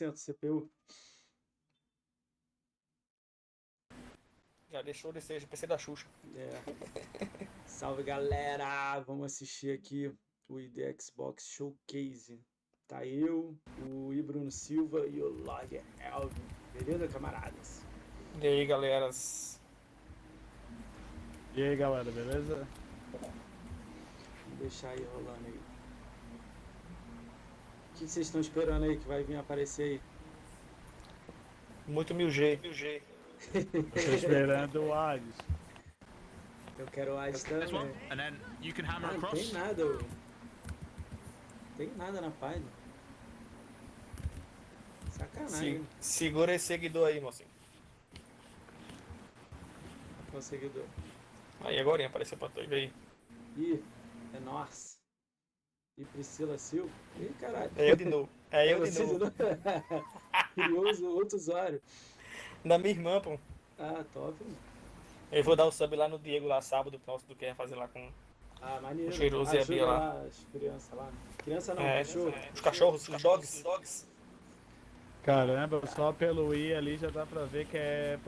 100% CPU. Já deixou de ser PC da Xuxa. Salve, galera! Vamos assistir aqui o ID Xbox Showcase. Tá eu, o Bruno Silva e o Logger Elvin. Beleza, camaradas? E aí, galeras? E aí, galera, beleza? Vamos deixar aí rolando aí. O que vocês estão esperando aí que vai vir aparecer aí? Muito 1000G. Eu tô esperando o Hades. Eu quero o Hades também. Não tem nada, não tem nada na página. Sacanagem. Segura esse seguidor aí, mocinho. Qual seguidor? Aí, agora apareceu pra tu aí. Ih, é nós. E Priscila Silva. Ih, caralho. É eu de novo. É eu de Você novo. Criou outro usuário. Da minha irmã, pô. Ah, top, mano. Eu vou dar o sub lá no Diego, lá sábado, próximo do que ia fazer lá com Maneiro. o Cheiroso e a Bia lá. As crianças lá. Criança não, cachorro. cachorro. Os cachorros, os dogs. Caramba, só pelo I ali já dá pra ver que é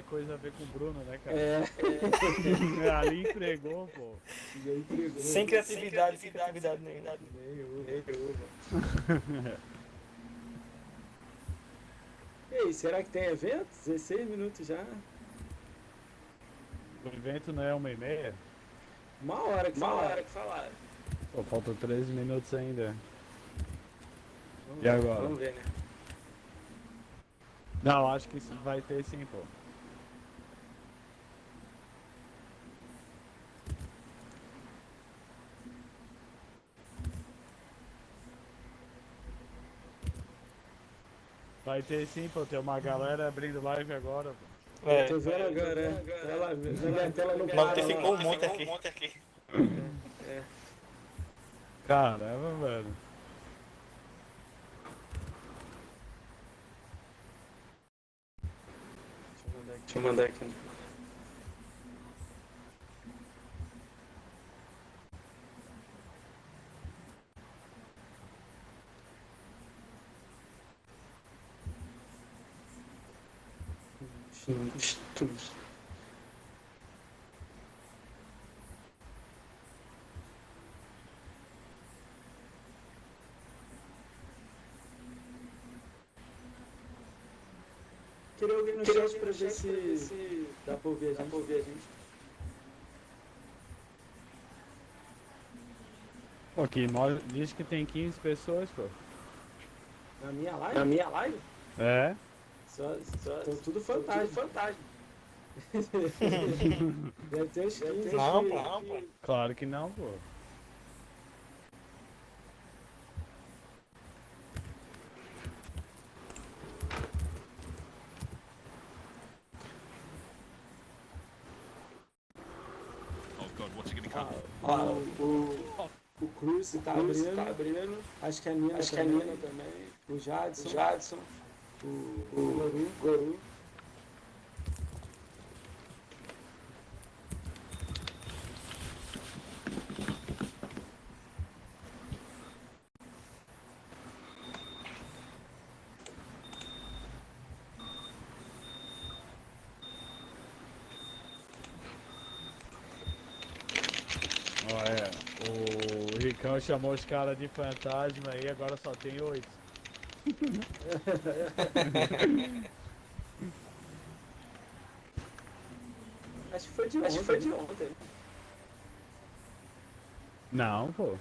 coisa a ver com o Bruno, né, cara? Ali entregou, pô. Já entregou. Sem criatividade nenhuma. E aí, será que tem evento? 16 minutos já. O evento não é 1h30? Uma hora que falaram. Pô, faltam 13 minutos ainda. Vamos E ver, agora? Vamos ver, né? Não, acho que isso vai ter sim, pô. Vai ter sim, pô. Tem uma galera abrindo live agora, pô. Eu tô vendo agora, minha tela não para. Notificou um monte aqui. Caramba, velho. Deixa eu mandar aqui. Queria alguém no chat pra ver se dá pra ouvir a gente. Pô, aqui diz que tem 15 pessoas, pô. Na minha live? É? Estão tudo fantasma. Deve ter uns 15. Não, pô. Claro que não, pô. O Cruz tá abrindo. Acho que a Nina também. O Jadson. O Goru. O Ricão chamou os caras de fantasma aí, agora só tem 8. Acho que foi de ontem. Não, pô.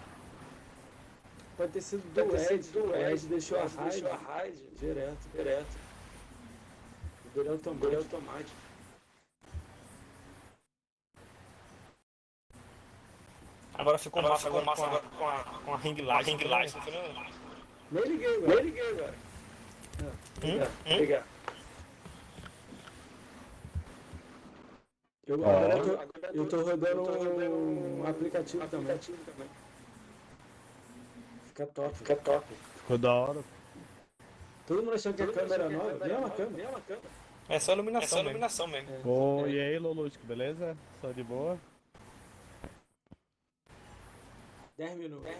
Pode ter sido do Ed. Deixou a raid direto. Liberou automático. Agora ficou massa agora com a ring light. Nem liguei agora. Obrigado. Eu tô rodando um aplicativo também. Fica top. Ficou da hora. Todo mundo achando que a câmera nova. Mesma câmera. É só iluminação mesmo. Pô, e aí, Lolústico, beleza? Só de boa? 10 minutos.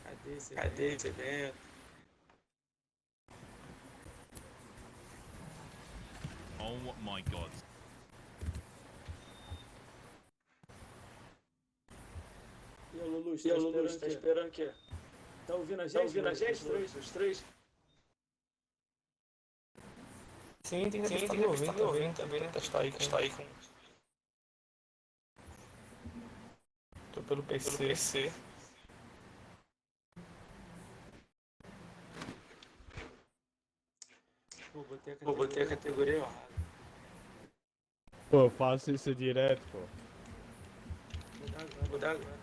Cadê? Cadê esse evento? Oh my god. E o Lulu, E o Lulu, tá esperando o quê? Tá ouvindo a gente? Tá ouvindo a gente? Os três? Sim, tem que estar ouvindo também, né? Está aí com... Tô pelo PC. Pô, botei a categoria errada. Pô, eu faço isso direto, pô. Vou dar agora.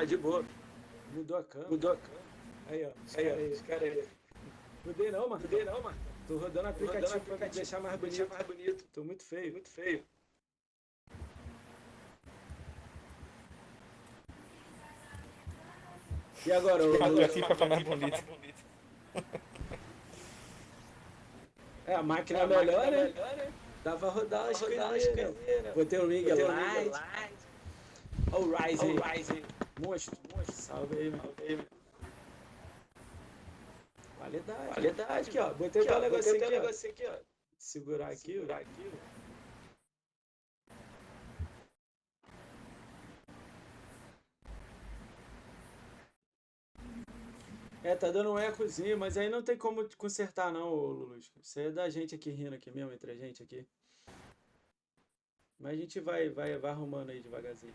De boa. Mudou a câmera. Aí, ó. Os caras aí. Mudei não, mano. Tô rodando o aplicativo pra deixar mais bonito. Tô muito feio. E agora, Tô aqui pra ficar mais bonito. a máquina é melhor, né? Dá pra rodar as coisinhas. Botei o ring light. Ó o Ryzen. Monstro. Salve aí, meu. Qualidade. Aqui, ó. Botei o negocinho aqui, ó. Segurar aqui. Tá dando um ecozinho, mas aí não tem como consertar não, Lulu. Isso aí é da gente aqui rindo aqui mesmo, entre a gente aqui. Mas a gente vai arrumando aí devagarzinho.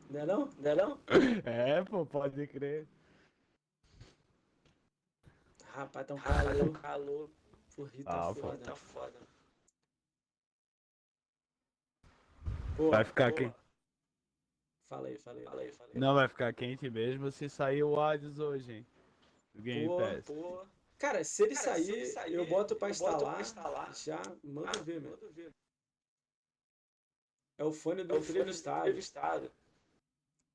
Não é não? É, pô, pode crer. Rapaz, tá um calor. Porra, tá foda. Pô, Vai ficar quente. Fala aí. Não, vai ficar quente mesmo se sair o Hades hoje, hein? Do Game Pass. Cara, se ele sair, eu boto pra instalar. Já manda ver, meu. É o fone do entrevistado.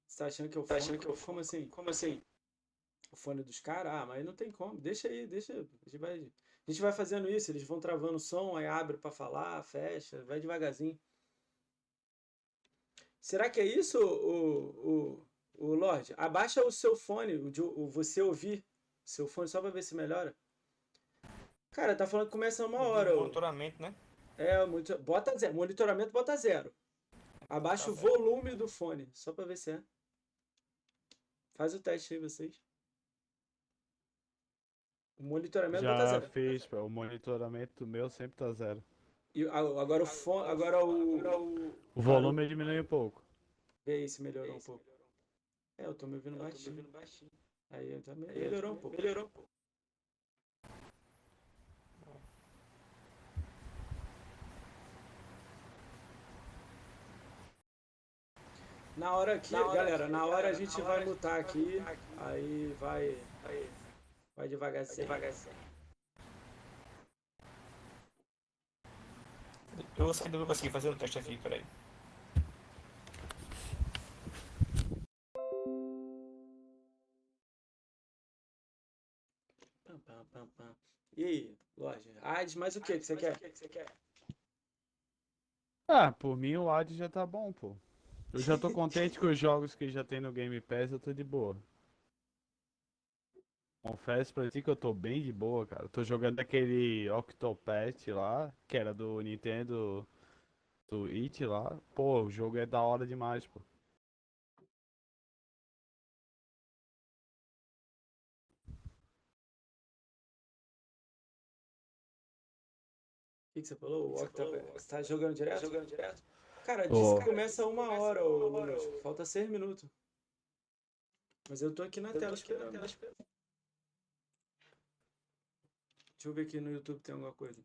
Você tá achando que é o fone? Como assim? O fone dos caras? Ah, mas não tem como. Deixa aí. A gente vai fazendo isso, eles vão travando o som, aí abre pra falar, fecha, vai devagarzinho. Será que é isso, o Lorde? Abaixa o seu fone, o você ouvir seu fone só pra ver se melhora. Cara, tá falando que começa uma hora. Monitoramento, né? Bota zero. Monitoramento bota 0. Abaixa o volume do fone, só pra ver se é. Faz o teste aí, vocês. O monitoramento bota 0. Já fiz, pô. O monitoramento meu sempre tá 0. E agora o fone. O volume diminui um pouco. Vê aí se melhorou um pouco. Eu tô me ouvindo baixinho. Aí também melhorou um pouco. Na hora aqui, galera, a gente vai mutar aqui. Aí vai devagarzinho. Eu vou conseguir fazer um teste aqui, peraí. Pam. E aí, Lorde? Hades, mais o que você quer? Ah, por mim o Hades já tá bom, pô. Eu já tô contente com os jogos que já tem no Game Pass, eu tô de boa. Confesso pra ti que eu tô bem de boa, cara. Eu tô jogando aquele Octopath lá, que era do Nintendo Switch lá. Pô, o jogo é da hora demais, pô. O que você falou? Você tá jogando direto? Cara, Tô. disse que começa 1 hora, Lunas. Falta 6 minutos. Mas eu tô aqui na tela esperando. Deixa eu ver aqui no YouTube tem alguma coisa.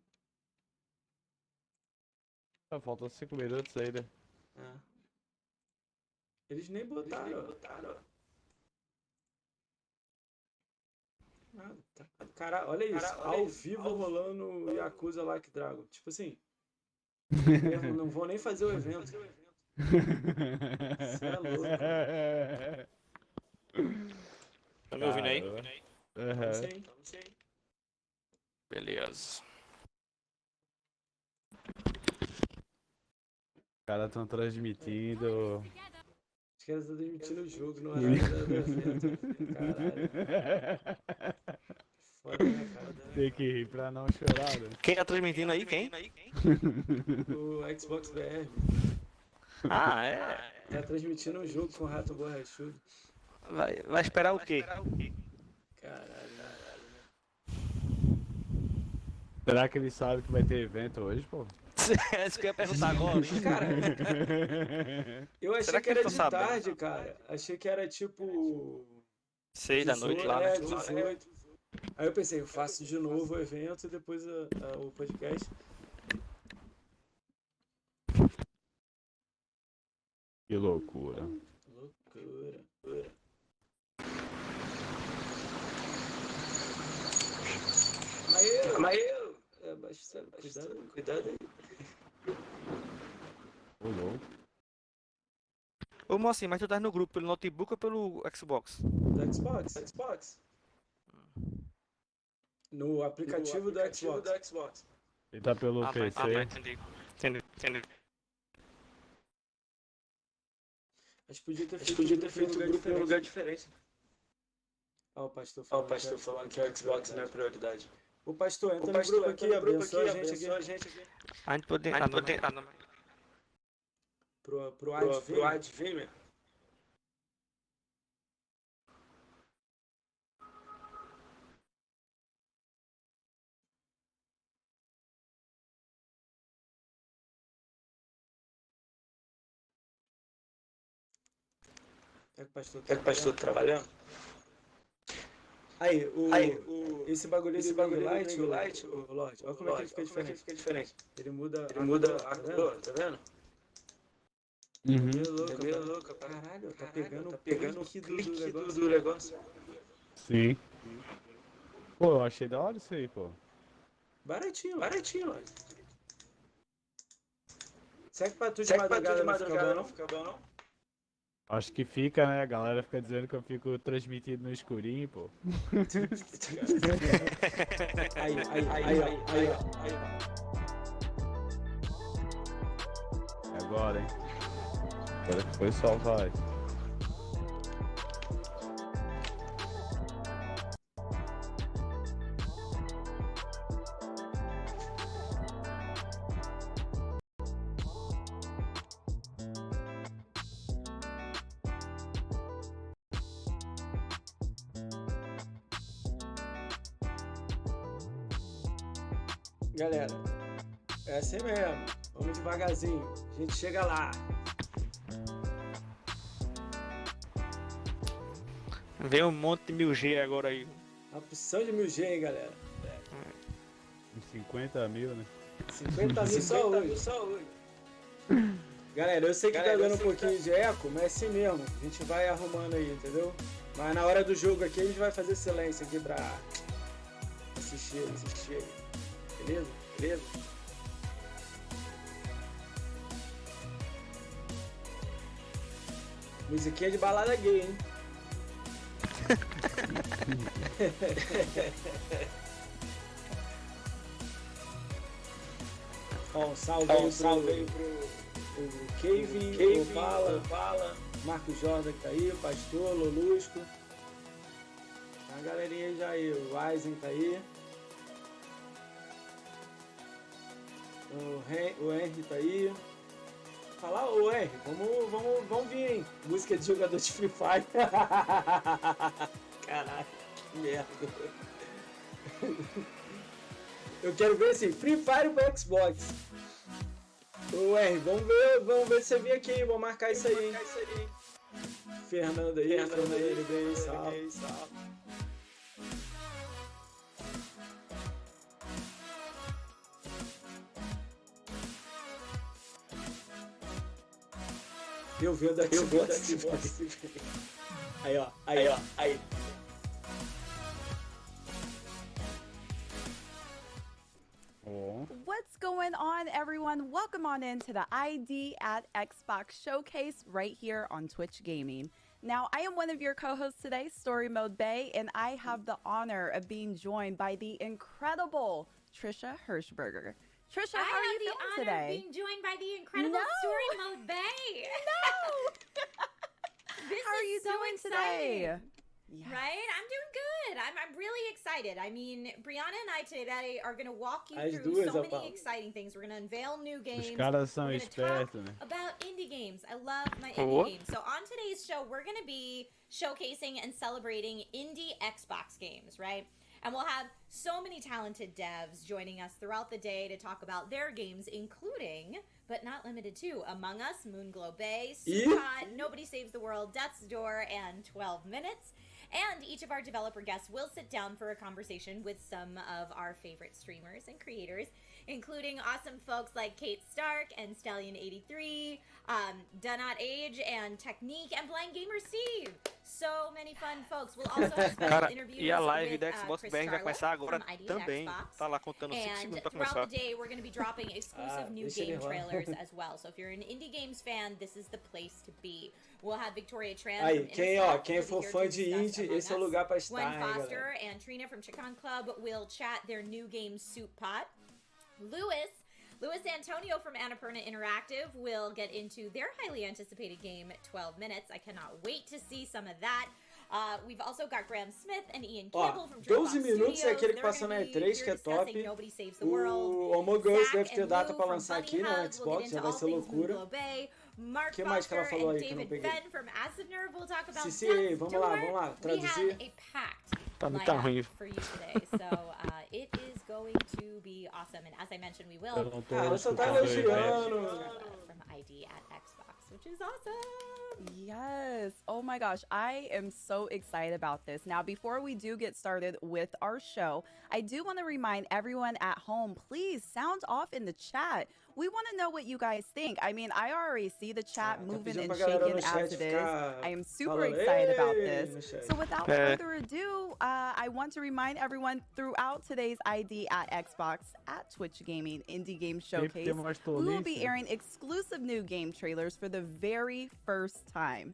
Ah, faltam 5 minutos aí, né? Ah. Eles nem botaram. Nada. Cara, olha isso. Ao vivo rolando o Yakuza Like Dragon. Tipo assim. Eu não vou nem fazer o evento. Você é louco. Tá me ouvindo aí? Aham. Sim. Beleza. Os caras estão transmitindo. Os caras estão transmitindo o jogo no horário do evento. Caralho. Foda, né, cara? Tem que rir pra não chorar, né? Quem tá transmitindo aí? Quem? O Xbox BR Ah, é. tá transmitindo um jogo com o rato borrachudo. Vai esperar o quê? Caralho, né? Será que ele sabe que vai ter evento hoje, pô? É isso que eu ia perguntar agora. hein? Cara, eu achei Será que que era eles de tão sabendo? tarde, cara. Achei que era tipo 6 da noite lá, né? 18. Aí eu pensei, eu faço de novo o evento e depois o podcast. Que loucura. Loucura. Mas eu... Cuidado aí. Ô, louco. Ô, mocinho, mas tu tá no grupo pelo notebook ou pelo Xbox? Do Xbox. No aplicativo do Xbox. Ele tá pelo PC. Entendi. Acho que podia ter feito o grupo em um lugar diferente. Ó, o pastor falando que o Xbox não é prioridade. O pastor, entra no grupo aqui, abençoa a gente aqui. A gente pode entrar no... Pro Advimer. É que o pastor tá trabalhando? Aí, esse bagulho do ring light, o Lorde, olha como é que ele fica diferente. Ele muda a cor, tá vendo? Uhum. É meio louco. Caralho, tá pegando o clique do negócio. Sim. Pô, eu achei da hora isso aí, pô. Baratinho, Lorde. Será que pra tu de madrugada não fica bom, não? Acho que fica, né? A galera fica dizendo que eu fico transmitindo no escurinho, pô. Aí, Agora, hein? Agora que o pessoal vai. Galera, é assim mesmo. Vamos devagarzinho. A gente chega lá. Vem um monte de 1000G agora aí. Uma porção de 1000G, hein, galera. Uns 50 mil, né? 50 mil só hoje. Galera, eu sei que tá dando um pouquinho de eco, mas é assim mesmo. A gente vai arrumando aí, entendeu? Mas na hora do jogo aqui a gente vai fazer silêncio aqui pra assistir. Beleza? Musiquinha de balada gay, hein? Ó, um salve aí pro Kevin, Opala, Marcos Jordan que tá aí, o Pastor, Lolusco. A galerinha aí já aí, o Aizen tá aí. O Henry tá aí. Falar, ô Henry, vamos vir, hein? Música de jogador de Free Fire. Caralho, que merda. Eu quero ver assim, Free Fire pro Xbox. Ô Henry, vamos ver se você vem aqui, vou marcar isso aí, hein? Fernando aí, bem, salve. Eu vi o da Xbox. Aí, ó. Ó. What's going on, everyone? Welcome on into the ID at Xbox Showcase right here on Twitch Gaming. Now, I am one of your co-hosts today, Story Mode Bay, and I have the honor of being joined by the incredible Trisha Hirschberger. Trisha, how are you feeling today? I have the honor of being joined by the incredible Story Mode Bay. No! This How are you is so doing exciting. today? Yeah. Right? I'm doing good. I'm really excited. I mean, Brianna and I today are going to walk you As through duas, so ó, many Paulo. exciting things. We're going to unveil new games. Os caras são We're gonna talk espertos, né? about indie games. I love my Oh. indie games. So on today's show, we're going to be showcasing and celebrating indie Xbox games, right? And we'll have so many talented devs joining us throughout the day to talk about their games, including, but not limited to, Among Us, Moonglow Bay, Suicide, Nobody Saves the World, Death's Door, and 12 Minutes. And each of our developer guests will sit down for a conversation with some of our favorite streamers and creators, including awesome folks like Kate Stark and Stallion83, Donut Age and Technique, and Blind Gamer Steve. So many fun folks. We'll also have special Cara, interviews e a live with da Xbox Chris BR vai Charlotte começar agora from ID também. Xbox. Tá lá contando 5 And segundos pra throughout começar. the day, we're going to be dropping exclusive new deixa ele game rolar. trailers as well. So if you're an indie games fan, this is the place to be. We'll have Victoria Tran Aí, from quem, Intercept, quem who'll for be here fã to de discuss indie, Among esse é o Us. lugar pra estar, Gwen hein, galera? Foster and Trina from Chicken Club will chat their new game Soup Pot. Louis Antonio from Annapurna Interactive will get into their highly anticipated game 12 Minutes. I cannot wait to see some of that. We've also got Graham Smith and Ian Campbell from 12 Dropbox minutos é Studios. aquele que They're passou na gonna be E3, que é here discussing top. Nobody Saves the World. O Among Us Zach deve ter and data Lou pra from lançar Bunny aqui no Hub will Xbox, get já into vai all ser things loucura. Moonglow Bay. Mark Que mais que ela Foster falou and aí que eu não David peguei? Fenn from Acid Nerve will talk about Cici, Death's vamos Door. lá, We have traduzir. a packed Tá lineup ruim. for you today, so it is going to be awesome. And as I mentioned, we will Eu não tô Ah, ela só tá escutando elogiando. from ID at Xbox, which is awesome. Yes. Oh my gosh. I am so excited about this. Now, before we do get started with our show, I do want to remind everyone at home, please sound off in the chat. We want to know what you guys think. I mean, I already see the chat Tá moving pedindo and pra galera shaking no chat as it is. ficar I am super falando, excited about "Ei!" no this. chat. So without further ado, I want to remind everyone throughout today's ID at Xbox, at Twitch Gaming Indie Game Showcase, we will be airing exclusive new game trailers for the very first time.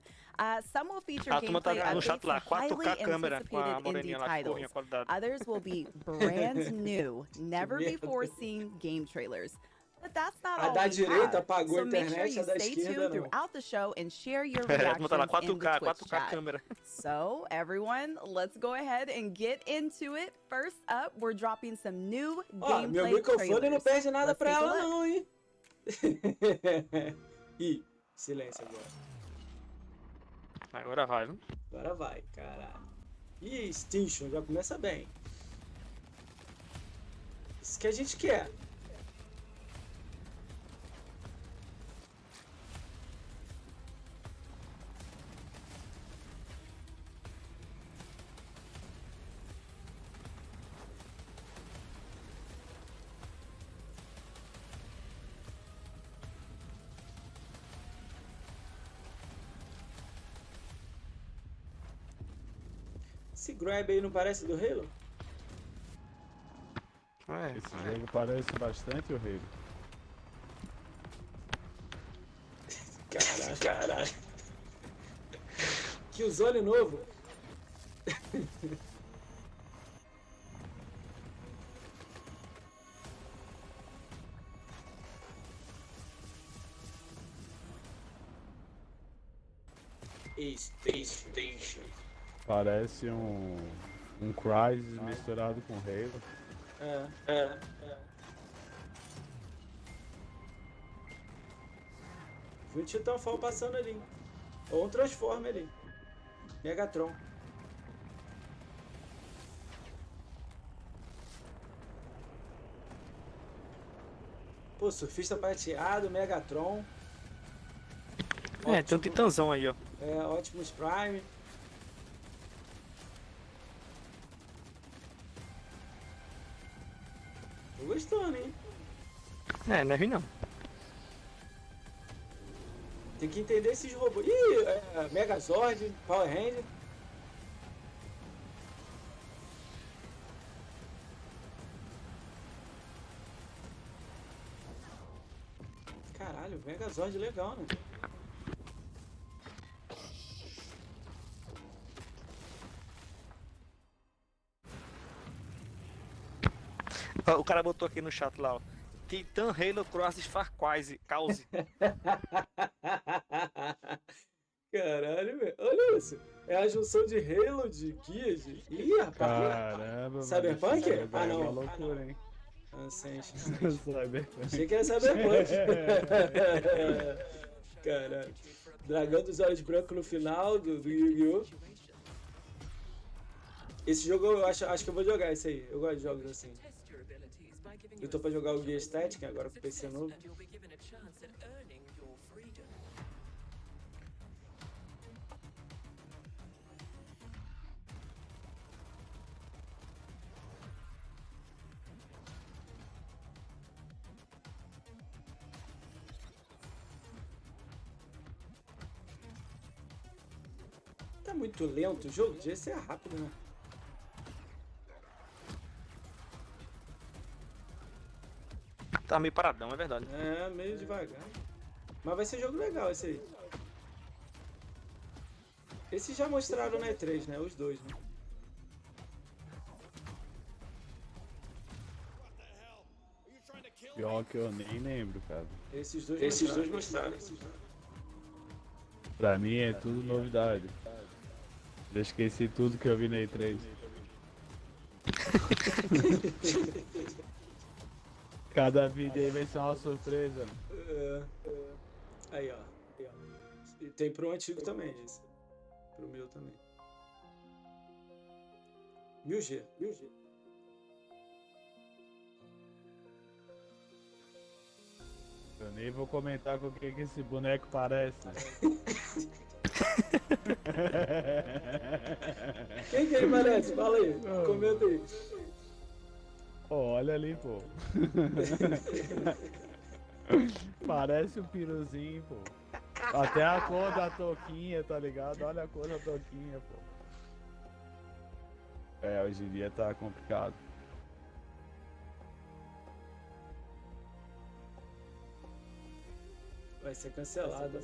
Some will feature A turma tá gameplay no chat updates lá, to highly 4K câmera com a anticipated indie moreninha lá que corre titles. a qualidade. Others will be brand new, never merda. before seen game trailers. But that's not A all da we direita have. apagou a So make sure internet, you a da stay esquerda tuned não. throughout the show and share your A turma tá lá, reactions in the 4K, Twitch 4K chat. câmera. So everyone, let's go ahead and get into it. First up, we're dropping some new Ó, meu gameplay microfone não trailers. perde nada Let's pra take a ela look. não, hein? Ih, silêncio agora. Agora vai, viu? Agora vai, caralho. Ih, Extinction, já começa bem. Isso que a gente quer. Esse grab aí não parece do Halo? É, Esse jogo parece bastante o Halo. Caralho. Que os olhos novo. Extinction. Parece um Crysis misturado com Halo. É. Vi um Titanfall passando ali. Ou um Transformer ali. Megatron. Pô, surfista prateado, Megatron. tem um titãzão aí, ó. É, Optimus Prime. Tô gostando, hein? É, não é ruim não. Tem que entender esses robôs. Ih, Megazord, Power Ranger. Caralho, Megazord legal, né? O cara botou aqui no chat lá, ó. Titan Halo Cross Far Cause. Caralho, velho. Olha isso. É a junção de Halo, de Gears. Ih, rapaz. Caramba, Cyberpunk? mano, esse jogo Ah, aí é não. uma loucura, hein? Ascension. Cyberpunk. Achei que era Cyberpunk. Caralho. Dragão dos Olhos Brancos no final do Yu-Gi-Oh! Esse jogo eu acho que eu vou jogar esse aí. Eu gosto de jogos assim. Eu tô pra jogar o Gears Tactics agora com o PC novo. Tá muito lento o jogo? Devia ser rápido, né? Tá meio paradão, é verdade. É, meio devagar. Mas vai ser jogo legal esse aí. Esses já mostraram na E3, né? Os dois, né? Pior que eu nem lembro, cara. Esses dois mostraram. Pra mim é tudo novidade. Já esqueci tudo que eu vi na E3. Cada vídeo aí vai ser uma surpresa. Aí, ó. E tem pro antigo também, esse. Pro meu também. 1000G. Eu nem vou comentar com o que esse boneco parece. Quem que ele parece? Fala aí. Comenta aí. Pô, olha ali, pô. Parece um piruzinho, pô. Até a cor da touquinha, tá ligado? Olha a cor da touquinha, pô. É, hoje em dia tá complicado. Vai ser cancelado.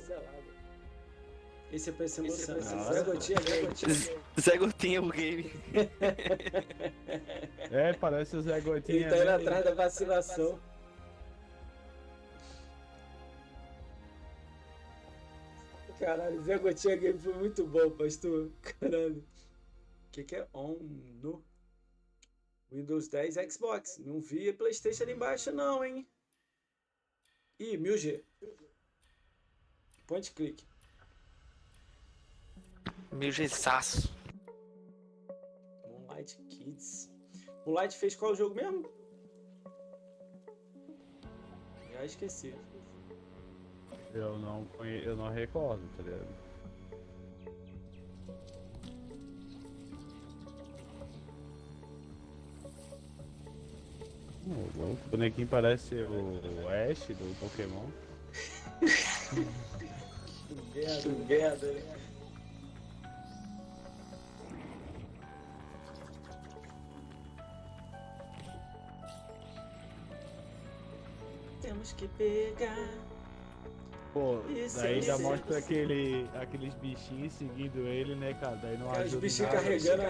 Esse é pra ser emocionante. Nossa. Zé Gotinha. Zé Gotinha o game. É, parece o Zé Gotinha. Ele tá indo né? atrás da vacilação. Caralho, Zé Gotinha Game foi muito bom, pastor. Caralho. O que é on no Windows 10 Xbox? Não vi PlayStation ali embaixo, não, hein? Ih, 1000G. Point click. Meu gesaço. Moonlight Kids. Moonlight fez qual jogo mesmo? Já esqueci. Eu não recordo, tá ligado? O bonequinho parece o Ash do Pokémon. Que merda, né? Temos que pegar. Pô, Isso, daí já isso. mostra aqueles bichinhos seguindo ele, né, cara? Daí não Os ajuda em bichinhos nada. carregando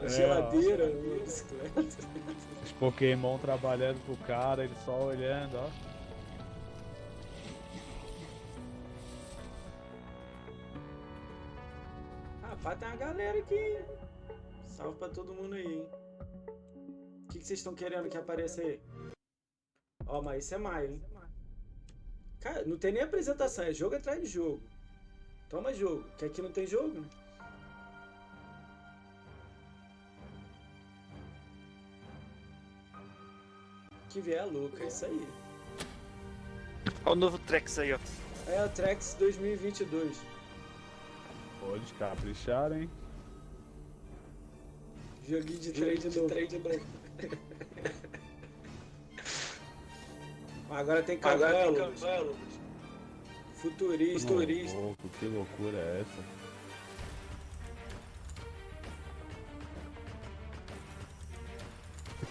a geladeira, a bicicleta. Os Pokémon trabalhando pro cara, ele só olhando, ó. Rapaz, tem uma galera aqui, hein? Salve pra todo mundo aí, hein? O que vocês estão querendo que apareça aí? Ó, mas isso é maio, hein? Cara, não tem nem apresentação, é jogo atrás de jogo. Toma jogo, que aqui não tem jogo, né? Que vier louca, é isso aí. Olha o novo Trex aí, ó. É o Trex 2022. Pô, eles capricharam, hein? Joguinho de trem de novo. Agora tem cavalo. Futurista. Louco, que loucura é essa?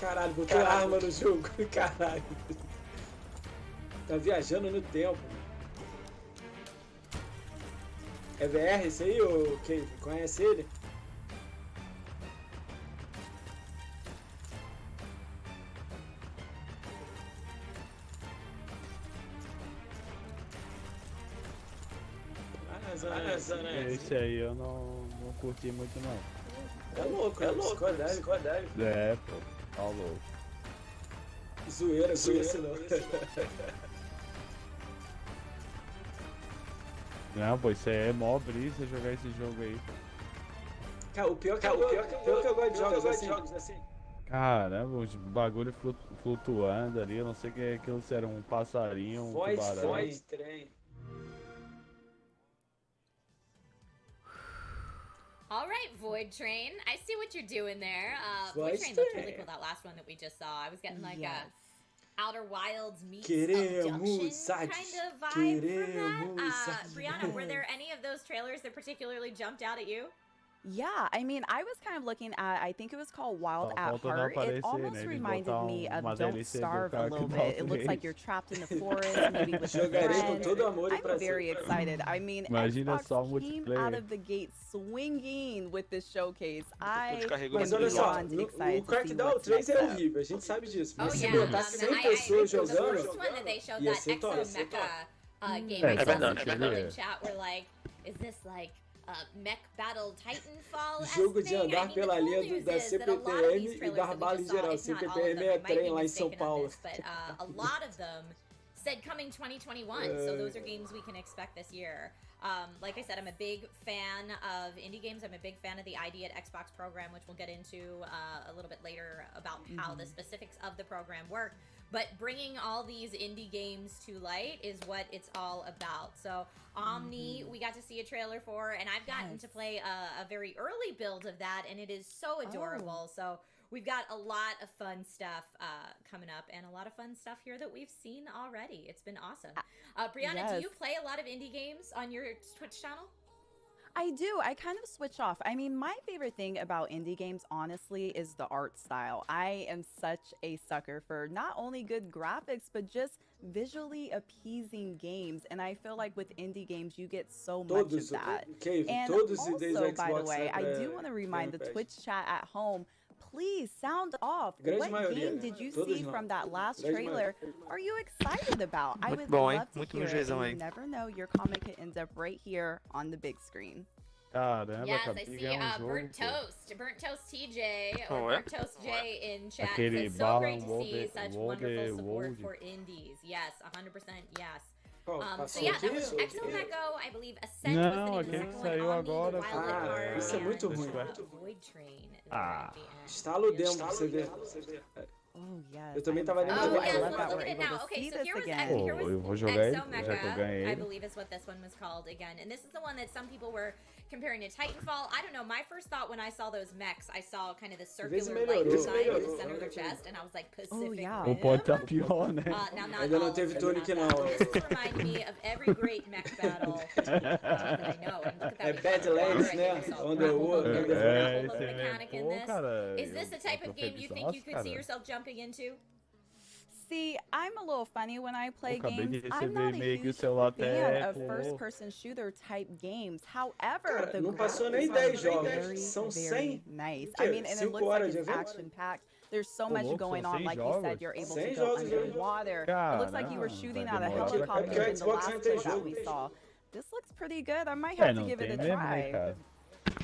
Caralho, botou arma no jogo. Caralho. Tá viajando no tempo. É VR esse aí, ô Kevin? Conhece ele? Esse aí eu não curti muito, não. É louco, Considere. É, pô, tá louco. Zoeira, não. Não, pô, isso aí é mó brisa jogar esse jogo aí, pô. Cara, o pior que eu gosto de jogos assim. Caramba, os bagulho flutuando ali, eu não sei o que é aquilo, se era um passarinho, um tubarão. Voz, trem. All right, Void Train. I see what you're doing there. Void Voice Train looked really Train. cool. That last one that we just saw. I was getting like Yes. a Outer Wilds meets Queremos abduction kind of vibe from that. Queremos Brianna, were there any of those trailers that particularly jumped out at you? Yeah, I mean, I was kind of looking at, I think it was called Wild Só at falta não Heart. It aparecer, almost né? Eles reminded botar me of uma Don't DLC do Starve a cara que little dá bit. It looks like vez. you're trapped in the forest, maybe with your Jogarei com friends. todo amor e I'm prazer. very excited. I mean, Imagina Xbox só o came multiplayer. out of the gate swinging with this showcase. I Descarregou am Mas olha só, beyond o excited to see Crackdown what's 3 next é up. horrível, a gente sabe disso. Oh Mas se yeah, botar 100 the pessoas first jogando, one that they showed, ia that ser top. Exo Mecha game, É, I saw verdade, some é people verdade. in chat were like, is this like mech battle Titanfall Jogo de andar pela linha da CPTM e dar bala em geral. CPTM é trem lá em São Paulo. But a lot of them said coming 2021, so those are games we can expect this year. Like I said, I'm a big fan of indie games. I'm a big fan of the ID at Xbox program, which we'll get into a little bit later about how the specifics of the program work. But bringing all these indie games to light is what it's all about. So Omni, we got to see a trailer for, and I've gotten to play a very early build of that, and it is so adorable. So we've got a lot of fun stuff coming up, and a lot of fun stuff here that we've seen already. It's been awesome. Brianna, do Yes. you play a lot of indie games on your Twitch channel? I do. I kind of switch off. I mean, my favorite thing about indie games, honestly, is the art style. I am such a sucker for not only good graphics, but just visually appeasing games. And I feel like with indie games, you get so much of Todos, that. Cave, And todos also, desde by the Xbox way, I do é want to remind the Game Pass. Twitch chat at home, please sound off. Grande What maioria, game né? did you Todos see não. from that last Grande trailer are you excited about? I Muito would bom, hein? love to Muito hear it. nojezão And aí. you never know, your comment could end up right here on the big screen. Caramba, Yes, I acabei de see ganhar jogo, Burnt pô. Toast. Burnt Toast TJ Oh, or yeah? Burnt Toast J in chat Aquele says, so great to Balan see such wonderful support Wold. for indies. Yes, 100% yes. Qual? So Passou yeah, that was aqui? Exo Mecho, I believe Ascent Não, was the name of the aquele second que one, saiu Omni, agora, the Wild pô. at Ah, Heart, isso é and muito the ruim. Void Train is Ah. at the end. Instala o demo pra você ver. Oh, yes. Eu também I'm tava excited. lendo Oh, agora. yes, I let's love that look we're at it able now. to Okay, see so this here was, again. here was Pô, eu vou jogar ele, Exo já que eu Mecha, ganhei I ele. believe is what this one was called again. And this is the one that some people were comparing to Titanfall. I don't know, my first thought when I saw those mechs, I saw kind of the circular light melhorou. design in the center of their chest, and I was like, Pacific yeah. Ou Rim? pode estar pior, né? Now, not Ainda all não of teve them tunic have não. that. This is reminding me of every great mech battle that I know. And look at that. É we've got Badlands, War, I né? think I saw Onde grapple o hook. outro- There's a É, grapple esse hook é mechanic in pô, this. cara. Is this the type of game you think you could see yourself jumping into? See, I'm a little funny when I play acabei de games. I'm receber not a e-mail que o huge celular fan até of pulou. first-person shooter type games. However, Cara, the não passou graphics nem are 10 very, jogos. São very 100. nice. O quê? I mean, and it 5 looks like horas de it's evento? action-packed. There's so Ô, much louco, going são on. 100 Like you jogos? said, you're able 100 to go jogos, hein? underwater. It looks like you were Caramba, shooting vai out a demorar pra helicopter caramba. in the Xbox last não tem clip that jogo. we saw. This looks pretty good. I might É, have to não give it tem a mesmo, né, try. cara?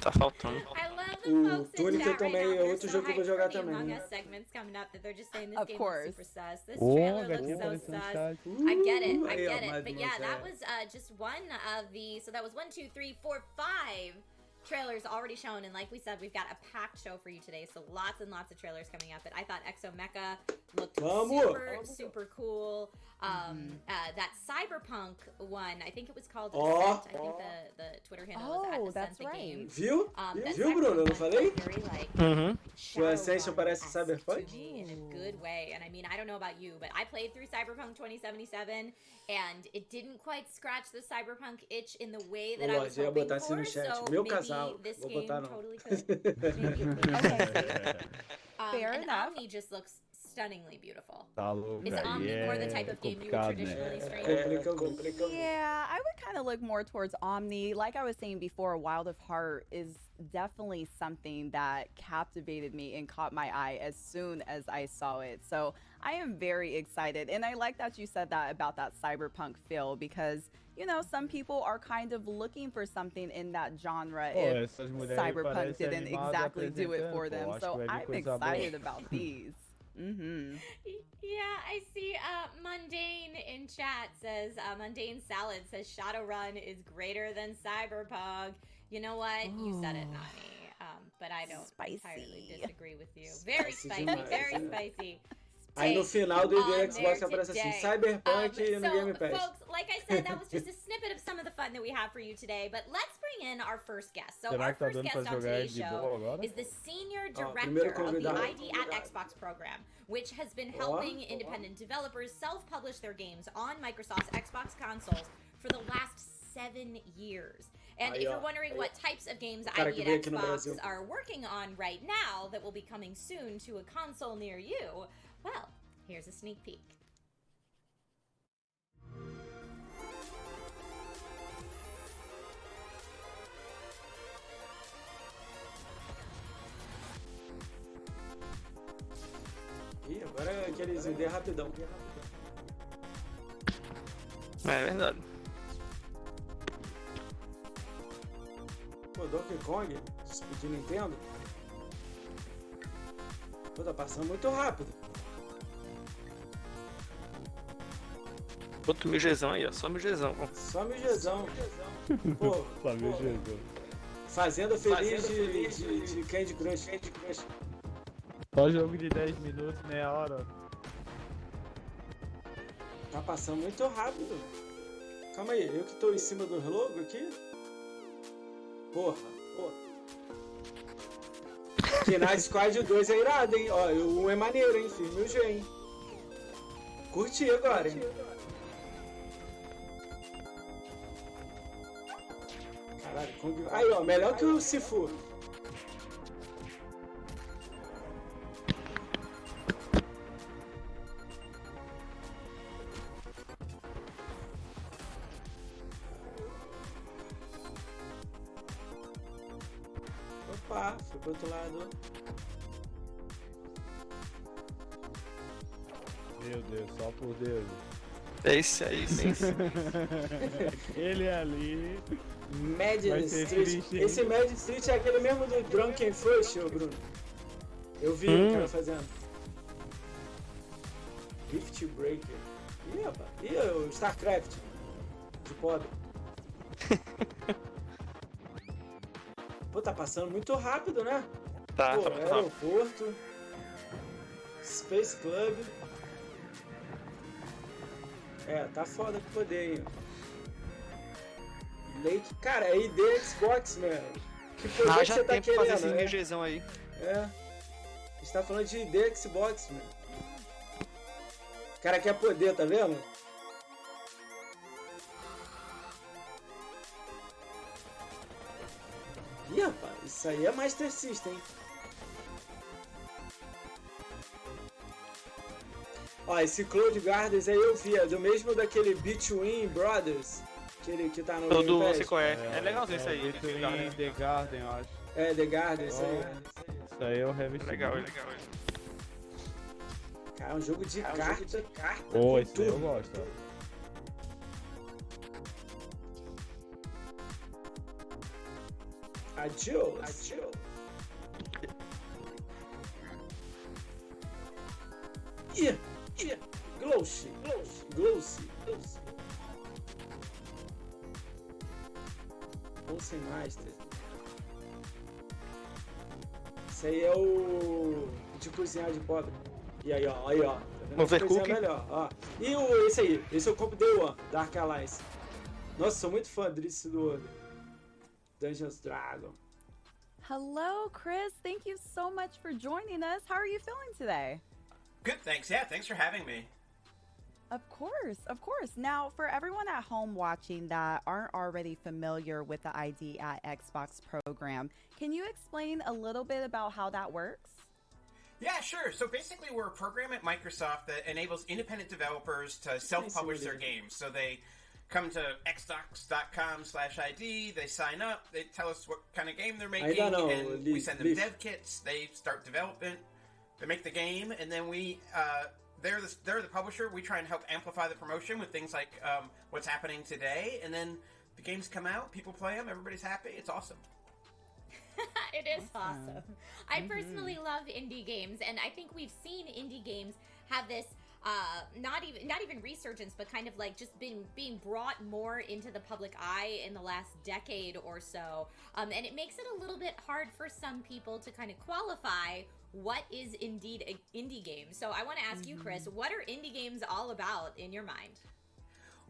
Tá faltando. I love the O folks in Tunic chat eu também right now. é They're outro so jogo que eu vou hyped jogar for the também, Among né? Us segments coming up that they're just saying this Of game course. looks super sus. This Ô, trailer gatinho looks so aparecendo no sus. chat. I get it, I Aí, ó, get it. But yeah, that mademoiselle. was just one of the. So that was 1, 2, 3, 4, 5 trailers already shown, and like we said, we've got a packed show for you today. So lots and lots of trailers coming up. But I thought Exo Mecha looked Vamos! super cool. That Cyberpunk one, I think it was called Ó. Ascent. I think the Twitter handle Oh, was at that's Ascent the right. game. Viu? That Viu, Bruno? Eu não Cyberpunk falei? felt very, like, Uhum. O Ascension parece Shadowrun-esque Cyberpunk? to me in a good way. And I mean, I don't know about you, but I played through Cyberpunk 2077, and it didn't quite scratch the Cyberpunk itch in the way that Ô, I was Lorde, eu ia hoping botar assim for. no chat. So Meu maybe casal. this Vou game botar não. totally could. Maybe. Okay. Fair and enough. Omni just looks stunningly beautiful. Tá louco, Is aí Omni more the é type of game you would complicado, né? traditionally stream? Complica. Yeah, I would kind of look more towards Omni. Like I was saying before, Wild of Heart is definitely something that captivated me and caught my eye as soon as I saw it. So I am very excited. And I like that you said that about that cyberpunk feel because, you know, some people are kind of looking for something in that genre Pô, if essas mulheres Cyberpunk parecem didn't animadas exactly do it apresentando, for pô. them. Acho So que vai vir I'm coisa excited boa. about these. Mm-hmm. Yeah, I see. Mundane in chat says, Mundane Salad says Shadowrun is greater than Cyberpunk. You know what? You said it, not me. But I don't entirely disagree with you. Very spicy, very spicy. Aí no final do ID Xbox there aparece assim, today. Cyberpunk no Game Pass. Folks, like I said, that was just a snippet of some of the fun that we have for you today. But let's bring in our first guest. So Será our que tá first dando pra guest on jogar today's de boa show agora? is the senior primeiro director of the convidado. ID at Xbox program, which has been helping independent developers self-publish their games on Microsoft's Xbox consoles for the last 7 years. And if you're wondering what types of games ID at Xbox are working on right now that will be coming soon to a console near you, well, here's a sneak peek. Ih, agora é aqueles ID rapidão. É verdade. Pô, Donkey Kong, de Nintendo. Pô, tá passando muito rápido. Outro migezão aí, ó. Só migezão. Só mijezão. Pô, Só mijezão. Fazenda Feliz de Candy Crush. Só jogo de 10 minutos, meia hora. Tá passando muito rápido. Calma aí, eu que tô em cima do logo aqui? Porra. Knight Squad 2 é irado, hein? Ó, o 1 é maneiro, hein? Firme o G, hein? Curti agora, hein? Caralho, aí, ó, melhor que o Sifu. Opa, foi pro outro lado. Meu Deus, só por Deus. Esse aí, sim. Ele ali. Mad Street. Esse Mad Street é aquele mesmo do Drunken Fruit, ô Bruno. Eu vi o cara fazendo. Rift Breaker. Ih, rapaz. Ih, o StarCraft. De pobre. Pô, tá passando muito rápido, né? Tá, Pô, tá muito rápido. Aeroporto. Space Club. É, tá foda com poder, hein? Lake. Cara, é ID Xbox, mano. Que poder que Já você tá tem pra fazer esse querendo, né? migezão aí. É. A gente tá falando de ID Xbox, mano. O cara quer poder, tá vendo? Ih, rapaz, isso aí é Master System, hein? Ó, esse Cloud Gardens aí eu vi, é do mesmo daquele Between Brothers, aquele que tá no Todo Game Pass. você conhece. É legalzinho isso aí. Between The Garden, eu acho. É, The Garden, isso aí. Isso aí eu revesti. Legal. Cara, é um jogo de carta. Pô, com esse aí eu tudo. gosto, ó. Adios. Ih, Glossy. Olsen Master. Esse aí é o de cozinhar de pobre. E aí, ó. Tá vendo? Overcooked. Melhor, ó. E esse aí, esse eu compro Day One, Dark Alliance. Nossa, sou muito fã desse do Dungeons Dragon. Hello, Chris. Thank you so much for joining us. How are you feeling today? Good, thanks. Yeah, thanks for having me. Of course. Now, for everyone at home watching that aren't already familiar with the ID at Xbox program, can you explain a little bit about how that works? Yeah, sure. So basically, we're a program at Microsoft that enables independent developers to self-publish their games. So they come to xbox.com/ID, they sign up, they tell us what kind of game they're making, and we send them dev kits, they start development, they make the game, and then we they're the publisher. We try and help amplify the promotion with things like what's happening today, and then the games come out, people play them, everybody's happy. It's awesome. It is awesome. I personally love indie games, and I think we've seen indie games have this not even resurgence, but kind of like just being brought more into the public eye in the last decade or so. And it makes it a little bit hard for some people to kind of qualify what is indeed an indie game. So I want to ask you, Chris, what are indie games all about in your mind?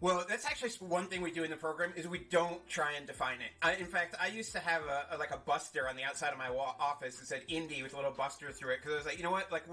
Well, that's actually one thing we do in the program is we don't try and define it. In fact, I used to have a buster on the outside of my office that said indie with a little buster through it, because I was like, you know what, like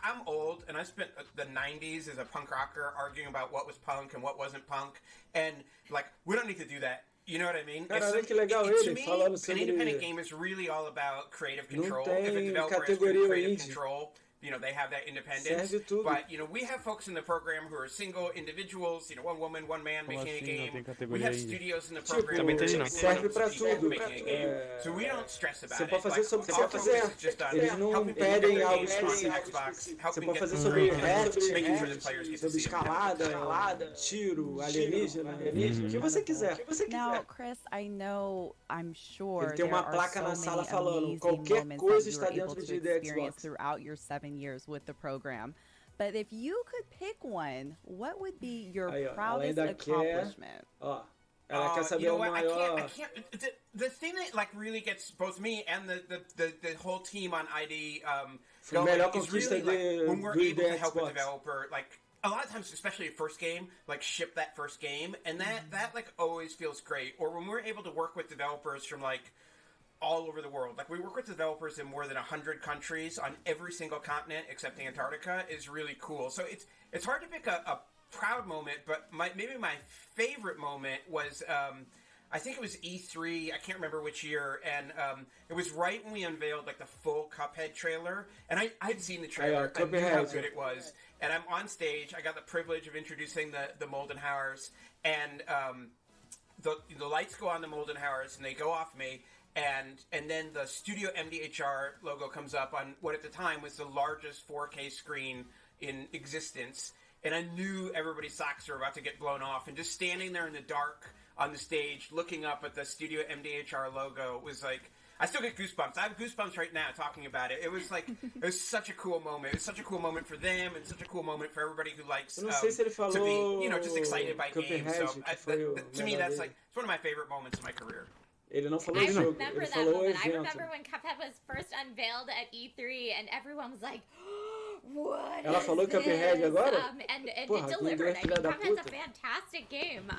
I'm old, and I spent the 90s as a punk rocker arguing about what was punk and what wasn't punk, and like we don't need to do that. You know what I mean? Cara, que legal ele to me, falando sobre... an independent game is really all about creative control. Não If a tem developer has categoria creative indie. control, you know, they have that independence. Serve tudo. But, you know, we have folks in the program who are single individuals, you know, one woman, one man making a game. We have studios in the program serve pra tudo. making a game. So we don't stress about Você it. pode fazer sobre o que our você focus quiser. is just on Eles não helping people pedem get their algo games on específico. Xbox, Você helping pode get fazer them sobre through, rap, making sure the players get to sobre see them. escalada, tiro, alienígena, o que você quiser. Now, Chris, I'm sure Ele tem uma there placa are na so sala many falando amazing qualquer moments coisa that you está were able dentro to de experience Xbox. throughout your 7 years with the program. But if you could pick one, what would be your Aí, ó, ela proudest ainda quer, accomplishment? ó, ela quer You saber know o what? maior. I can't. The thing that like really gets both me and the whole team on ID going melhor is conquista really like when we're able to help a Xbox. developer, like a lot of times, especially a first game, like ship that first game, and that like always feels great. Or when we're able to work with developers from like all over the world. Like we work with developers in more than 100 countries on every single continent except Antarctica is really cool. So it's hard to pick a proud moment, but maybe my favorite moment was I think it was E3. I can't remember which year, and it was right when we unveiled like the full Cuphead trailer. And I had seen the trailer. I knew how good it was. And I'm on stage. I got the privilege of introducing the Moldenhauers, and the lights go on the Moldenhauers, and they go off me. And then the Studio MDHR logo comes up on what at the time was the largest 4K screen in existence. And I knew everybody's socks were about to get blown off. And just standing there in the dark on the stage, looking up at the Studio MDHR logo was like, I still get goosebumps. I have goosebumps right now talking about it. It was like, it was such a cool moment. It was such a cool moment for them and such a cool moment for everybody who likes Eu não sei se ele falou to be, you know, just excited by Cuphead, games. So que foi o to me, melhor that's dele. like, it's one of my favorite moments in my career. Ele não falou I o jogo, remember ele that falou o moment. I evento. remember when Cuphead was first unveiled at E3, and everyone was like, "What?" Ela is falou Cuphead this? agora? And Porra, it que delivered. I filha mean, da Cuphead's a puta. fantastic game.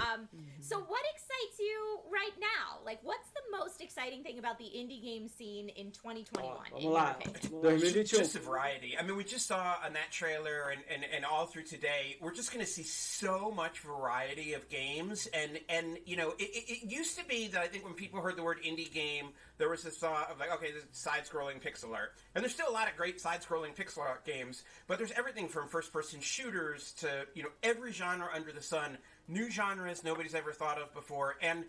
So what excites you right now? Like, what's the most exciting thing about the indie game scene in 2021? Ó, in vamos lá, your opinion? 2021. Just the variety. I mean, we just saw on that trailer and all through today, we're just going to see so much variety of games. And you know, it used to be that I think when people heard the word indie game, there was this thought of like, okay, this is side-scrolling pixel art. And there's still a lot of great side-scrolling pixel art games, but there's everything from first-person shooters to, you know, every genre under the sun, new genres nobody's ever thought of before. And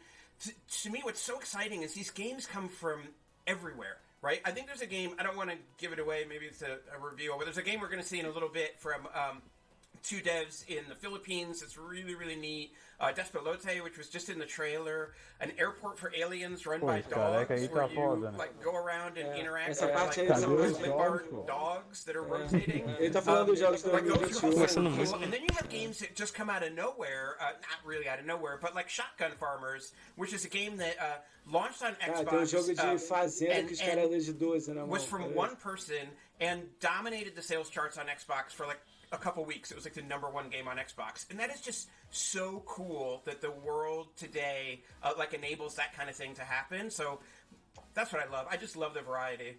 to me, what's so exciting is these games come from everywhere. Right? I think there's a game, I don't want to give it away, maybe it's a reveal, but there's a game we're going to see in a little bit from two devs in the Philippines. It's really, really neat. Despelote, which was just in the trailer. An airport for aliens run by dogs, aí where tá you foda, né? like go around and interact Essa with parte like aí são os split jogos, bar dogs that are rotating. Ele tá falando dos jogos de Like those are 2021. cool. And then you have games that just come out of nowhere, not really out of nowhere, but like Shotgun Farmers, which is a game that launched on Cara, Xbox. tem um jogo de fazenda que os and caras de 12 na mão. was from one person and dominated the sales charts on Xbox for like a couple weeks. It was like the #1 game on Xbox, and that is just so cool that the world today like enables that kind of thing to happen. So that's what I love. I just love the variety.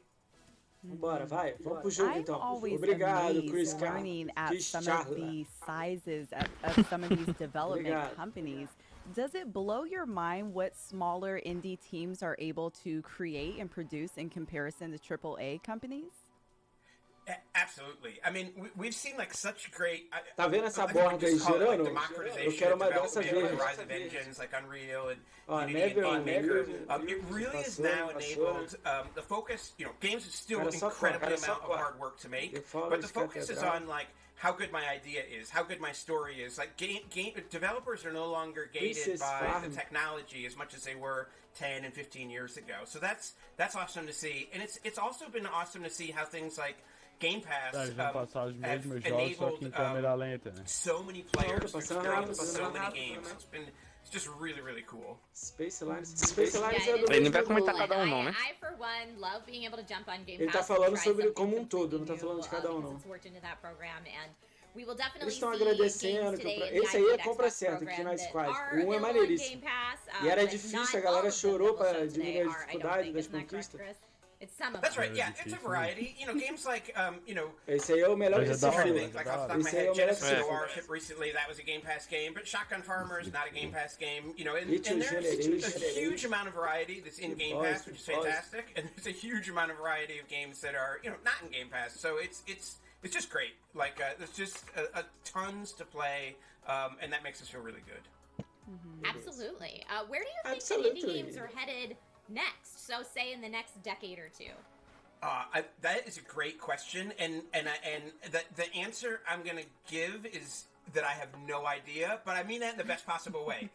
Bora, vai. Vamos pro jogo I'm então. always Obrigado, Chris amazed learning at Chris some of Charla. the sizes of some of these development Obrigado. companies. Does it blow your mind what smaller indie teams are able to create and produce in comparison to AAA companies? Absolutely. I mean, we've seen like such great. Tá vendo essa borda aí girando? Eu quero uma dessa verde. Rise of engines like Unreal and Unity and Maker. It really is now enabled the focus. Games is still incredibly amount of hard work to make, but the focus is on like how good my idea is, how good my story is. Like game developers are no longer gated by the technology as much as they were 10 and 15 years ago. So that's awesome to see, and it's also been awesome to see how things like Game Pass have enabled so many players to experience so many games. It's just really, really cool. Space Lines Ele não vai comentar cada não, né? I, for one, love being able to jump on Game Pass. Ele tá falando sobre como um todo, não tá falando de cada não. Eles estão agradecendo. Esse aí é compra certa aqui na Squad. Um é maneiríssimo. E era difícil, a galera chorou pra diminuir a dificuldade das conquistas. That's right. Yeah, it's a variety. Games like Esse aí é o melhor que se fez. Like off the top of my head, Genesis Noir shipped recently. That was a Game Pass game, but Shotgun Farmer is not a Game Pass game. And there's a huge amount of variety that's in Game Pass, which is fantastic, and there's a huge amount of variety of games that are not in Game Pass. So it's just great. Like there's just a tons to play, and that makes us feel really good. Absolutely. Where do you think that indie games are headed next? So say in the next decade or two. That is a great question, and the answer I'm going to give is that I have no idea, but I mean that in the best possible way.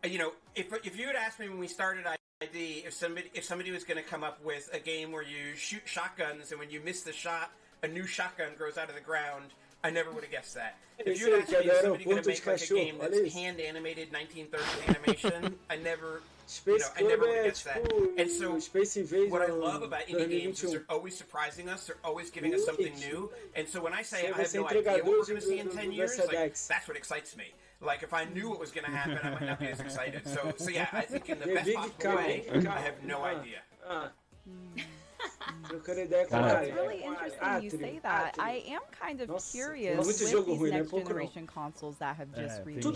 If you had asked me when we started ID, if somebody was going to come up with a game where you shoot shotguns and when you miss the shot, a new shotgun grows out of the ground, I never would have guessed that. If you had asked me if somebody going to make like a game that's hand-animated 1930s animation, I never would have guessed that. And so what I love about indie games is they're always surprising us. They're always giving us something new. And so when I say I have no idea what we're going to see in 10 years, that's what excites me. Like, if I knew what was going to happen, I might not be as excited. So yeah, I think in the best possible way, I have no idea. It's really interesting you say that. I am kind of curious with these next generation consoles that have just released. How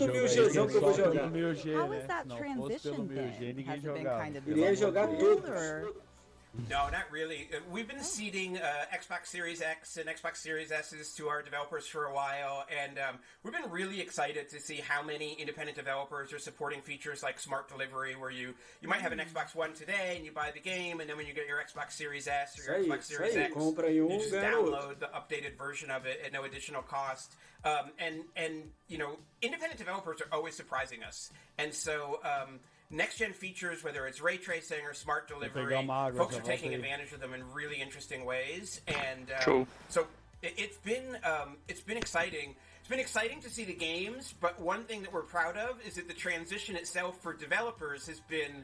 has that transition been? Has it been kind of smooth, or? No, not really. We've been seeding Xbox Series X and Xbox Series S's to our developers for a while, and we've been really excited to see how many independent developers are supporting features like Smart Delivery, where you might have an Xbox One today and you buy the game, and then when you get your Xbox Series S or your Xbox Series X, you just download the updated version of it at no additional cost. And independent developers are always surprising us, and so. Next-gen features, whether it's ray tracing or smart delivery, folks are taking advantage of them in really interesting ways, and so it's been exciting. It's been exciting to see the games, but one thing that we're proud of is that the transition itself for developers has been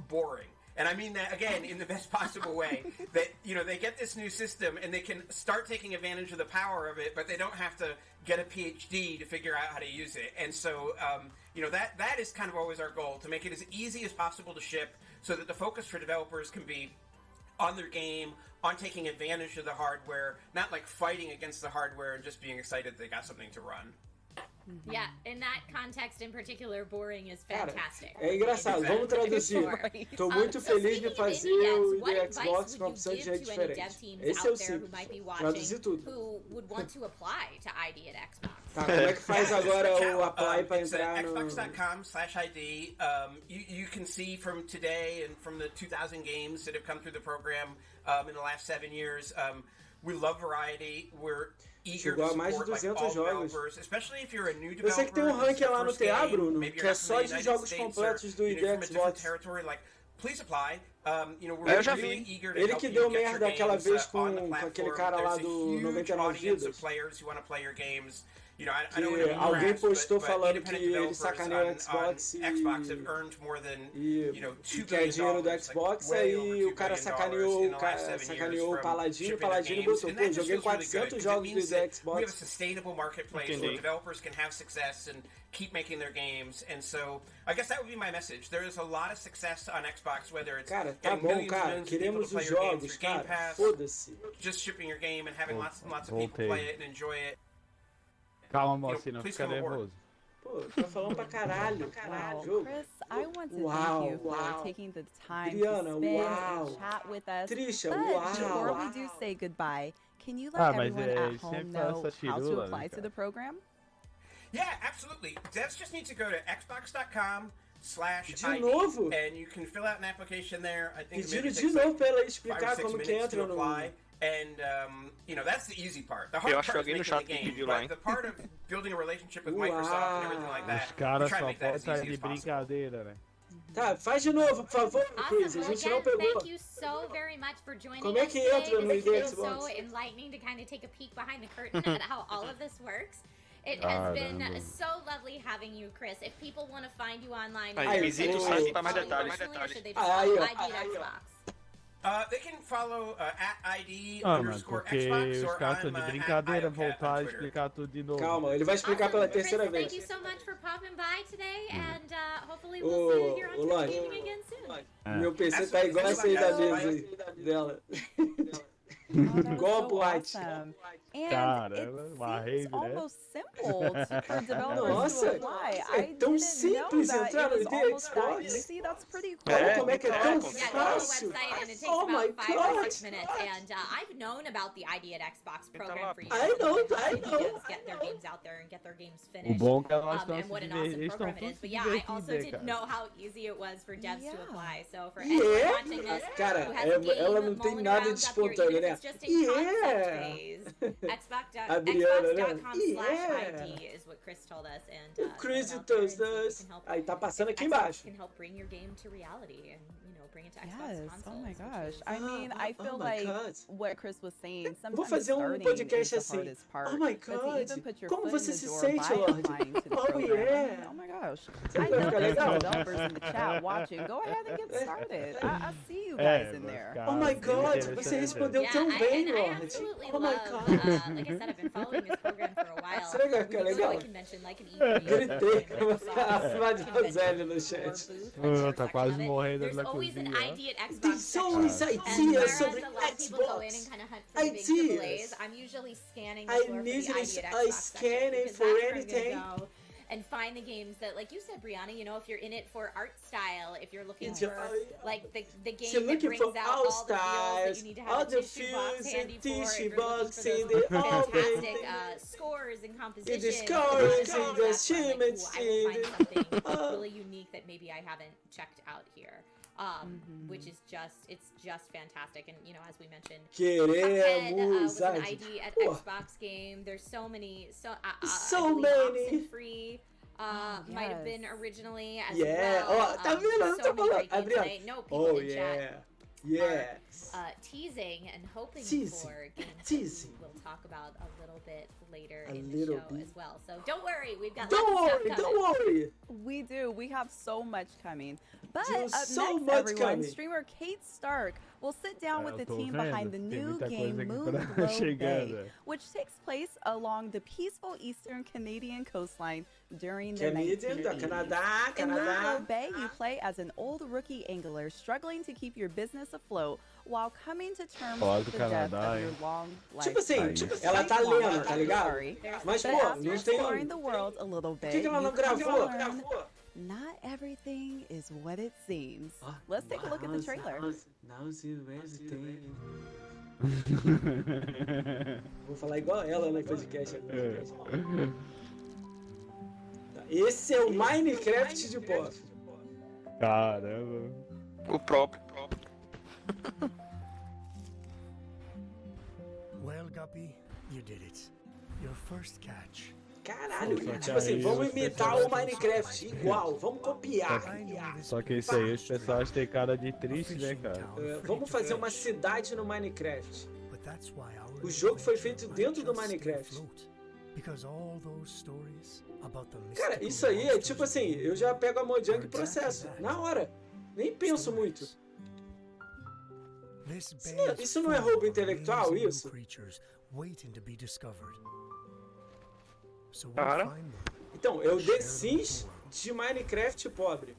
boring. And I mean that, again, in the best possible way. That, they get this new system and they can start taking advantage of the power of it, but they don't have to get a PhD to figure out how to use it. And so, that is kind of always our goal, to make it as easy as possible to ship so that the focus for developers can be on their game, on taking advantage of the hardware, not like fighting against the hardware and just being excited they got something to run. Yeah, in that context in particular, boring is fantastic. Cara, é engraçado, vamos traduzir. Tô muito feliz de fazer o ID Xbox com a opção de jeito diferente. Esse é o simples. Traduzir tudo. Who would want to apply to ID at Xbox? Tá, como é que faz agora o apply para entrar no... Xbox.com/ID. You can see from today and from the 2,000 games that have come through the program in the last 7 years. We love variety. We're Chegou a mais de 200 jogos. Eu sei que tem um ranking lá no TA, Bruno, que é só de jogos completos do ID Xbox. Eu já vi. Ele que deu merda aquela vez com aquele cara lá do 99 Vidas. Que alguém postou falando que ele sacaneou o Xbox e quer dinheiro do Xbox, aí o cara sacaneou o Paladino, o Paladino botou, pô, joguei 400 jogos do Xbox. Keep making their games, and so I guess that would be my message. There is a lot of success on Xbox, whether it's cara, tá bom, cara, queremos os jogos, cara, foda-se. Just shipping your game and having lots and lots of people play it and enjoy it. Calma, mocinho, não fica nervoso. Pô, tá falando pra caralho, jogo. Chris, I want to thank you for taking the time to spend and chat with us. Trisha, but before we do say goodbye, can you let mas everyone at home sempre know essa how to firula, apply né, to cara? the program? Yeah, absolutely. Devs just need to go to xbox.com/ID, De novo? and you can fill out an application there. I think Pediram maybe it de takes novo like pra ela 5 or explicar 6 como que minutes to entra no... apply. And you know, that's the easy part. The hard Eu acho que part is alguém no making the chat game, pediu lá, but hein? the part of building a relationship with Microsoft and everything like that, Os we caras try to só make that as podem easy de as possible. brincadeira, né? Tá, faz de novo, por favor, Chris. Awesome. A Well, gente não again, pegou. thank you so very much for joining Como é us que today. entra no This has been Xbox? so enlightening to kind of take a peek behind the curtain at how all of this works. It has been so lovely having you, Chris. If people want to find you online, Aí, visita o site para mais detalhes. or should they just Aí, follow ó. ID at Xbox? They can follow Mano, @ID_Xbox porque or os caras estão de brincadeira, voltar a Twitter. explicar tudo de novo. Calma, ele vai explicar pela Chris, terceira thank vez. you so much for popping by today, and hopefully we'll see you here on Twitch Gaming again soon. Meu PC tá igual esse aí da mesa aí, dela. Igual a boate. Awesome. Cara, And uma it rave, seems né? almost simple for developers Nossa, to apply. é I tão didn't simples know that entrar it no was almost that Xbox. easy. That's pretty cool. Olha como é que é tão Yeah, go to the fácil. website and it takes Oh my about 5 or 6 God. minutes. And I've known about the ID at Xbox program for years. I know, and I helping know. kids get their games out there and get their games O finished. bom é que elas estão And se what an divertindo, awesome eles estão program it todos is. se But yeah, I also divertindo, didn't cara. know how easy it was for devs to Yeah. apply. So for anyone Yeah? watching this Cara, who has a game ela não tem mulling nada around de up here, espontâneo, even né? if it's just in concept Yeah. phase, Adriana, né? xbox.com/ID is what Chris told us. And O Chris go out there and told see if we us. can help- Aí tá passando aqui Xbox embaixo. can help bring your game to reality and bring it to Xbox Yes. consoles. Oh my which gosh. is- I mean, I Oh feel my like God. what Chris was saying. Vou Sometimes fazer starting podcast is the assim. hardest part. Oh my But to God. even put your Como foot você in the se door sente, by Lorde? applying to the Oh, program. I yeah. mean, oh my gosh. Você I vai know ficar there's some legal? developers in the chat watching. Go ahead and get started. I see you É, guys in vai there. ficar Oh my bem God, interessante. você respondeu Yeah, tão bem, I Lorde. absolutely Oh my love, God. like I said, I've been following this program for a while. Será que vai ficar We go to legal? a convention like an E3, Gritei like a Microsoft a Mademoiselle no convention chat. or booth, Ah, like tá a quase section of it. morrendo There's na always an cozinha. ID at Xbox Tem section. só uns And ideas whereas sobre a lot of people go in and Xbox. kind of hunt for the big Ideas. AAAs, I'm usually scanning the I floor for need the to ID at I Xbox scan section, it because for that's where I'm anything. gonna go and find the games that, like you said, Brianna, if you're in it for art style, if you're looking It's for a- like the You're game that looking brings for out all all the feels that styles, you need to all have a the tissue box feels handy and for, if tissue you're looking box for those and the all fantastic the scores and in compositions. the and scores all and that the stuff, where I'm like, achievements "Ooh, I will find something uh, really unique that maybe I haven't checked out here." Which is just fantastic. And as we mentioned, Cuphead was Queremos an ID at Pô, Xbox game. There's so many, So I believe many. Oxenfree might have been originally as Yeah. well. Oh, tá vendo? Eu não So tô many falando. great games Adriano. today. No, people Oh in chat yeah. Yes. teasing and hoping Teasing. for games Teasing. that we'll talk about a little bit later A in the little show bit. as well. So don't worry, we've got Don't lots of worry, stuff coming. don't worry. We do. We have so much coming. But There's up so next, much everyone, coming. streamer Kate Stark will sit down with Eu the tô team vendo, behind the tem new muita game coisa aqui Moon pra Glow chegando. Bay, which takes place along the peaceful eastern Canadian coastline during the Canadian, 1980s. Canadá, In Moon Glow Canadá. Bay, you play as an old rookie angler struggling to keep your business afloat while coming to terms Falar with do the death Canadá, of your hein? long life. Tipo assim, Aí. ela tá Quite long, lendo, tá I'm ligado? sorry. Mas, But pô, after não exploring tem... the world a little Por bit, que ela não you come to gravou? learn not everything is what it seems. Let's take a look at the trailer. Now see everything. Vou falar igual ela no podcast agora. Tá, esse é o Minecraft de pop. Caramba. O próprio. Well, Guppy, you did it. Your first catch. Caralho, Só que tipo assim, aí vamos os imitar pessoal- o Minecraft igual, vamos copiar. Só que isso aí, os pessoas têm cara de triste, né, cara? Vamos fazer uma cidade no Minecraft. O jogo foi feito dentro do Minecraft. Cara, isso aí é tipo assim, eu já pego a Mojang e processo, na hora. Nem penso muito. Isso não é roubo intelectual, isso? Cara. Então, é o The Sims de Minecraft pobre.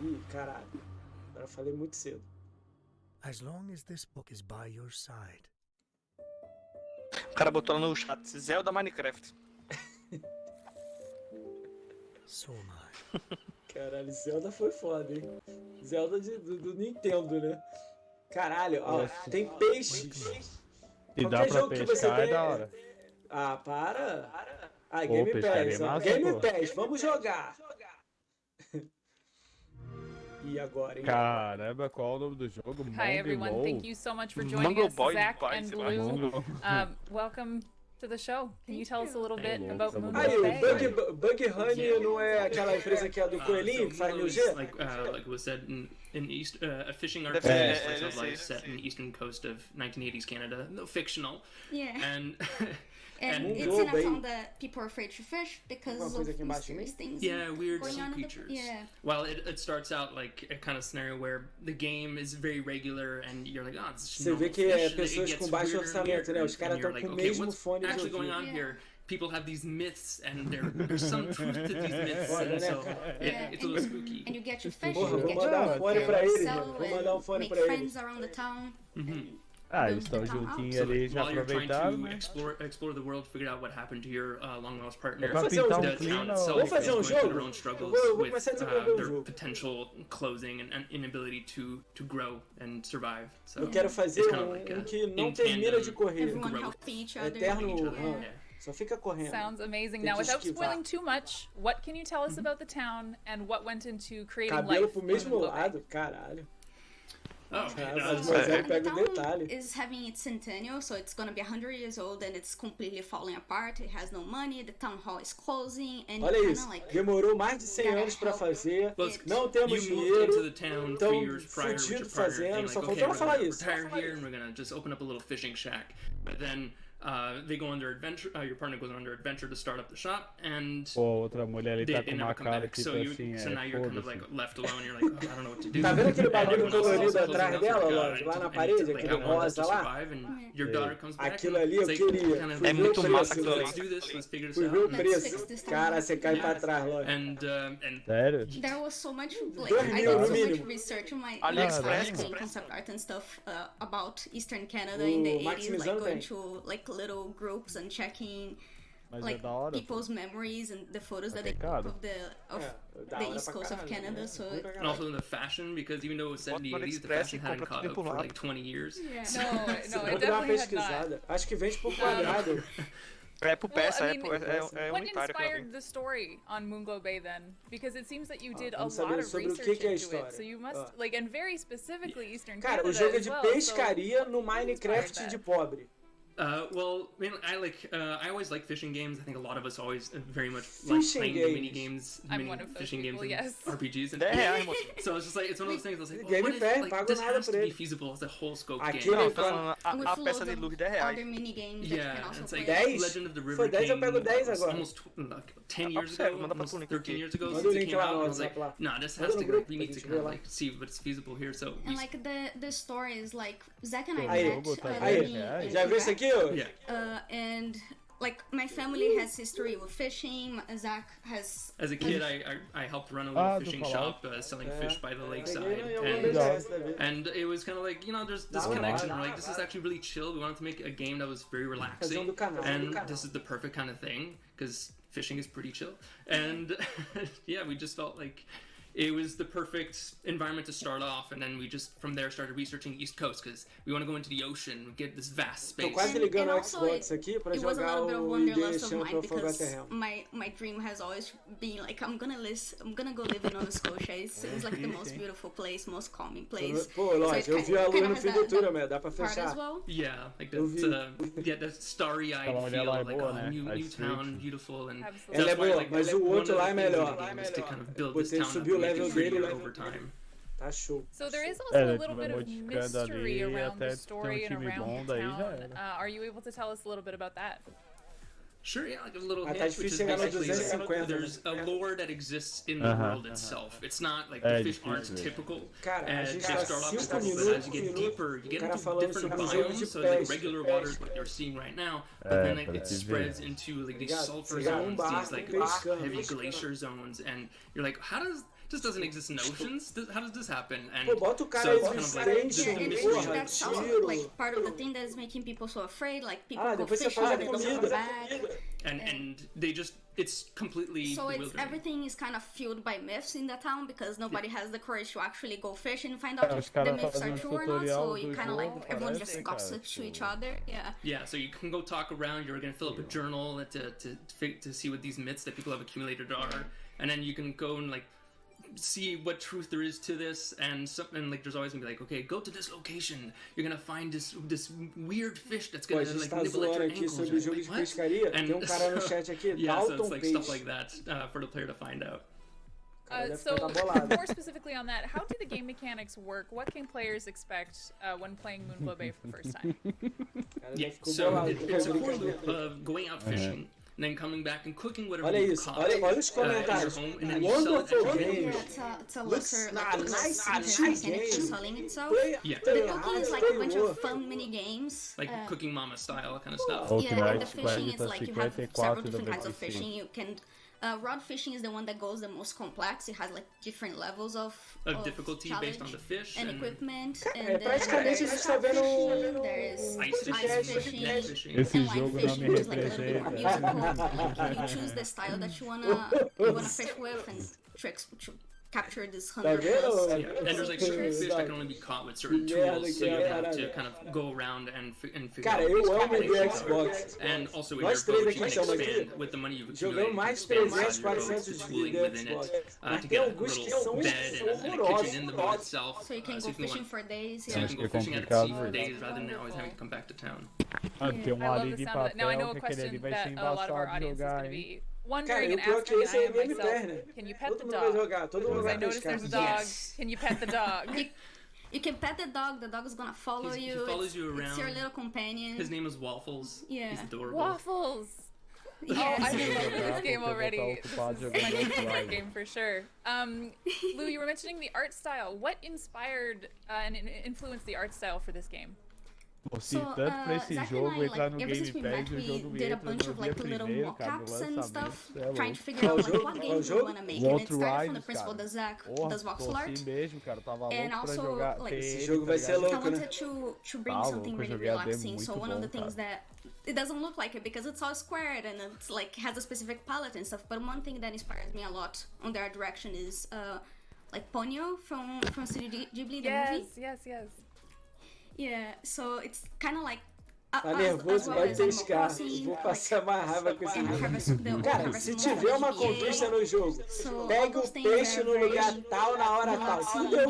Ih, caralho. Agora eu falei muito cedo. As long as this book is by your side. O cara botou lá no chat Zelda Minecraft. So am I. Caralho, Zelda foi foda, hein? Zelda do Nintendo, né? Caralho, ó, tem peixes. Se dá Qualquer pra jogo que você pescar, é tem... da hora. Ah, para. Ah, Pô, Game pescaria Pass, é ó. massa, Game pô. Pass, vamos jogar. E agora, hein? Caramba, qual é o nome do jogo? Hi everyone, thank you so much for joining Mango us, Boy Zach Boy, and sei lá. Blue. Welcome to the show. Can you tell us a little bit about Moonlight Aí, o Bay? Bug Honey não é aquela empresa que é do coelhinho, que faz Mungo is G? like was said in East a fishing Deve RPG ser- slice of deve life ser- set in the eastern coast of 1980s Canada, no fictional, Yeah. and And Mungo it's in a Bay. town that people are afraid to fish because Uma of coisa aqui embaixo, mysterious things. yeah, weird going sea on in the- creatures. yeah. Well, it starts out like a kind of scenario where the game is very regular, and you're like, oh, it's just Você vê normal que é fish, and it pessoas gets com baixo weirder and orçamento, né? Os weirder, caras and you're estão like, com o okay, mesmo what's fone de actually going ouvido. on here? People have these myths, and there's some truth to these myths, Foda, and né, so cara? it's a little spooky. And you get your fish, Porra, you vou get mandar um your fone book, pra and eles, sell mano. Vou mandar um fone make pra friends eles. around the town. Ah, Build eles estão the town juntinhos up. ali, já While you're trying aproveitaram, to né? explore the world, figure out what happened to your long lost partner. É pra fazer um pintar jogo. um The clima town ou... itself Vamos fazer is um going through jogo? their own struggles Eu vou with começar a desenvolver um their jogo. potential closing and inability to grow and survive. So Eu quero fazer it's kind of um like a que não in termina tandem de correr. Everyone growth. helping each other. Eterno each other. run. Yeah. Só fica correndo. Sounds amazing. Tem Now, que without esquivar. spoiling too much, what can you tell us about the town and what went into creating Cabelo life pro on mesmo Moonlight Bay? lado, caralho. Oh, Cara, no, mas it's- Moisés And the pega o town detalhe. is having its centennial, so it's gonna be 100 years old and it's completely falling apart. It has no money, the town hall is closing, and Olha you isso, kinda like demorou mais de 100 anos pra fazer, Well, it's- não temos you moved into dinheiro, the town tão 3 years prior with your fudido partner, fazendo, thinking só like, faltou okay, ela we're falar gonna isso. retire here and we're gonna just open up a little fishing shack. But then they go on their adventure. Your partner goes on their adventure to start up the shop, and Pô, outra mulher ali they, tá they com never uma come cara back. tipo So assim, so now you're kind of foda-se. like left alone. You're like, oh, I don't know what to do. Tá vendo aquele bagulho Everyone else colorido is closing atrás up, dela, so like, Lorde, lá na I need parede, to, aquele I want that rosa to lá? survive, and your daughter comes back. Aquilo and ali eu it's like, queria. kind of- Fui É ver o muito massa preço. aquilo ali. Let's do this. Let's figure this Fui ver o out. Let's fix preço. this town. Cara, você cai pra trás, Lorde. And Sério? There was so much, like, Dois I mil, did no so much mínimo. research on my AliExpress. doing concept art and stuff about Eastern Canada in the 80s, like Maximizando going bem. to like little groups and checking Mas é like da hora. pô. people's memories and the photos that they keep pecado. of the Da the hora East pra Coast of caralho, Canada, né? so Muito pra And caralho. also in the fashion, because even though it was set in the Bota no 80s, the AliExpress fashion e hadn't compra caught tudo up for empurrado. like 20 years. yeah. No, no, Vou it dar uma definitely had not. pesquisada. Acho que vende por quadrado. É por Well, peça, I é, mean, por, é What unitário. aquilo ali. inspired the story on Moongo Bay then? Because it seems that you did a vamos lot saber of sobre o research que é a into história. it, so you must Ó. like, and very specifically Eastern Cara, Canada o jogo é as de well, pescaria no inspired Minecraft that? de pobre. Well, I mean, I always like fishing games. I think a lot of us always very much like Fishing playing games. mini games, I'm mini one of those fishing people, games, yes. and RPGs, and R$10, moço. so it's just like it's one of those things. I was like, well, Game what if Pass, like pago this nada has por to be ele. feasible as a whole scope Aqui game? ele Tô falando With a loads peça de of luz R$10. other mini games that you Yeah, can also it's play. like 10? Legend of the Foi River 10, eu King. pego 10 was agora. almost like 10 Ah, years observa, ago, manda pra almost tu link 13 aqui. years ago Manda since o it link came lá out. no And I was like, WhatsApp lá. nah, this Manda has no to grupo we pra need to gente kind ver of lá. like see what's feasible here. So we And like the story is like Zach and I Aí, met jogo tá Aí, living in já viu isso aqui, ó? yeah. and like my family has history with fishing. Zach has As a kid, I helped run a Ah, little do fishing Fallout. shop, selling fish by the lakeside, Peguei no and BGS da vida. and it was kind of like, you know, there's this Da hora, connection. da We're like, hora. this is actually really chill. We wanted to make a game that was very Fazer relaxing, do canal. and this is the perfect kind of thing because fishing is pretty chill. And yeah, we just felt like it was the perfect environment to start off, and then we just from there started researching East Coast because we want to go into the ocean, get this vast Tô space. quase ligando And o also Xbox aqui pra it was a jogar little bit of o wanderlust ID of mine Champion for because Bethlehem. my dream has always been like I'm gonna go live in Nova Scotia. It seems like the most beautiful place, most calming place. Pô, lógico, eu vi a lua no fim do túnel, mas dá pra Part as fechar. well. Yeah, like Eu that, vi. yeah, that starry-eyed Aquela mulher feel, lá é like boa, oh, né? new A town, Street. beautiful, and Absolutely. Ela é that's why, boa, like, mas o one of outro the lá é things in melhor. the game is to kind of build this Você town up subiu o and make level it dele, prettier né? over time. Tá show. So there is also É, a ele little vai bit of modificando mystery ali around até the ter story and time around bom, the daí já town. era. Are you able to tell us a little bit about that? Sure, yeah, like a little Ah, hint, tá which is difícil chegar no basically like, 250, there's a né? lore that exists in the world itself. It's not like É the fish aren't difícil. typical. Cara, a And gente they tá start off 5 simple, but minutos, as you get deeper, you o get cara into falando different sobre o jogo de biomes. So like pesca. regular waters, what you're seeing right now, but É, then like, pra it te ver. spreads into like these Obrigado. sulfur Pegar zones, barco, these like pescando. heavy glacier zones, and you're like, how does This doesn't exist in oceans. How does this happen? And Pô, bota o cara so aí it's no kind of like frente, Yeah, and I porra, think that's also tiro. like part of the thing that is making people so afraid. Like people go Depois você fishing faz a and they don't come comida. back. and they just it's completely So it's bewildering. everything is kind of fueled by myths in the town because nobody has the courage to actually go fish and find out Os if the caras myths are fazem true or not. tutorial So you do kind of like jogo, everyone parece, just cara, gossips to each other. Yeah. Yeah, so you can go talk around. You're gonna fill up a journal to see what these myths that people have accumulated are, and then you can go and like see what truth there is to this. And something like there's always gonna be like, okay, go to this location. You're gonna find this weird fish that's Pô, a gonna gente like tá nibble at zoando your aqui ankles. sobre You're jogo like, de what? pescaria. And Tem um cara no chat aqui, yeah, so Dalton it's like Peixe. stuff like that for the player to find out. So, bolado. more specifically on that, how do the game mechanics work? What can players expect when playing Moonglow Bay for the first time? Yeah, so it's a core loop of going out fishing, and then coming back and cooking whatever Olha you've isso, caught olha os in your comentários. home, and then you sell it at Wonderful your game. Yeah, it's a lesser, like nice, nice nice mechanic game. for selling itself. Play- Yeah. The play cooking hard, is like play a bunch more. of fun mini games. like Cooking Mama style kind of stuff. Yeah, and the Ultimate fishing is Planeta like you have 54 several do different kinds of 25. fishing. You can rod fishing is the one that goes the most complex. It has like different levels of Difficulty based on the fish and and equipment. É, And then praticamente a there's gente tá vendo fishing, there is ice ice fishing, net fishing, fishing. Esse and line jogo não fishing, me which is like a little bit more representa. musical. You choose the style that you wanna fish with and to capture this Tá 100 vendo? plus. Yeah, and there's like certain fish that can only be caught with certain tools, so you have to kind of go around and figure Cara, out eu these amo combinations. o Xbox. And also in Nós your três boat, aqui you can estamos expand aqui with the money you've jogando accumulated. mais You can 300, expand your boat, 400 the de schooling vídeo within Xbox. it, Mas to tem get a alguns que little são bed and a kitchen in the boat horrorosos. itself. So you can so go you can fishing for days. so Yeah. you can go Acho que é fishing at complicado, sea for velho. days rather than always having to come back to town. Ah, tem um I love ali the de sound of that. Now I know papel a que aquele ali question vai that ser a lot of our embaçado de audience is jogar, going to hein? be wondering Cara, and o pior asking, que and esse I é am Game myself, Turner. can you pet Todo the mundo vai dog? jogar, todo mundo Because I vai noticed pescar. there's a dog. Yes. Can you pet the dog? You can pet the dog is gonna follow He you. follows you It's your around. little companion. His name is Waffles. Yeah. He's adorable. Waffles! Yes. Oh, I've been Jogar, playing this game porque eu vou already. estar This ocupado is jogando my outro favorite lado. game for sure. Lou, you were mentioning the art style. What inspired and influenced the art style for this game? Torci tanto pra esse Zach jogo and I, entrar no like, ever since Game we Pass met, e o we jogo did a entra bunch no of dia like little primeiro, cara, do mock-ups and lançamento. stuff, Cê é trying to louco. figure out like Qual what jogo? game we Qual want to make. O And it Outriders, started from the principle cara. that Zach Porra, does voxel art. torci mesmo, cara. Tava And louco pra also, jogar. like, ter esse ele, jogo tá vai ser ligado? I louco, né? wanted to bring Tá something louco, eu really joguei a demo relaxing. So muito one of the bom, things cara. that it doesn't look like it because it's all squared and it's like has a specific palette and stuff. But one thing that inspires me a lot on their direction is like Ponyo from Studio Ghibli, the movie. Yes. Yeah, so it's kind of like Tá nervoso, vai pescar. Vou passar mais raiva com esse jogo. Cara, se tiver uma conquista no jogo, pega o peixe no lugar tal, na hora tal. Fudeu.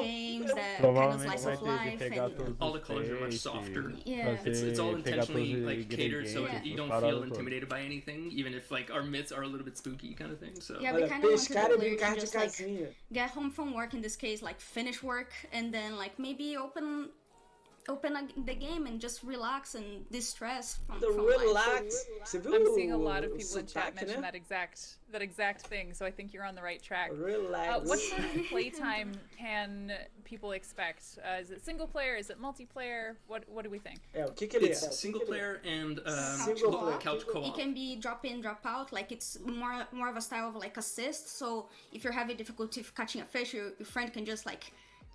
Provavelmente vai ter que pegar todos All the os colors are much peixes, softer. Yeah. It's all pegar todos intentionally os like catered so ingredientes, you as don't paradas feel todas. intimidated by anything, even if like our myths are a little bit spooky kind of thing. So Yeah, we Olha, kind of wanted pescar the e player brincar to de just like casinha. get home from work, in this case, like finish work, and then like maybe open the game and just relax and distress from life. Relax. Você viu I'm seeing a lot of o people in chat sotaque, mention né? that exact thing, so I think you're on the right track. Relax. What sort of playtime can people expect? Is it single player? Is it multiplayer? What do we think? É, o que ele é? it's single player and Single player. couch co-op. It can be drop in, drop out. Like it's more of a style of like assist. So if you're having difficulty catching a fish, your friend can just like,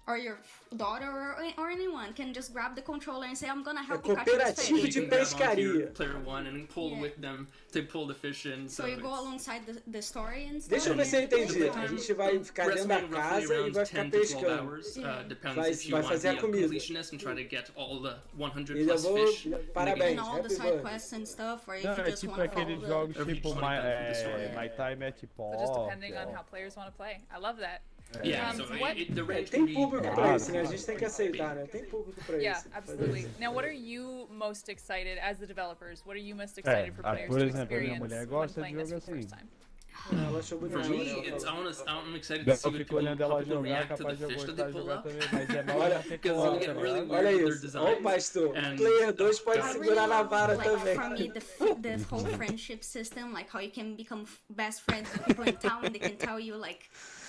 or your daughter or anyone can just grab the controller and say, I'm gonna help you catch this cooperativo fish. de You can grab onto your pescaria. player one and pull Yeah. with them to pull the fish in. So you go it's- alongside the story and stuff. Deixa eu ver se eu entendi. The A time- gente vai ficar dentro da estimating roughly casa e around vai ficar 10 to 12 pescando. hours. Depends Vai- if you vai want to fazer a be a comida. completionist and try to get all the 100 E eu plus vou... fish. Parabéns, And all the happy side birthday. quests and stuff, or if Não, you é just tipo want to follow aqueles the... jogos Or if you tipo just wanna go for the story. My Time at Pop. So just depending on how players want to play. I love that. Yeah, Um, so what- the range Tem can be público pra isso, né? A gente tem que big. aceitar, né? Tem público pra Yeah, isso. absolutely. Now, what are you most excited as the developers? What are you most excited for players por to exemplo, a minha experience mulher when gosta de playing this jogo for the first assim. time? Ela achou For bonito. me, né? I'm excited to Eu see what fico people, olhando how ela people jogar, react to capaz de the eu fish that gostar they de pull jogar up. também, mas é mais Olha, pra ter Because co-op, you get tá really ligado? weird Olha with their isso. Ó o designs. pastor. And Player 2 pode I really segurar na love, vara like, também. for me, the whole friendship system, like how you can become best friends with people in town, they can tell you like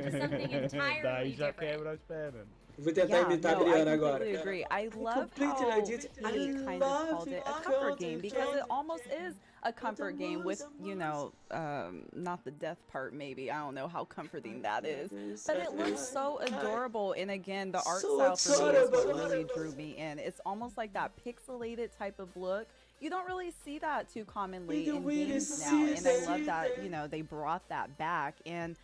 into something entirely Daí já different. quebra as pernas. Vou tentar imitar a Adriana agora. I agree. I love how he kind of called it a comfort game because it almost is a comfort game with, you know, not the death part maybe. I don't know how comforting that is. But it looks so adorable. And again, the art style for me is what really drew me in. It's almost like that pixelated type of look. You don't really see that too commonly in games now. And I love that, you know, they brought that back. And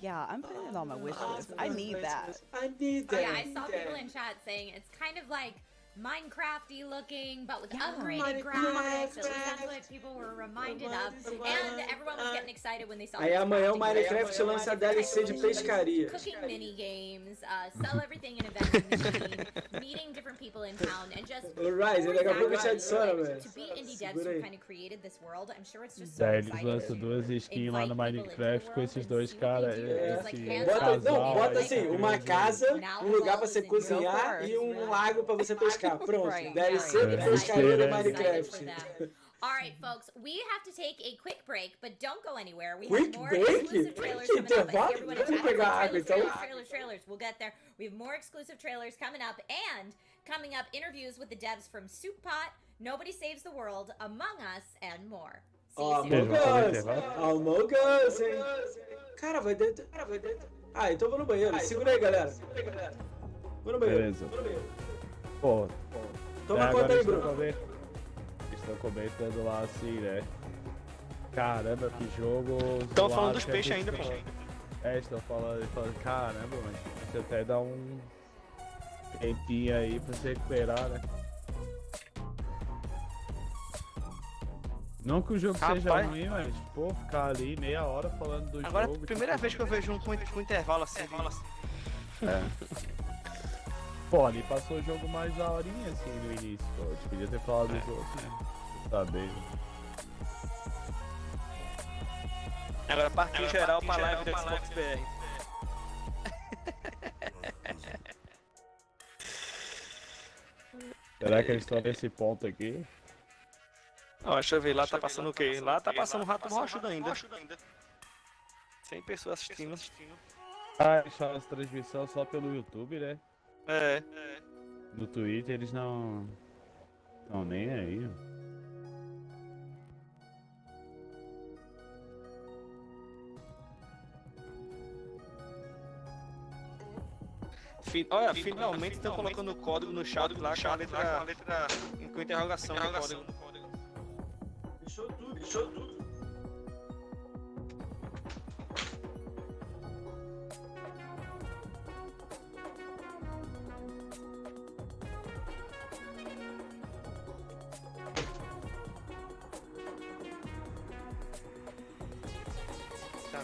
yeah, I'm putting it on my wish list. I need that. I need that. Yeah, I saw people in chat saying it's kind of like Minecrafty looking, but with upgraded graphics. At least that's what people were reminded of. And everyone was getting excited when they saw Aí amanhã o Minecraft lança a DLC de pescaria. Cooking mini games, sell everything in a vending machine, meeting different people in town, and just Alright, daqui a pouco eu te adiciono, velho. to be indie devs who kind of created this world. I'm sure it's just so Daí eles exciting lançam to duas skins lá no invite people into the Minecraft com world esses and dois see what caras. they do. It's like Esse hands-on Bota, não, casal bota aí, assim, uma casa, Now um lugar pra the você world is in your cozinhar course, e um really. lago pra você pescar. Pronto, Right, DLC right. de É, pescaria do excited Minecraft. for them. All right, folks, we have to take a quick break, but don't go anywhere. We Quick have more break? exclusive trailers Que coming up. I see intervalo? everyone in Vamos chat. pegar água, Trailers, então. trailers. We'll get there. We have more exclusive trailers coming up, and coming up, interviews with the devs from Soup Pot, Nobody Saves the World, Among Us, and more. See you soon. Among Us, hein? Cara, vai dentro. Ah, então vou no banheiro. Segura aí, galera. Vou no banheiro. Beleza. Pô, Toma conta aí, Bruno. Estão comentando lá assim, né? Caramba, que jogo. Estão zoado falando dos que a peixes gente ainda, pô. fez. É, estão falando, caramba, mas você até dá um tempinho aí pra se recuperar, né? Não que o jogo seja Rapaz. ruim, mas, pô, ficar ali meia hora falando do Agora, jogo. primeira vez que eu vejo um com intervalo assim. É. Pô, ali passou o jogo mais da horinha assim no início, pô. Eu podia ter falado dos outros, né? Saber. Agora partiu geral pra live do Xbox BR. Será que eles estão nesse ponto aqui? Ó, deixa eu ver, lá tá passando o quê? Lá tá passando o rato rochudo ainda. 100 pessoas assistindo. Ah, eles fazem essa transmissão só pelo YouTube, né? É. No Twitter eles não estão nem aí. Olha, finalmente estão colocando o código no chat lá com a letra com interrogação no código. Fechou tudo. Tá.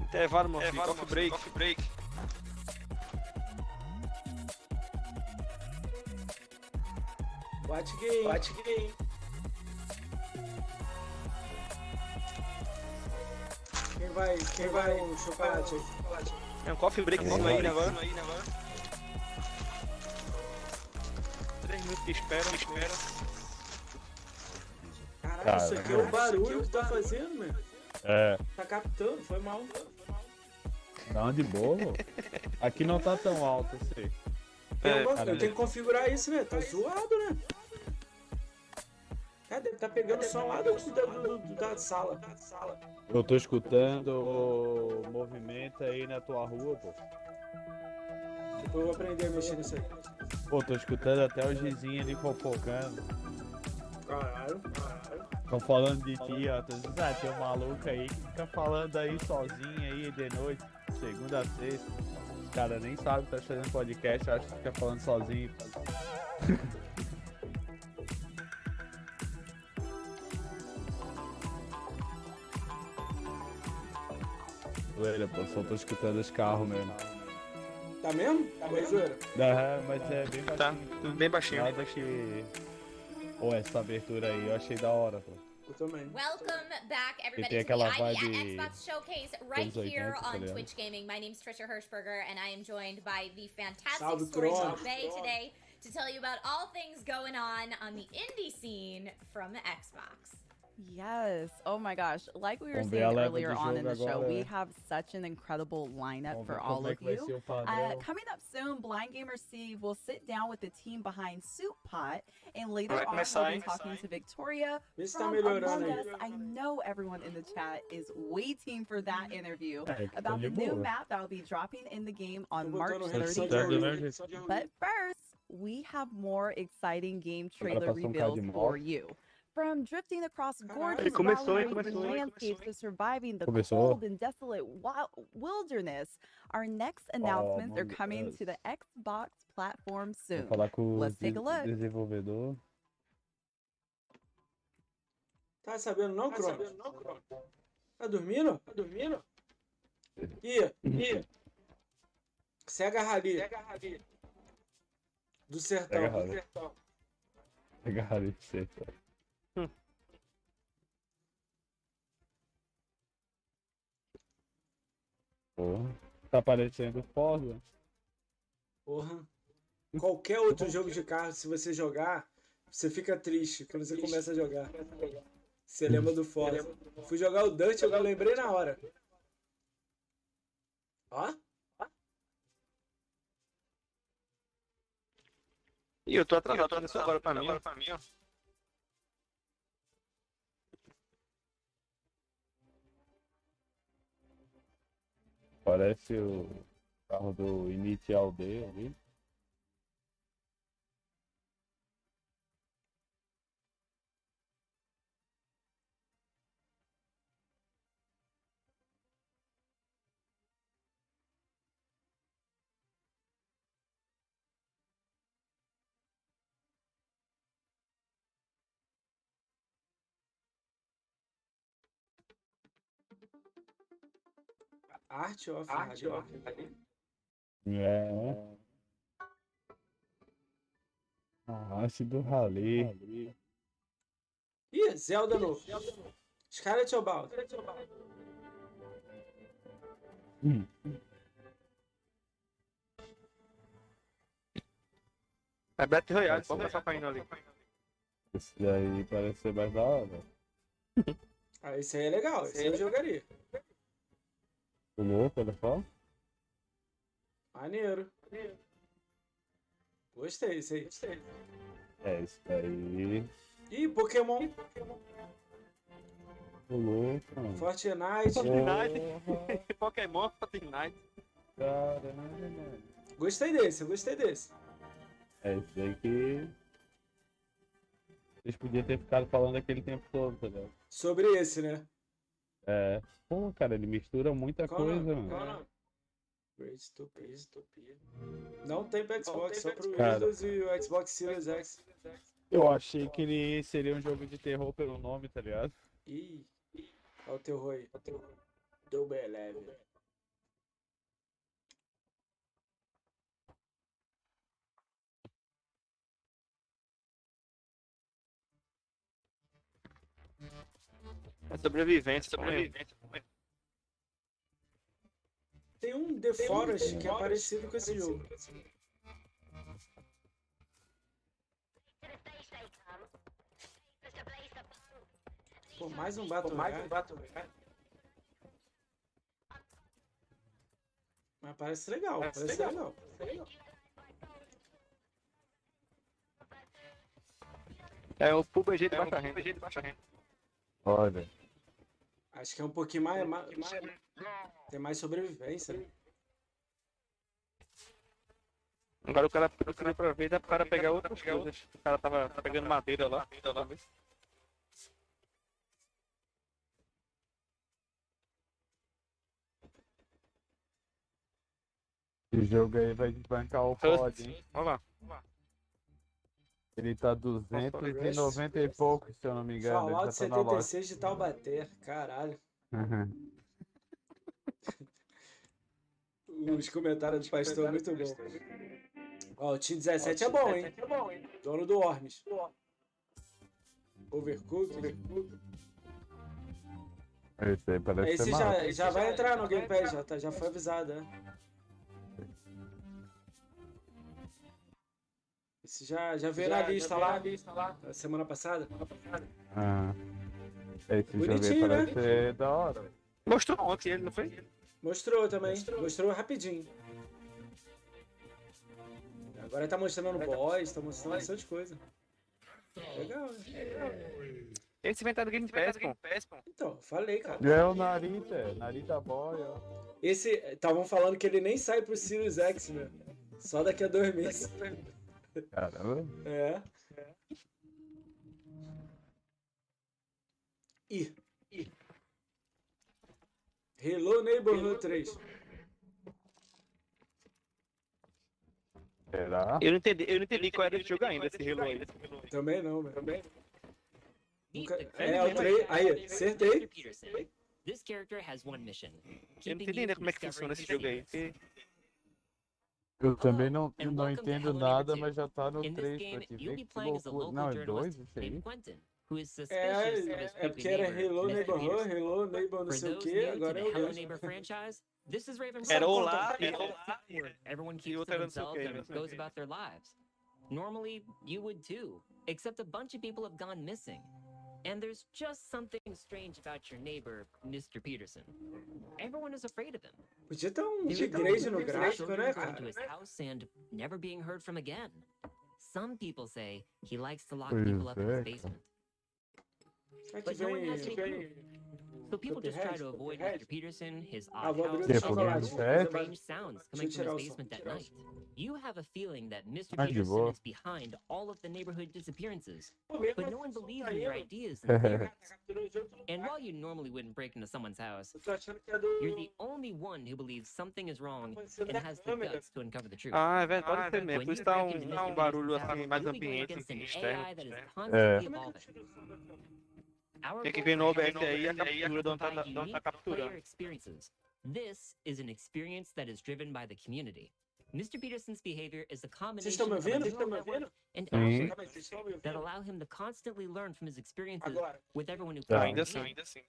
Intervalo, meu filho. Coffee break. Bate game. Quem vai o chocolate aí? É um coffee breakzinho aí, né, agora? 3 minutos de espera. Caralho, isso aqui é o barulho que tá fazendo, meu. É. Tá captando, foi mal. Não, de boa. Aqui não tá tão alto assim. Eu tenho que configurar isso, né? Tá zoado, né? Cadê? Tá pegando som lá da sala. Eu tô escutando o movimento aí na tua rua, pô. Depois eu vou aprender a mexer nisso aí. Pô, tô escutando até o Gizinho ali fofocando. Caralho. Estão falando de ti, ó. Tem um maluco aí que fica falando aí sozinho aí de noite, segunda a sexta. Os caras nem sabem que tá fazendo podcast, acho que fica falando sozinho. Olha, pô, só tô escutando os carros mesmo. Tá mesmo? Coiseira? Mas é bem baixinho. Tá, bem baixinho. Nada que... Pô, essa abertura aí eu achei da hora, pô. Eu também. Welcome back, everybody, tem to the aquela ID vibe at Xbox Showcase right anos here 80, tá on ligado? Twitch Gaming. My name's Trisha Hirschberger, and I am joined by the fantastic Salve, Stories Tron. of Bay today to tell you about all things going on the indie scene from Xbox. Yes. Oh my gosh. Like we were Vamos ver saying a leva earlier de on in jogo the show, agora, we né? have such an incredible lineup Vamos for ver all como é of que vai you. ser o padrão. Coming up soon, Blind Gamer Steve will sit down with the team behind Soup Pot, and later Vai on começar, we'll be hein? talking to Victoria Vê se tá from melhorando Among aí. Us. I know everyone in the chat is waiting for that interview É, que tá about de the new boa. map that will be dropping in the game on Tô March botando Tá restrição de 30th. do ruído. mesmo jeito. But first, we have more exciting game Agora trailer passou cara reveals de for moto. you. From drifting across Caralho, gorgeous começou, hein? valley-racing Começou, hein? landscapes to surviving the Começou. cold and desolate wilderness, our next announcements are Among coming Us. to the Xbox platform Vou soon. falar com o Let's take a look. desenvolvedor. Tá sabendo não, Cronos? Tá dormindo? Tá dormindo? Ih. Cega Rali. Do sertão. Cega Rali. Pegar isso aí, cara. Porra. Tá aparecendo Forza. Porra. Qualquer outro jogo de carro, se você jogar, você fica triste quando você começa a jogar. Você lembra do Forza. Fui jogar o Dutch, eu lembrei na hora. Ó. Ih, eu tô atrasado isso agora pra mim, ó. Parece o carro do Initial D ali. Art of Rally. É. A arte do Rally. Ih, Zelda novo. Scarlet Obalt. É Battle Royale, pode passar pra indo ali. Esse daí parece ser mais da hora. Ah, esse aí é legal, esse aí eu jogaria. O louco, olha só. Maneiro. Gostei, esse aí. É, esse daí. Ih, Pokémon. O louco, mano. Fortnite. Fortnite. Pokémon, Fortnite. Caramba. Gostei desse, eu gostei desse. É, esse daí que. Vocês podiam ter ficado falando aquele tempo todo, tá ligado? Sobre esse, né? É. Pô, cara, ele mistura muita Qual o nome? coisa, mano. Qual o nome? Great Stupid. Não tem pra Xbox, só pro Cara. Windows e o Xbox Series X. Eu achei que ele seria um jogo de terror pelo nome, tá ligado? Ih, olha o terror aí. Do beleza. É sobrevivência. Tem um The Forest que é parecido com esse jogo. Pô, mais um Battle Royale. Mas parece legal, parece legal. É o PUBG de baixa renda. Olha. Acho que é um pouquinho mais tem mais sobrevivência. Né? Agora o cara procura pra ver, dá pro cara pegar outras coisas. O cara tava pegando madeira lá. Esse jogo aí vai desbancar o pod, hein? Olha lá. Ele tá 290 e pouco, se eu não me engano. Fallout Ele já tá na loja. 76 de Taubaté, caralho. Os comentários do pastor muito bom. Ó, o Team 17 é bom, hein? Dono do Worms. Overcooked. Esse aí parece Esse ser massa. já vai entrar no Game Pass, já foi avisado, né? Esse já veio na lista lá, semana passada. Ah. Esse jogo aí Bonitinho, né? parece ser da hora. Mostrou ontem ele, não foi? Mostrou também. Mostrou rapidinho. Agora tá mostrando boss, tá mostrando bastante coisa. Legal, né? Esse inventado Game Pass, pô. Então, falei, cara. É o Narita Boy, ó. Esse, estavam falando que ele nem sai pro Series X, meu. Só daqui a 2 meses. Caramba. É. Ih. Hello Neighborhood 3. Será? Eu não entendi qual era esse jogo ainda, esse Halo aí. Também não, meu. Nunca... É o 3. Aí, acertei. This character has one mission. Eu não entendi ainda como é que funciona esse jogo aí. Eu também não entendo nada, mas já tá no 3 pra te ver que loucura. Não, é 2 isso aí? É porque era Hello Neighborhood, Hello Neighbor não sei o que, agora é o Hello Ghost. Neighbor franchise. This is Raven. Era Olá, Everyone keeps to themselves and goes about their lives. Normally, you would too, except a bunch of people have gone missing. And there's just something strange about your neighbor, Mr. Peterson. Everyone is afraid of him. Podia ter um upgrade no gráfico, né, Going to cara? his house and never being heard from again. Some people say he likes to lock Pois people up in his é, basement. Será que But no one has any proof. vem... So people just try to avoid Mr. Peterson, his odd vou abrir house, o and chocolate. strange sounds coming Deixa eu from tirar his o som, basement at tirar o night. som. You have a feeling that Mr. Ah, de Peterson boa. is behind all of the neighborhood disappearances, Pô, mesmo but no one assim, believes aí, in your ó. ideas and theories. Capturou o jogo pelo And bar. while you normally wouldn't break into someone's house, Eu tô achando que é do... you're the only one who believes something is wrong Apareceu and na has the câmera. guts to uncover the truth. Ah, é verdade, pode ser mesmo. When Por you isso tá break into Mr. um barulho Peterson's assim, house, mais you'll be going ambiente, against an externo. AI that is É. constantly Como é que eu evolving. tiro o som da câmera? Our Tem que goal ver no is to OBS aí a captura de onde provide tá unique capturando. player experiences. This is an experience that is driven by the community. Mr. Peterson's behavior is a Vocês estão combination me of a ouvindo? neural Estão me ouvindo? network and Sim. actions Calma aí, vocês estão me that ouvindo? allow him to constantly learn from his experiences Agora. with everyone who Tá. comes Ainda in. assim, ainda assim.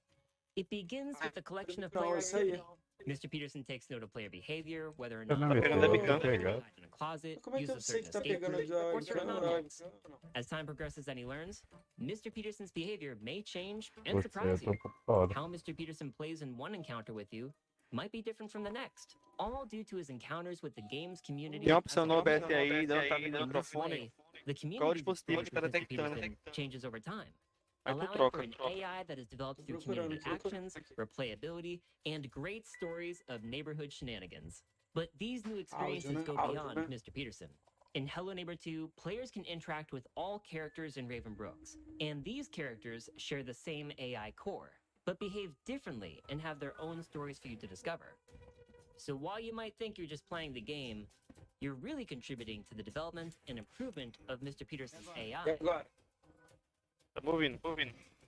It begins with a collection of Não, player isso aí. activity. Mr. Peterson takes note of player behavior, whether or Eu not não they me pegando hide a bicão. pegar. in a closet, Mas como é que use eu a sei que certain tá escape pegando route, da or certain câmera? objects. As time progresses and he learns, Mr. Peterson's behavior may change and Você, eu surprise tô you. por fora. How Mr. Peterson plays in one encounter with you might be different from the next, all due to his encounters with the game's community. Tem uma as opção a no whole. OBS aí, não tá vindo In no this microfone. way, the Qual o community's dispositivo que experience tá with Mr. detectando? Peterson changes over time, Aí tu allowing troca. for an AI that is developed through Procurando community aqui, actions, replayability, and great stories of neighborhood shenanigans. But these new experiences né? go Áudio, beyond né? Mr. Peterson. In Hello Neighbor 2, players can interact with all characters in Raven Brooks, and these characters share the same AI core, but behave differently and have their own stories for you to discover. So while you might think you're just playing the game, you're really contributing to the development and improvement of Mr. Peterson's E AI. agora? Tá me ouvindo?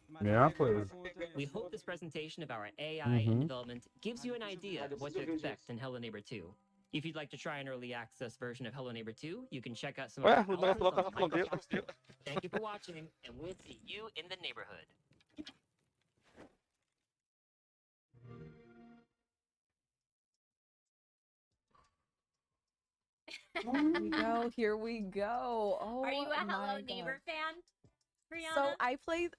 Mesma coisa. We hope this presentation of our AI in Mhm. development gives you an idea of what to expect in Hello Neighbor 2. If you'd like to try an early access version of Hello Neighbor 2, you can check out some of Ué, our o Dona falou que elements ela on respondeu. Thank you for watching, and we'll see you in the neighborhood. Here we go. Here we go. Oh, Are you a my Hello God. Neighbor fan, Brianna? So I played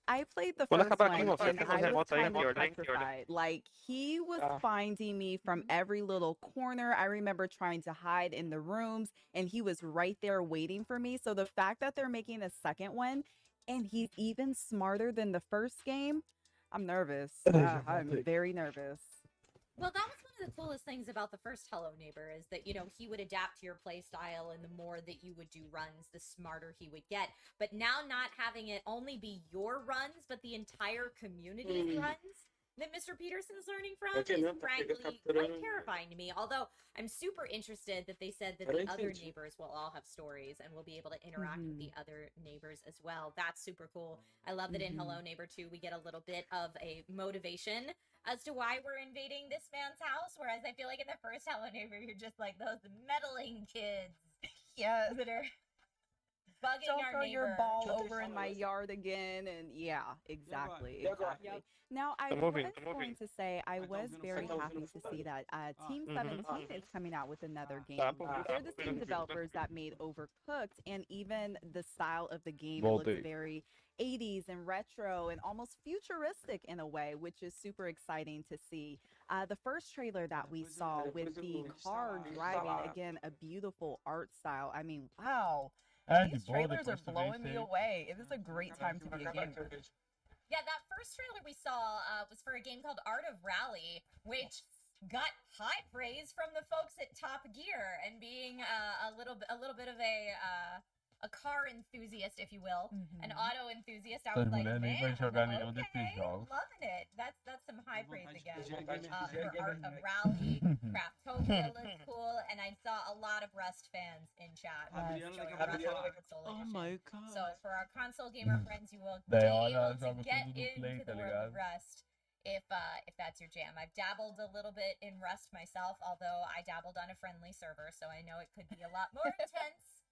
the Quando first acabar aqui, one, moça, and tem que I fazer was moto aí, kind of pior, né? petrified. Like he was Ah. finding me from every little corner. I remember trying to hide in the rooms, and he was right there waiting for me. So the fact that they're making a second one, and he's even smarter than the first game, I'm nervous. I'm very nervous. Well, that was one of the coolest things about the first Hello Neighbor is that, you know, he would adapt to your play style, and the more that you would do runs, the smarter he would get. But now not having it only be your runs, but the entire community's runs that Mr. Peterson's learning from Okay, is não, tá frankly capturando. quite terrifying to me. Although I'm super interested that they said that Era the other entendi. neighbors will all have stories and will be able to interact with the other neighbors as well. That's super cool. I love that in Hello Neighbor 2 we get a little bit of a motivation as to why we're invading this man's house, whereas I feel like in the first Hello Neighbor you're just like those meddling kids. Yeah, that are bugging Don't our throw neighbor. your ball over in my yard again. And yeah, exactly. Exactly. Now, I was going to say I was very happy to see that Team 17 is coming out with another game. They're the same developers that made Overcooked, and even the style of the game looks very 80s and retro and almost futuristic in a way, which is super exciting to see. The first trailer that we saw with the car driving, again, a beautiful art style. I mean, wow. These trailers are blowing me away. It is a great time to be a gamer. Yeah, that first trailer we saw was for a game called Art of Rally, which got high praise from the folks at Top Gear, and being a little bit of a car enthusiast, if you will, an auto enthusiast. I was like, man, okay, loving it. That's some high praise again for Art of Rally. Craftopia looks cool, and I saw a lot of Rust fans in chat. Oh my god! So for our console gamer friends, you will be able to get into the world of Rust if that's your jam. I've dabbled a little bit in Rust myself, although I dabbled on a friendly server, so I know it could be a lot more intense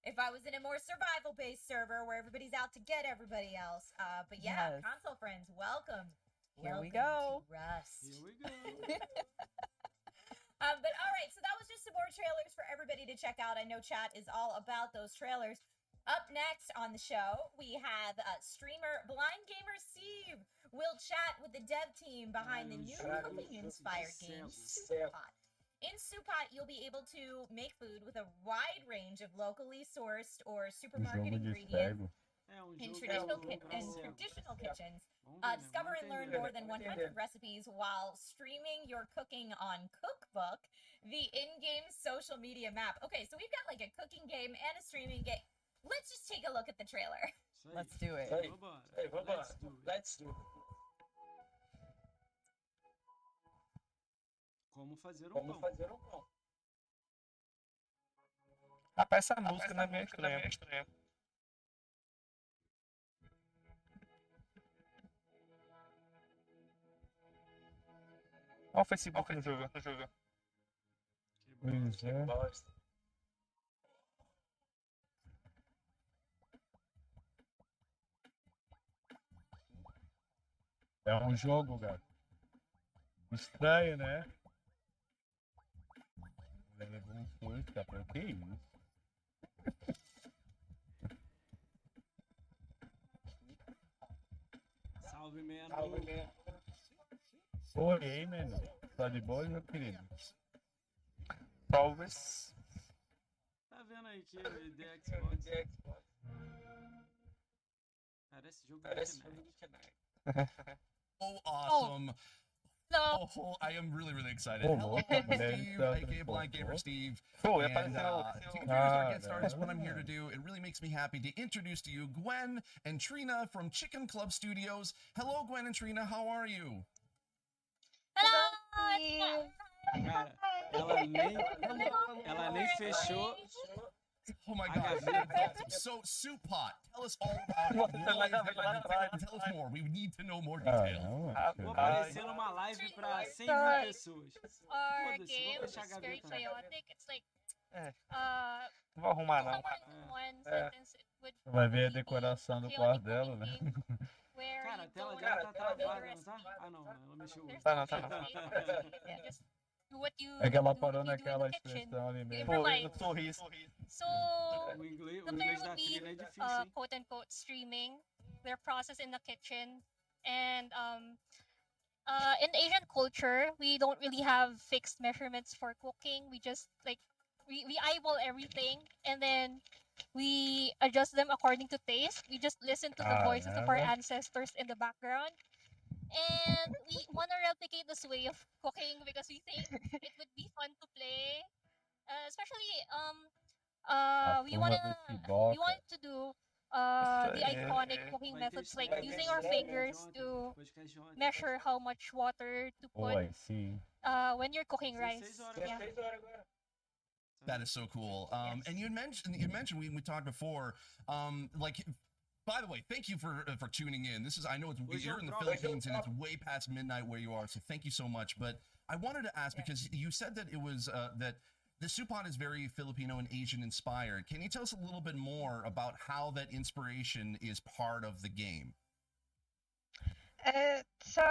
if I was in a more survival-based server where everybody's out to get everybody else. But yeah, console friends, welcome. Here we go. To Rust. Here we go. But all right, so that was just some more trailers for everybody to check out. I know chat is all about those trailers. Up next on the show, we have streamer Blind Gamer Steve will chat with the dev team behind the new cooking-inspired game, Soupot. In Soupot, you'll be able to make food with a wide range of locally sourced or supermarket ingredients in traditional kitchens. Discover and learn more than 100 recipes while streaming your cooking on Cookbook, the in-game social media map. Okay, so we've got like a cooking game and a streaming game. Let's just take a look at the trailer. Let's do it. Let's do it. Como fazer um pão. Rapaz, essa música não é meio estranha. Olha o Facebook no jogo. Pois é. É um jogo, cara. Estranho, né? Levou um forte, cara. Que isso? Salve, man. Oi, mano. Tá de boa, meu querido? Talvez. Tá vendo aí que o The Xbox. Cara, esse jogo é Oh, awesome. Hello. Oh, I am really excited. Hello, I'm Steve, aka Blind Gamer Steve. And, to confuse our get started is what I'm here to do. It really makes me happy to introduce to you Gwen and Trina from Chicken Club Studios. Hello, Gwen and Trina. How are you? Hello. Cara, ela nem fechou. Oh my god, so Soupot, tell us all about it. Tell us more. We need to know more details. Vou aparecer numa live pra 100.000 pessoas. Our game is very chaotic. It's like Não vou arrumar não. one sentence it would Vai ver a decoração do quarto dela, né? Cara, a tela dela tá travada, não tá? Ah não, ela mexeu. Tá não. É que ela parou naquela expressão ali mesmo. Sorriso. So the player would be quote unquote streaming their process in the kitchen, and in Asian culture we don't really have fixed measurements for cooking. We just like we eyeball everything and then we adjust them according to taste. We just listen to the voices of our ancestors in the background. And we want to replicate this way of cooking because we think it would be fun to play. Especially we want to do the iconic cooking methods like using our fingers to measure how much water to put when you're cooking rice. Yeah. That is so cool. And you mentioned we talked before, like. By the way, thank you for tuning in. I know you're in the Philippines and it's way past midnight where you are, so thank you so much. But I wanted to ask because you said that it was that the Supot is very Filipino and Asian inspired. Can you tell us a little bit more about how that inspiration is part of the game? So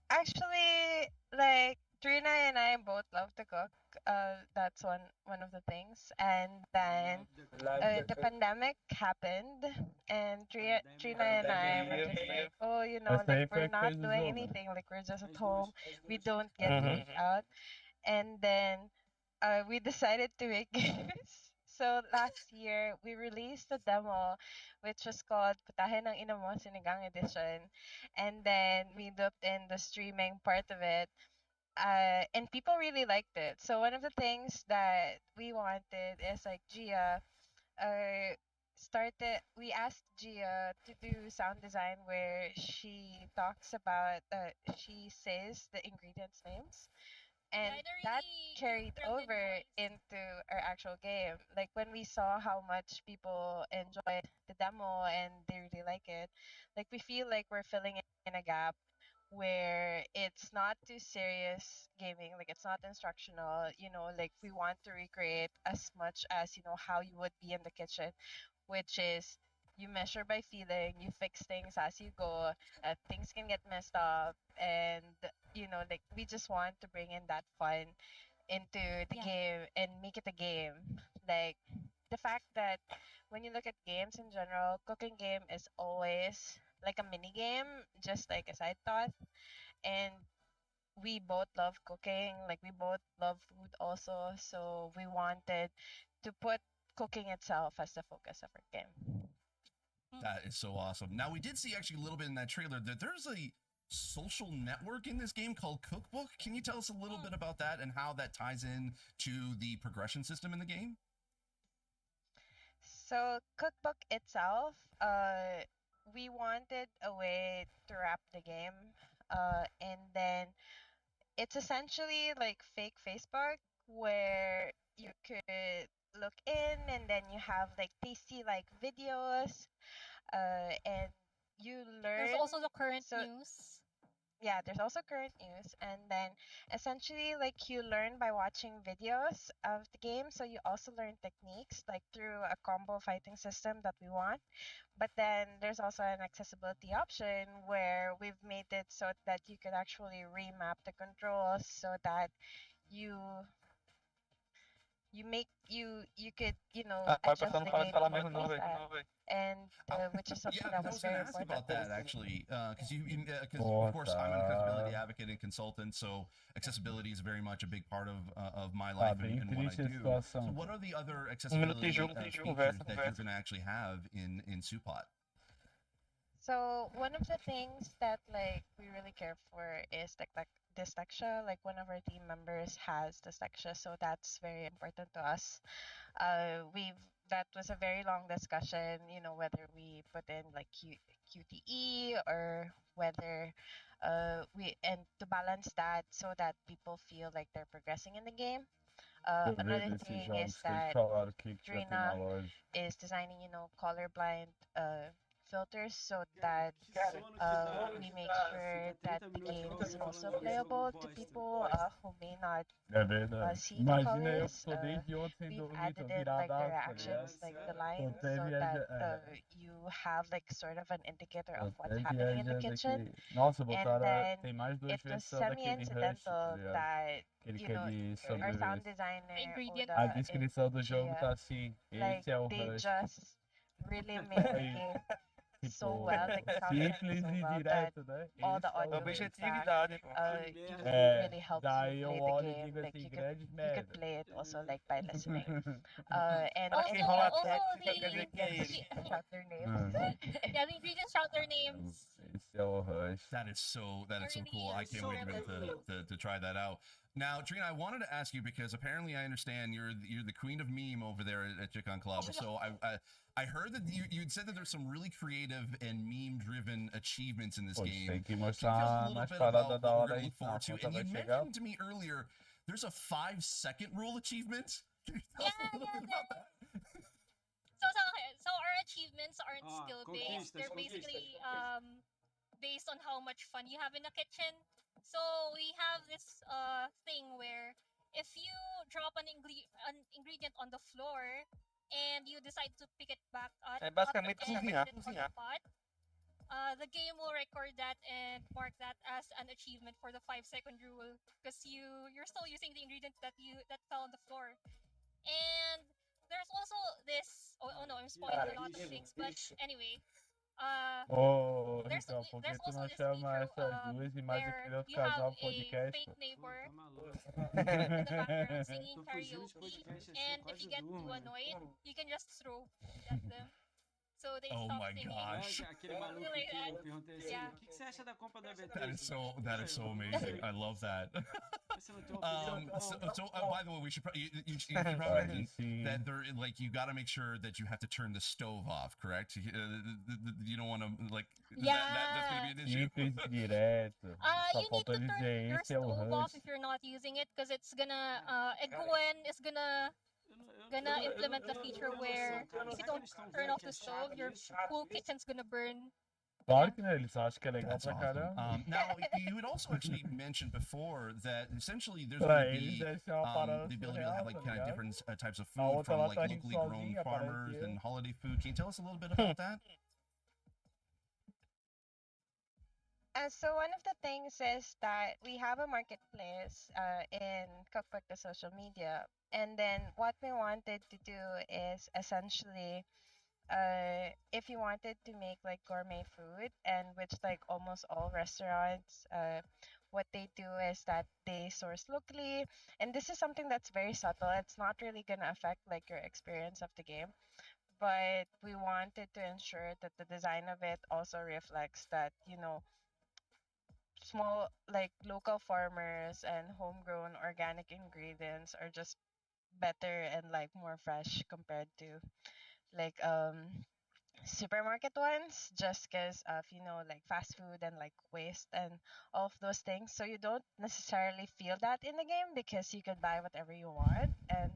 actually, like Trina and I both love to cook. That's one of the things. And then the pandemic happened, and Trina and I were just like, oh, you know, like we're not doing anything. Like we're just at home. We don't get to eat out. And then we decided to make games. So last year we released a demo, which was called Putahe ng Ina Mo Sinigang Edition, and then we looked in the streaming part of it, and people really liked it. So one of the things that we wanted is like Gia, we asked Gia to do sound design where she talks about, she says the ingredients names. And that carried over into our actual game. Like when we saw how much people enjoyed the demo and they really like it, like we feel like we're filling in a gap where it's not too serious gaming, like it's not instructional, you know, like we want to recreate as much as, you know, how you would be in the kitchen, which is you measure by feeling, you fix things as you go, things can get messed up, and you know, like we just want to bring in that fun into the game and make it a game. Like the fact that when you look at games in general, cooking game is always like a mini game, just like a side thought. And we both love cooking, like we both love food also, so we wanted to put cooking itself as the focus of our game. That is so awesome. Now, we did see actually a little bit in that trailer that there's a social network in this game called Cookbook. Can you tell us a little bit about that and how that ties in to the progression system in the game? So Cookbook itself, we wanted a way to wrap the game, and then it's essentially like fake Facebook where you could look in and then you have like tasty like videos, and you learn. There's also the current news. Yeah, there's also current news, and then essentially like you learn by watching videos of the game, so you also learn techniques like through a combo fighting system that we want. But then there's also an accessibility option where we've made it so that you could actually remap the controls so that you could, you know, adjust the game to your playstyle. And which is something that was very important. About that actually, because of course I'm an accessibility advocate and consultant, so accessibility is very much a big part of my life and what I do. So what are the other accessibility features that you're going to actually have in Supot? So one of the things that like we really care for is dyslexia. Like one of our team members has dyslexia, so that's very important to us. That was a very long discussion, you know, whether we put in like QTE or whether and to balance that so that people feel like they're progressing in the game. Another thing is that Trina is designing, you know, colorblind filters so that we make sure that the game is also playable to people who may not see the colors. We've added in like the reactions, like the lines, so that you have like sort of an indicator of what's happening in the kitchen. And then it was semi-incidental that, you know, our sound designer, a descrição do jogo tá assim, like, esse é o they Rush. just really made the game so well, like simples e direto, né? all the audio objetividade, pô. Really helps daí you eu play olho the e game. digo Like assim, you grandes could merda. play it also like by listening. And Also, in also the the ingredients shout their names. yeah, the ingredients shout their names. Esse é o Rush. That is so cool. I can't wait to try that out. Now, Trina, I wanted to ask you because apparently I understand you're the queen of meme over there at Chicken Club. So I heard that you'd said that there's some really creative and meme-driven achievements in this game. Tem que Can you mostrar tell us a little mais bit parada about da what we're hora going aí. to look forward to? And you mentioned to me earlier there's a 5-second rule achievement. Can you tell us a little bit about that? So our achievements aren't skill based. They're basically based on how much fun you have in the kitchen. So we have this thing where if you drop an ingredient on the floor and you decide to pick it back up, basicamente and cozinhar, put it on the pot, the game will record that and mark that as an achievement for the 5-second rule because you're still using the ingredient that fell on the floor. And there's also this. Oh no, I'm spoiling a lot of things. But anyway, Ô, there's Ricão, por que there's tu also não this chama feature essas duas e mais aquele where outro you have casal a podcast? fake neighbor Tá in the background singing Tô fugindo de karaoke, podcast assim, and eu if you quase get durmo, too né? annoyed, you can just throw at them. So they Oh stop my singing. gosh. Aquele maluco Like que that. eu perguntei assim, Yeah. o que você acha da compra da B3? That is so amazing. I love that. Você não tem opinião? By the way, we should probably you should probably mention that there like you got to make sure that you have to turn the stove off, correct? You don't want to like that's going to be an issue. Simples, direto. Só You need faltou to turn dizer your esse é o stove off ranch. if you're not using it because it's gonna Gwen is gonna implement the feature where if you don't turn off the stove, your whole kitchen's gonna burn. Claro que não, eles acham que é legal That's pra awesome. caramba. Now, you had also actually mentioned before that essentially there's Pra going to eles be deve ser uma parada the ability to surreal, have like tá kind of ligado? different types of A food outra from lá like tá rindo locally grown sozinha, farmers aparece and eu. holiday food. Can you tell us a little bit about that? So one of the things is that we have a marketplace in Cookbook, the social media, and then what we wanted to do is essentially, if you wanted to make like gourmet food, and which like almost all restaurants, what they do is that they source locally, and this is something that's very subtle. It's not really gonna affect like your experience of the game, but we wanted to ensure that the design of it also reflects that, you know, small like local farmers and homegrown organic ingredients are just better and like more fresh compared to like supermarket ones, just because of, you know, like fast food and like waste and all of those things. So you don't necessarily feel that in the game because you can buy whatever you want, and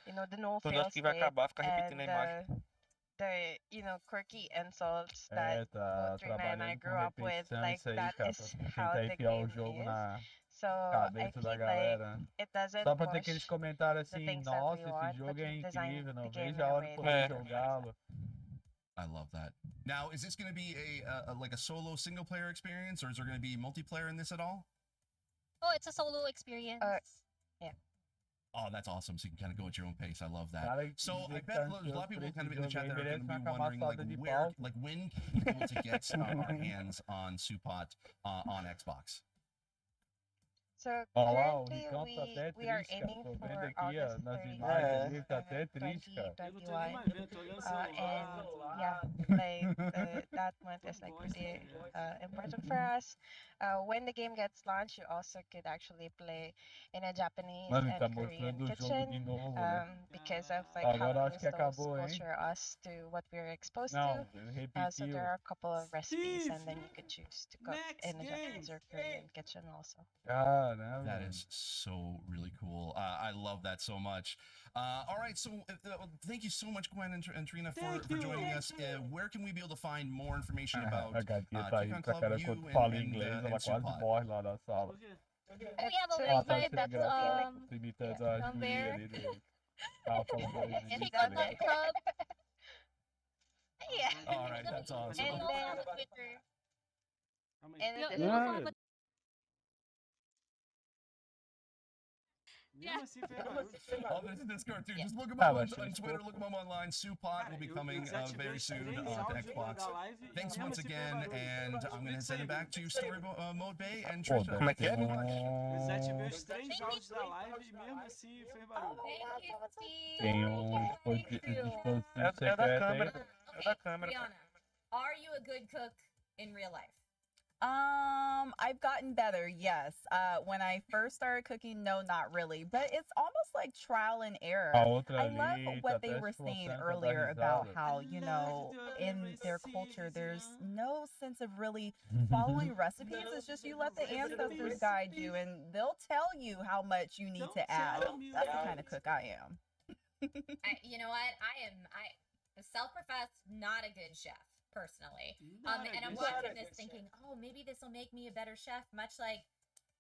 you know the no Quando fail acho que vai state acabar, fica repetindo a and imagem. the you know quirky insults that Tá both Trina and I trabalhando com grew up with, repetição like isso aí, that cara, is pra how tentar the enfiar o game jogo is. na So I cabeça da feel like galera. it doesn't Só pra ter aqueles push comentários the assim, things that we nossa, esse want, jogo but é you design incrível, the não game vejo in a a hora de way poder that jogá-lo. I love that. Now, is this going to be a like a solo single player experience, or is there going to be multiplayer in this at all? Oh, it's a solo experience. Yeah. Oh, that's awesome. So you can kind of go at your own pace. I love that. Cara, So I dizer que bet tá there's a lot of ansioso people pra kind of esse in the jogo chat aí, that are going merece to be uma wondering like camaçada de where, pau. like when can we be able to get our hands on Supot on Xbox? So Ó lá, o currently Ricão tá até we are triste, cara. aiming Tô vendo for aqui, ó, August nas 31st, imagens ali, tá até triste, cara. Eu não tô nem 2021. mais vendo, tô olhando o celular. And yeah, like that month is like pretty important for us. When the game gets launched, you also could actually play in a Japanese Mano, ele tá and Korean mostrando o jogo de kitchen, novo, né? because of like how Agora acho close que those acabou, hein? culture us to what we're exposed Não, to. ele So repetiu. there are a couple of recipes, Steve! and then you could choose to cook Next in a game! Japanese or Korean kitchen also. Caramba. That is so really cool. I love that so much. All right, so thank you so much, Gwen and Trina, for joining us. Where can we be able to find more information about A gatinha tá Kick rindo on pra Club, cara you quando fala inglês, and ela quase Supot? morre lá na sala. We have a Ela tá website achando that's engraçado, tô imitando as on gurias there. ali do... Ela falando inglês, Kick tá on ligado? Club. Yeah. All right, that's awesome. And We also have a Twitter. In We addition, also have a Mesmo assim fez barulho. Oh, there's a Discord too. Just look him Ah, up mas on Twitter, look him up online. Supot will be coming very soon to Xbox. Thanks once again, and I'm going to send it back to Story Mode Bay and Pô, Tristan. deve ter Eu desativei os 3 áudios da live e mesmo assim fez barulho. Thank you, Steve. Tem um dispositivo É da secreto aí. câmera. É da câmera. Brianna, are you a good cook in real life? I've gotten better, yes. When I first started cooking, no, not really. But it's almost like trial and error. A outra I ali love tá what até they se were saying esforçando pra dar earlier about risada. how, you know, in their culture, there's no sense of really following recipes. It's just you let the ancestors guide you and they'll tell you how much you need to add. That's the kind of cook I am. You know what? I am self-professed not a good chef personally. And I'm watching this thinking, oh, maybe this will make me a better chef, much like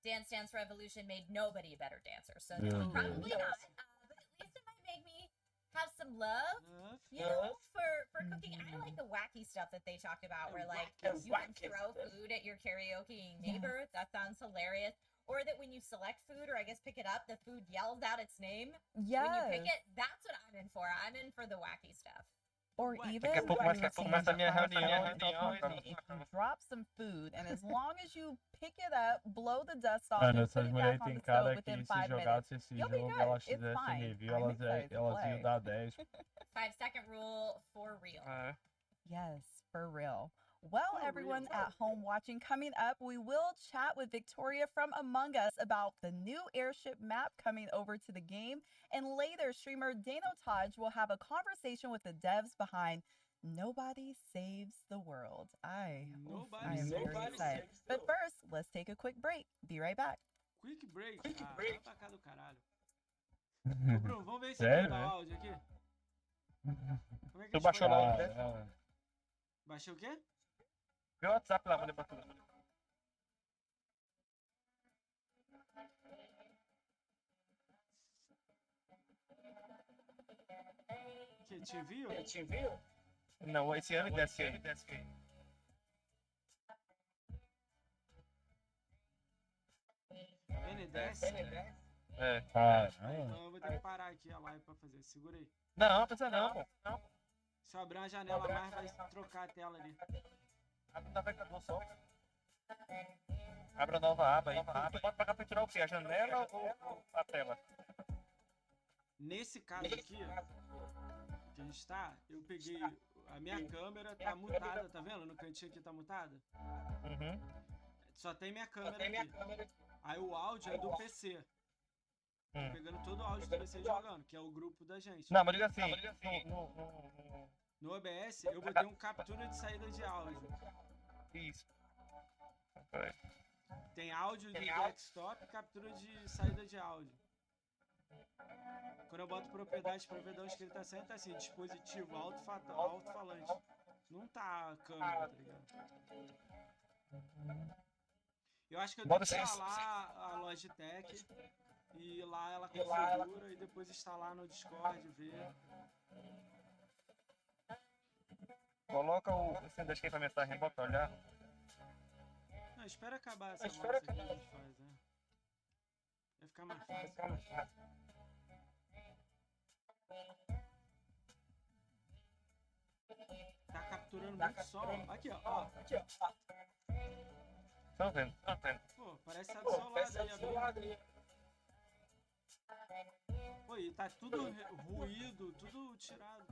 Dance Dance Revolution made nobody a better dancer, so no, probably not. But at least it might make me have some love, you know, for cooking. I like the wacky stuff that they talked about, where like you can throw food at your karaoke neighbor. That sounds hilarious. Or that when you select food, or I guess pick it up, the food yells out its name. Yes. When you pick it, that's what I'm in for. I'm in for the wacky stuff. Or even Daqui a pouco começa a minha reunião. if you drop some food, and as long as you pick it up, blow the dust off, Mano, and put essas it mulheres back on tem the stove cara que within se 5 minutes, jogasse esse you'll be jogo, good. elas It's tivessem fine. review, I'm elas excited to iam play. dar 10. 5-second rule for real. Yes, for real. Well, everyone at home watching, coming up, we will chat with Victoria from Among Us about the new airship map coming over to the game. And later, streamer Dano Taj will have a conversation with the devs behind Nobody Saves the World. I am very excited. But first, let's take a quick break. Be right back. Quick break? Vai pra cá do caralho. Ô, Bruno, vamos ver se Sério, dá o velho? áudio aqui. Como é que Tu a gente baixou faz? lá, né? Baixei o quê? Vê o WhatsApp lá, mandei pra tu. Que te envio? Não, esse ano desce aí. NDS? É. Então eu vou ter que parar aqui a live pra fazer. Segura aí. Não, precisa não, pô. Se eu abrir uma janela a mais, vai trocar a tela ali. Abre o navegador só. Abre a nova aba aí. Tu pode pagar pra tirar o quê? A janela ou a tela? Nesse caso aqui, que a gente tá, eu peguei... A minha câmera tá mutada, tá vendo? No cantinho aqui tá mutada. Só tem minha câmera aqui. Aí o áudio é do PC. Tô pegando todo o áudio do PC jogando, que é o grupo da gente. Não, mas diga assim. No OBS, eu botei um captura de saída de áudio. Isso. Tem áudio do desktop e captura de saída de áudio. Quando eu boto propriedades pra ver de onde que ele tá saindo, tá assim, dispositivo alto-falante. Não tá a câmera, tá ligado? Eu acho que eu tenho que instalar a Logitech e lá ela configura e depois instalar no Discord e ver. Coloca o... Você deixa aqui pra mensagem, bota pra olhar. Não, espera acabar essa moça aqui que a gente faz, né? Vai ficar mais fácil. Tá capturando muito som. Aqui, ó. Tô vendo. Pô, parece que tá do seu lado aí, Pô, e tá tudo ruído, tudo tirado.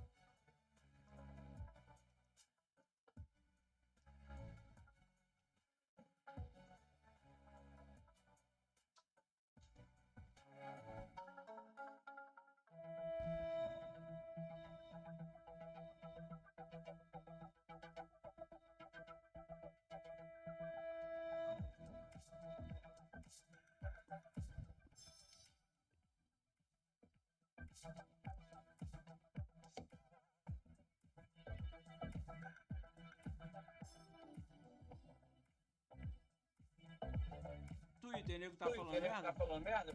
Twitter, nego tá falando merda?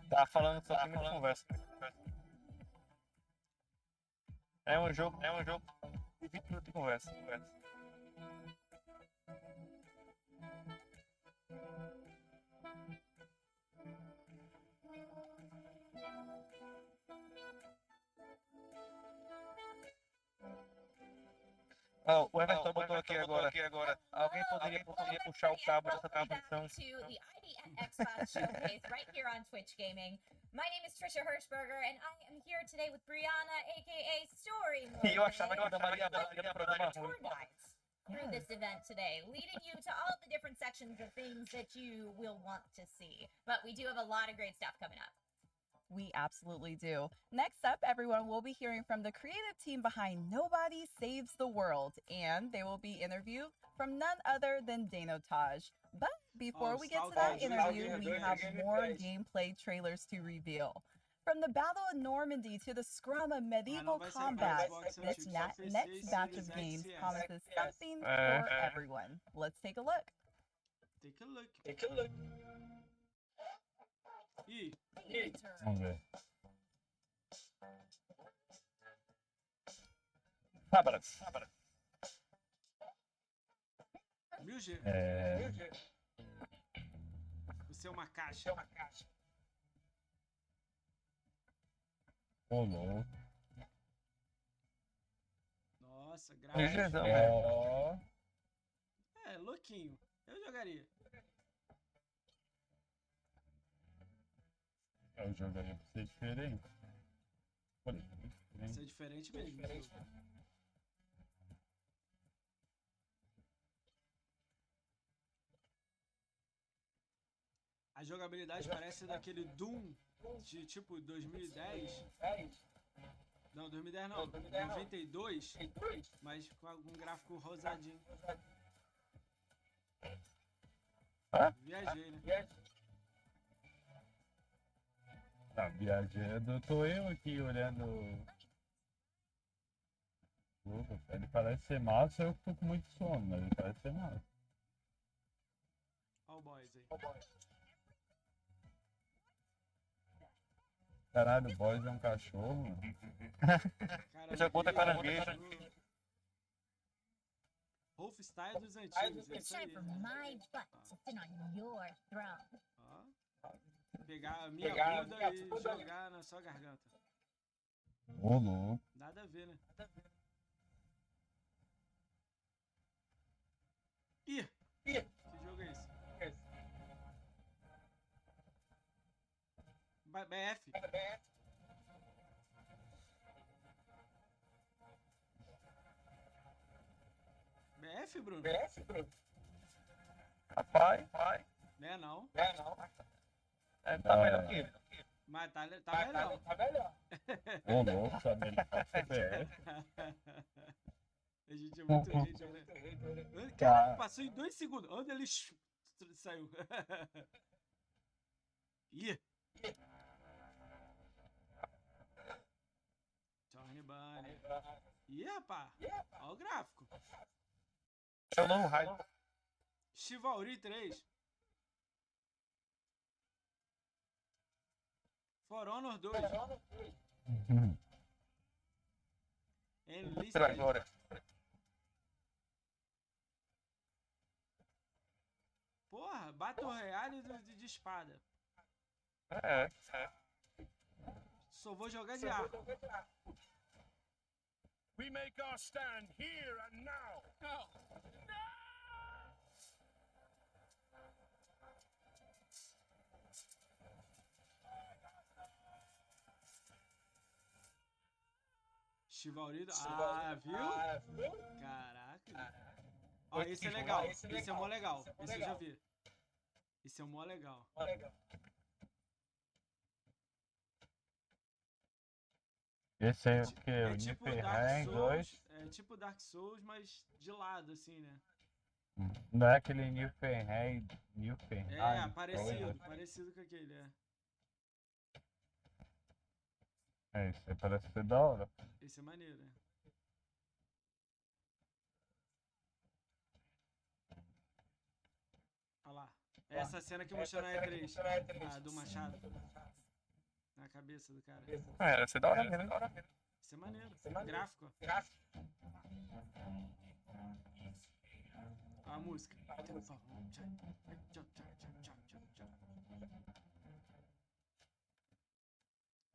Tá falando só tem muita conversa. É um jogo de 20 minutos de conversa. Oh, o Everton botou aqui agora. Alguém poderia puxar o cabo dessa transmissão? To the Xbox Showcase right here on Twitch Gaming. My name is Trisha Hirschberger, and I am here today with Brianna, aka Story Mode. E eu achava que a Maria Branca do programa ruim. Through this event today, leading you to all the different sections of things that you will want to see. But we do have a lot of great stuff coming up. We absolutely do. Next up, everyone, we'll be hearing from the creative team behind Nobody Saves the World, and they will be interviewed from none other than Dano Taj. But before we get to that interview, we have more gameplay trailers to reveal. From the Battle of Normandy to the scrum of medieval combat, this next batch of games promises something for everyone. Let's take a look. Take a look. Ih. Vamos ver. Fábaras. 1000G. Você é uma caixa. Ô, louco. Nossa, gráfico. Ó. É, louquinho. Eu jogaria. Eu jogaria pra ser diferente. Isso é diferente mesmo. A jogabilidade parece daquele Doom de tipo 2010. Não, 2010 não. 92. Mas com algum gráfico rosadinho. Viajei, né? Tá, viajando. Tô eu aqui olhando. Ele parece ser massa, eu tô com muito sono, mas ele parece ser massa. Olha o boys aí. Caralho, o boys é um cachorro, mano. Já conta caranguejo. Wolf Style dos antigos. É isso aí. Ó. Pegar a minha bunda e jogar na sua garganta. Ô, louco. Nada a ver, né? Ih! Que jogo é esse? BF. BF, Bruno? Rapaz. Não é não. É, tá melhor que ele. Mas tá melhor. Ô, louco, tá melhor que BF. A gente é muito hater, né? Cara, passou em 2 segundos. Onde ele saiu? Ih! Johnny Bunny. Ih, rapaz. Olha o gráfico. É o novo raio. Chivalry 3. For Honor 2. Pela glória. Porra, Battle Royale de espada. É. Só vou jogar de arco. We make our stand here and now. Chivalry. Ah, viu? Caraca. Ó, esse é legal. Esse é mó legal. Esse eu já vi. Esse é mó legal. Esse aí é o que? O tipo Niflheim 2? É tipo Dark Souls, mas de lado, assim, né? Não é aquele Niflheim. É, parecido com aquele, é. Esse aí parece ser da hora. Esse é maneiro, né? Olha lá. Essa cena que mostrou na E3. Do machado. Na cabeça do cara. Era ser da hora mesmo. Isso é maneiro. Gráfico. A música.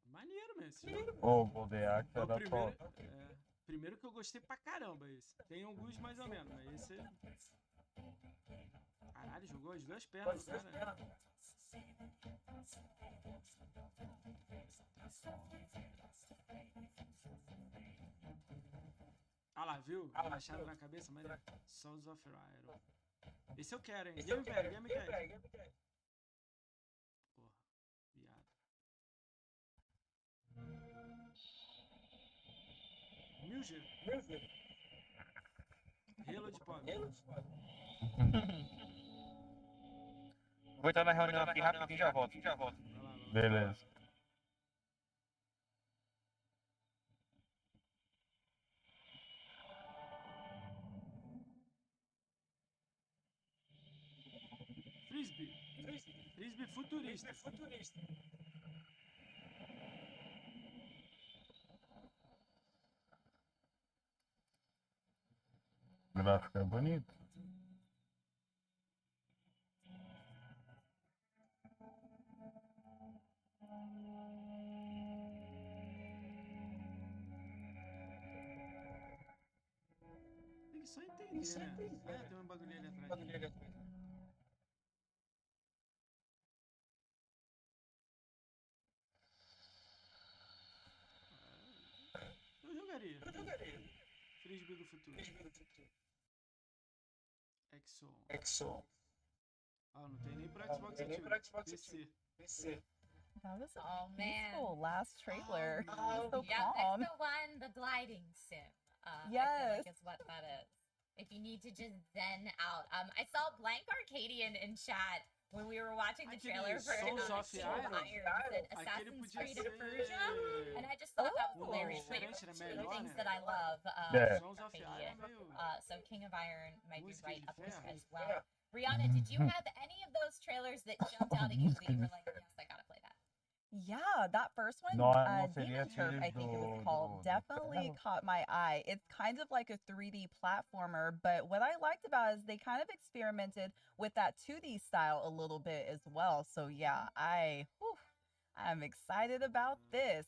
Maneiro mesmo esse jogo. O Goldeax é da top. Primeiro que eu gostei pra caramba esse. Tem alguns mais ou menos, mas esse... Caralho, jogou as duas pernas, cara. Ah lá, viu? Machado na cabeça, mas Souls of Iron. Esse eu quero, hein? Game Pack. Porra, viado. 1000G. Relo de pobre. Vou entrar na reunião aqui rapidinho e já volto. Beleza. Vai ficar bonito. Tem que só entender, né? Ah, tem um bagulho ali atrás. Eu jogaria. Frisbee do futuro. Exo. Ah, não tem nem pro Xbox antigo. PC. That was a Oh, man. peaceful last trailer. So Yeah, calm. that's the one, the gliding sim. I feel Yes. like it's what that is. If you need to just zen out. I saw Blank Arcadian in chat when we were watching the trailer for King of Iron, Assassin's Creed of Persia, and I just thought that was hilarious. But you're two things that I love. Arcadian. So King of Iron might be right up there as well. Rihanna, did you have any of those trailers that jumped out at you that you were like, yes, I gotta play that? Yeah, that first one, No Demon sería Turf, I think it was called, definitely caught my eye. It's kind of like a 3D platformer, but what I liked about it is they kind of experimented with that 2D style a little bit as well. So yeah, I'm excited about this.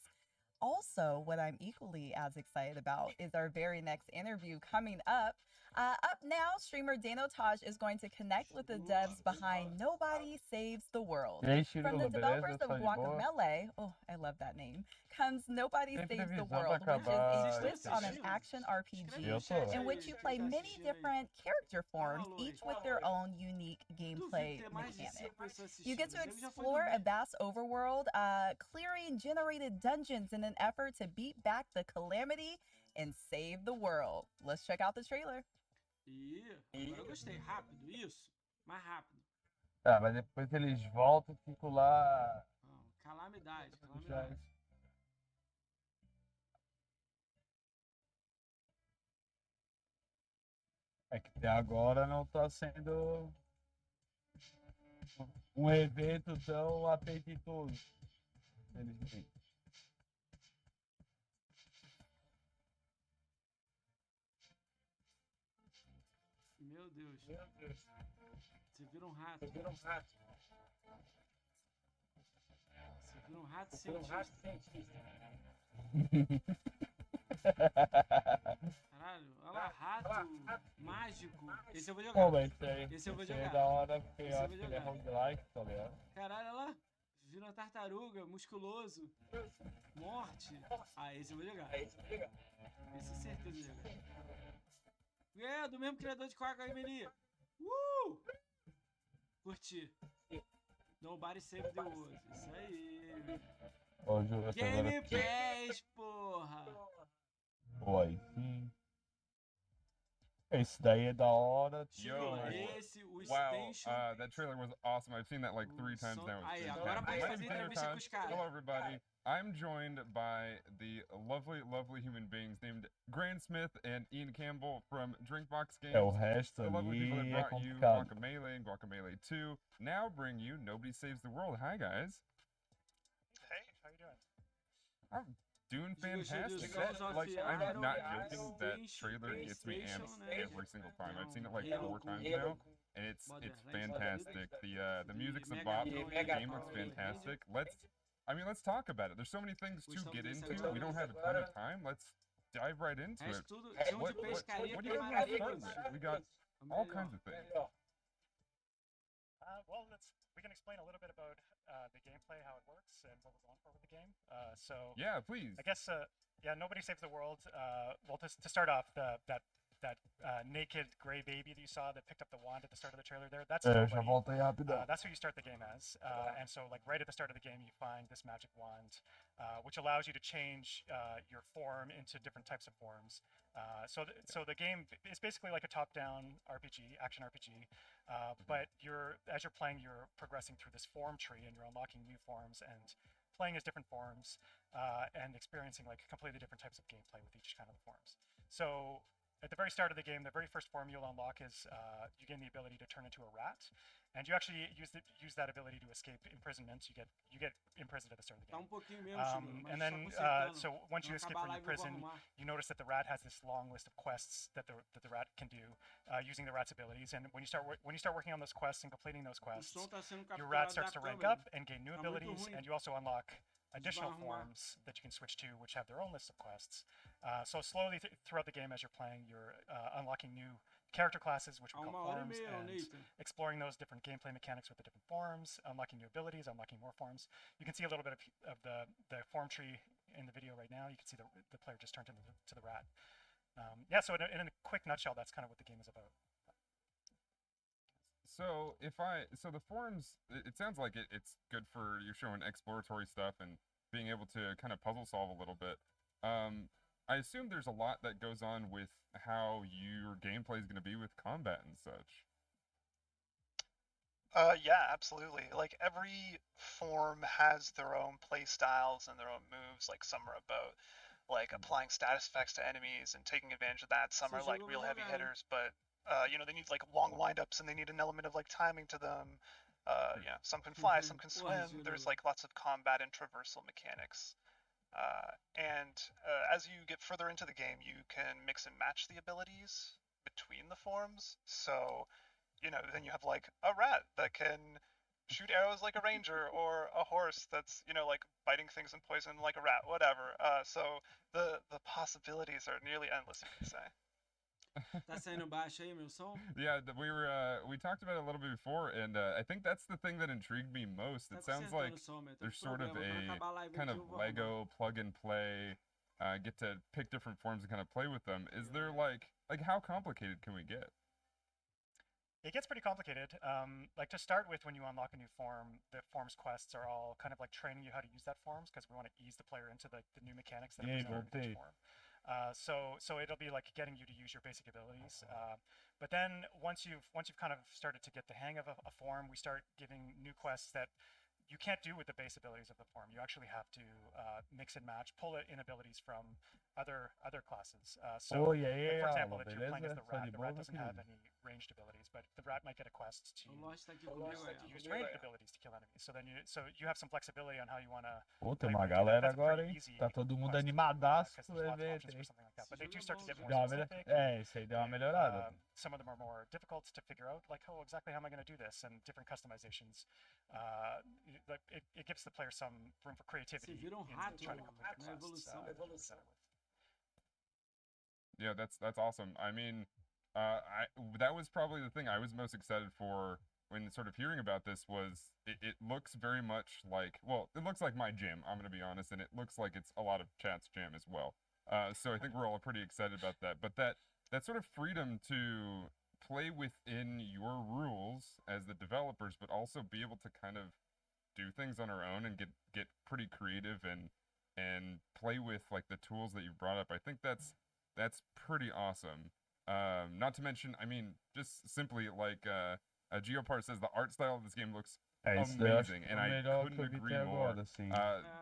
Also, what I'm equally as excited about is our very next interview coming up. Up now, streamer Dano Taj is going to connect with the devs behind Nobody Saves the World. From the developers of Guacamelee, oh, I love that name, comes Nobody Saves the World, which is a twist on an action RPG in which you play many different character forms, each with their own unique gameplay mechanics. You get to explore a vast overworld, clearing generated dungeons in an effort to beat back the calamity and save the world. Let's check out the trailer. Agora eu gostei. Rápido, isso. Mais rápido. Tá, mas depois eles voltam e ficam lá. Calamidade. É que até agora não tá sendo um evento tão apetitoso. Felizmente. Meu Deus. Você vira um rato. Você vira um rato cientista. Caralho, olha lá, rato mágico. Esse eu vou jogar. Pô, mas esse eu vou esse jogar. é da hora, porque eu acho que ele é roguelike, tá ligado? Caralho, olha lá. Vira uma tartaruga, musculoso. Morte. Ah, esse eu vou jogar. Esse é certeza de jogar. É, do mesmo criador de Guacamelee. Curti. Nobody Save the World. Isso aí. Ô, Ju, Game Pass, porra. Pô, aí sim. Esse daí é da hora. Esse, o Extension. Wow, that trailer was awesome. I've seen that like 3 times now. Aí, agora pode fazer entrevista com os caras. Hello, everybody. I'm joined by the lovely human beings named Grant Smith and Ian Campbell from Drinkbox Games. É, o resto the lovely people ali that é brought you complicado. Guacamelee and Guacamelee 2 now bring you Nobody Saves the World. Hi, guys. Hey, how you doing? I'm doing fantastic. I'm not joking. That trailer gets me amped every single time. I've seen it like 4 times now, and it's fantastic. The music's a bop. The game looks fantastic. Let's talk about it. There's so many things to get into. We don't have a ton of time. Let's dive right into it. What do you want to start with? We got all kinds of things. Well, we can explain a little bit about the gameplay, how it works, and what we're going for with the game. Yeah, please. I guess, Nobody Saves the World. Well, to start off, that naked gray baby that you saw that picked up the wand at the start of the trailer there, that's nobody. That's who you start the game as. And so, like, right at the start of the game, you find this magic wand, which allows you to change your form into different types of forms. So the game is basically like a top-down RPG, action RPG, but as you're playing, you're progressing through this form tree, and you're unlocking new forms and playing as different forms and experiencing like completely different types of gameplay with each kind of the forms. So at the very start of the game, the very first form you'll unlock is you gain the ability to turn into a rat, and you actually use that ability to escape imprisonment. You get imprisoned at the start of the game. And then so once you escape from your prison, you notice that the rat has this long list of quests that the rat can do using the rat's abilities. And when you start working on those quests and completing those quests, your rat starts to rank up and gain new abilities, and you also unlock additional forms that you can switch to, which have their own list of quests. So slowly throughout the game, as you're playing, you're unlocking new character classes, which we call forms, and exploring those different gameplay mechanics with the different forms, unlocking new abilities, unlocking more forms. You can see a little bit of the form tree in the video right now. You can see the player just turned into the rat. Yeah, so in a quick nutshell, that's kind of what the game is about. So the forums, it sounds like it's good for you're showing exploratory stuff and being able to kind of puzzle solve a little bit. I assume there's a lot that goes on with how your gameplay is going to be with combat and such. Yeah, absolutely. Like every form has their own play styles and their own moves. Like some are about like applying status effects to enemies and taking advantage of that. Some are like real heavy hitters, but they need like long windups and they need an element of like timing to them. Yeah, some can fly, some can swim. There's like lots of combat and traversal mechanics. As you get further into the game, you can mix and match the abilities between the forms. So, then you have like a rat that can shoot arrows like a ranger, or a horse that's, like biting things and poison like a rat, whatever. So the possibilities are nearly endless, you could say. Tá saindo baixo aí, meu som? Yeah, we talked about it a little bit before, and I think that's the thing that intrigued me most. It sounds like there's sort of a kind of Lego plug and play, get to pick different forms and kind of play with them. Is there like how complicated can we get? It gets pretty complicated. Like to start with, when you unlock a new form, the forms quests are all kind of like training you how to use that forms, because we want to ease the player into the new mechanics that are presented with each form. So it'll be like getting you to use your basic abilities. But then once you've kind of started to get the hang of a form, we start giving new quests that you can't do with the base abilities of the form. You actually have to mix and match, pull in abilities from other classes. For example, if you're playing as the rat doesn't have any ranged abilities, but the rat might get a quest to use ranged abilities to kill enemies. So you have some flexibility on how you want to. Pô, tem uma galera agora, hein? Tá todo mundo animadaço pro evento, hein? But they do start to get more specific. Isso aí deu uma melhorada. Some of them are more difficult to figure out, like, oh, exactly how am I going to do this, and different customizations. It gives the player some room for creativity in trying to complete the quests. Yeah, that's awesome. I mean, that was probably the thing I was most excited for when sort of hearing about this. Was it looks very much like, well, it looks like my gym, I'm gonna be honest, and it looks like it's a lot of chat's jam as well. So I think we're all pretty excited about that. But that sort of freedom to play within your rules as the developers, but also be able to kind of do things on our own and get pretty creative and play with like the tools that you brought up. I think that's pretty awesome. Not to mention, I mean, just simply like Geopart says, the art style of this game looks amazing, and I couldn't agree more.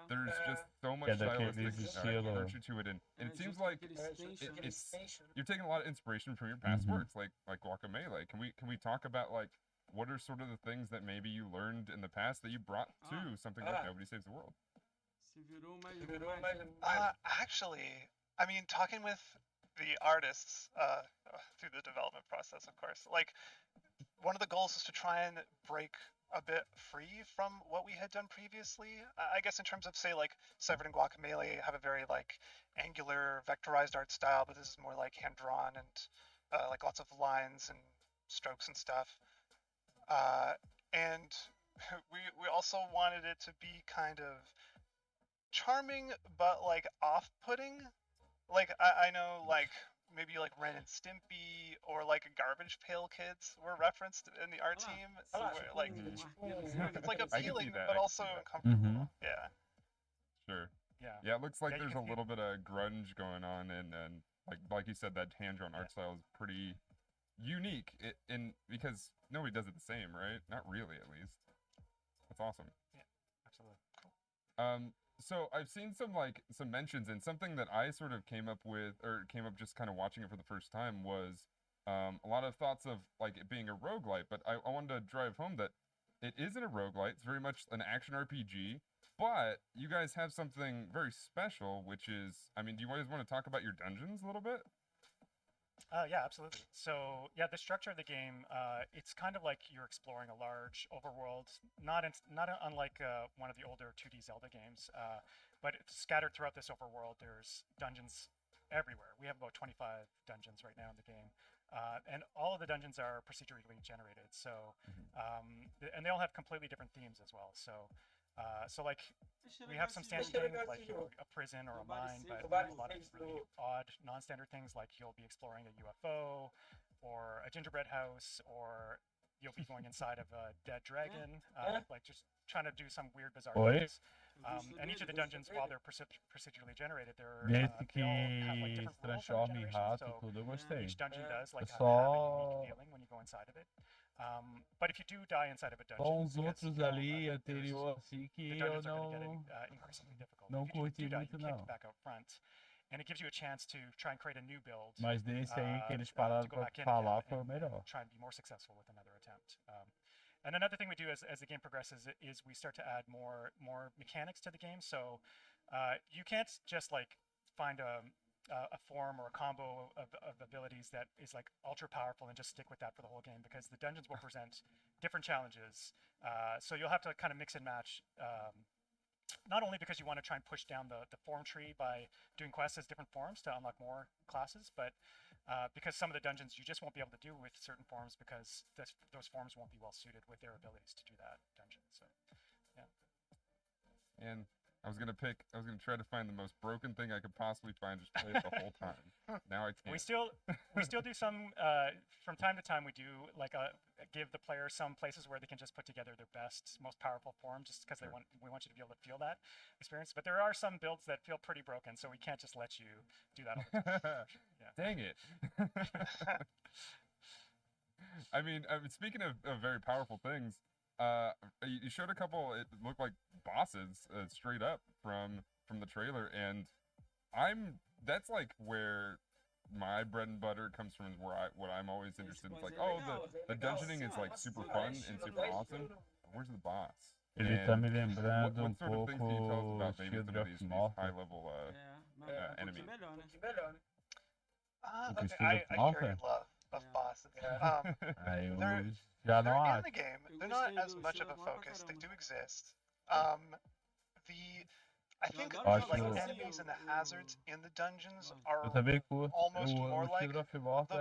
There's just so much stylistic virtue to it, and it seems like you're taking a lot of inspiration from your past works, like Guacamelee. Can we talk about like what are sort of the things that maybe you learned in the past that you brought to something like Nobody Saves the World? Actually, I mean, talking with the artists through the development process, of course, like one of the goals is to try and break a bit free from what we had done previously. I guess in terms of, say, like Severed and Guacamelee have a very like angular vectorized art style, but this is more like hand drawn and like lots of lines and strokes and stuff. And we also wanted it to be kind of charming, but like off-putting. Like I know like maybe like Ren and Stimpy or like Garbage Pail Kids were referenced in the art team. Where, like it's like appealing but also uncomfortable. Yeah. Sure. Yeah. Yeah, it looks like there's a little bit of grunge going on, and like you said, that hand-drawn art style is pretty unique. Because nobody does it the same, right? Not really, at least. That's awesome. Yeah, absolutely. Cool. So I've seen some mentions, and something that I sort of came up just kind of watching it for the first time was a lot of thoughts of like it being a roguelite, but I wanted to drive home that it isn't a roguelite. It's very much an action RPG, but you guys have something very special, which is, I mean, do you guys want to talk about your dungeons a little bit? Yeah, absolutely. So yeah, the structure of the game, it's kind of like you're exploring a large overworld, not unlike one of the older 2D Zelda games, but scattered throughout this overworld, there's dungeons everywhere. We have about 25 dungeons right now in the game, and all of the dungeons are procedurally generated. So, and they all have completely different themes as well. So like we have some standard things like a prison or a mine, but a lot of really odd non-standard things like you'll be exploring a UFO or a gingerbread house, or you'll be going inside of a dead dragon, like just trying to do some weird bizarre things. And each of the dungeons, while they're procedurally generated, they all have like different rules for generation. So each dungeon does like have a unique feeling when you go inside of it. But if you do die inside of a dungeon, os outros ali anterior assim que eu não curti muito não. Back out front. And it gives you a chance to try and create a new build. Mas desse aí que eles pararam para falar foi o melhor. Try and be more successful with another attempt. And another thing we do as the game progresses is we start to add more mechanics to the game. So you can't just like find a form or a combo of abilities that is like ultra powerful and just stick with that for the whole game, because the dungeons will present different challenges. So you'll have to kind of mix and match, not only because you want to try and push down the form tree by doing quests as different forms to unlock more classes, but because some of the dungeons you just won't be able to do with certain forms because those forms won't be well suited with their abilities to do that dungeon. So yeah. And I was gonna try to find the most broken thing I could possibly find, just play it the whole time. Now I can't. We still do some from time to time. We do like give the player some places where they can just put together their best, most powerful form, just because we want you to be able to feel that experience. But there are some builds that feel pretty broken, so we can't just let you do that all the time. Yeah. Dang it. I mean, speaking of very powerful things, you showed a couple. It looked like bosses straight up from the trailer, and that's like where my bread and butter comes from. Is what I'm always interested in. It's like, oh, the dungeoning is like super fun and super awesome. But where's the boss? Ele tá me lembrando what sort of things can you tell us about maybe some of these high level enemies? I hear your love of bosses. Já não they're acho. in the game. They're not as much of a focus. They do exist. I think the enemies and the hazards in the dungeons are almost more like the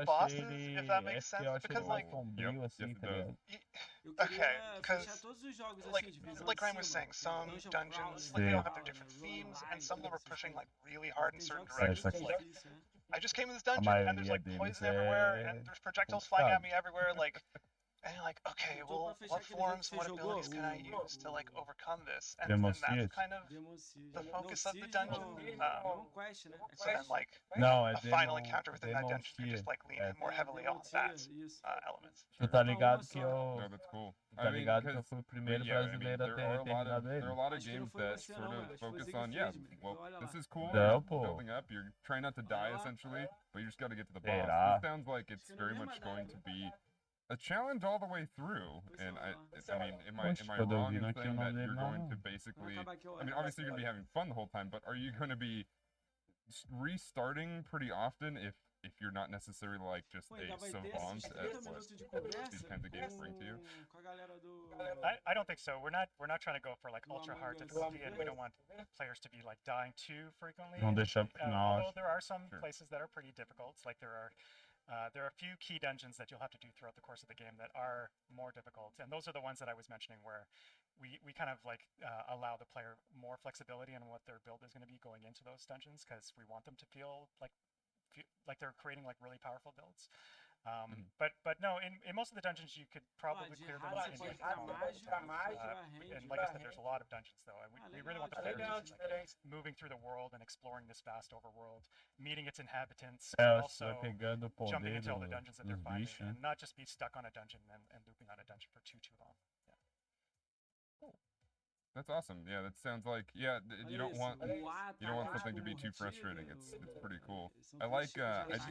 bosses, if that makes sense. Because like, okay, because like Ryan was saying, some dungeons like they all have their different themes, and some of them are pushing like really hard in certain directions. Like, I just came to this dungeon and there's like poison everywhere, and there's projectiles flying at me everywhere, like. And you're like, okay, well, what forms, what abilities can I use to like overcome this? And that's kind of the focus of the dungeon. And like a final encounter within that dungeon, you just like lean more heavily on that element. Tu tá ligado que eu. No, that's cool. Tá ligado que eu fui o primeiro brasileiro a ter terminado ele. There are a lot of games that sort of focus on, well, this is cool, building up, you're trying not to die essentially, but you just got to get to the boss. This sounds like it's very much going to be a challenge all the way through, and I mean, am I wrong in saying that you're going to basically, I mean, obviously you're going to be having fun the whole time, but are you going to be restarting pretty often if you're not necessarily like just a savant at what these kinds of games bring to you? I don't think so. We're not trying to go for like ultra hard difficulty, and we don't want players to be like dying too frequently. Although there are some places that are pretty difficult, like there are a few key dungeons that you'll have to do throughout the course of the game that are more difficult, and those are the ones that I was mentioning where we kind of like allow the player more flexibility on what their build is going to be going into those dungeons, because we want them to feel like they're creating like really powerful builds. But no, in most of the dungeons you could probably clear them in like and like I said, there's a lot of dungeons though, and we really want the players to like moving through the world and exploring this vast overworld, meeting its inhabitants, and also jumping into all the dungeons that they're finding, and not just be stuck on a dungeon and looping on a dungeon for too long. That's awesome. Yeah, that sounds like you don't want something to be too frustrating. It's pretty cool. I just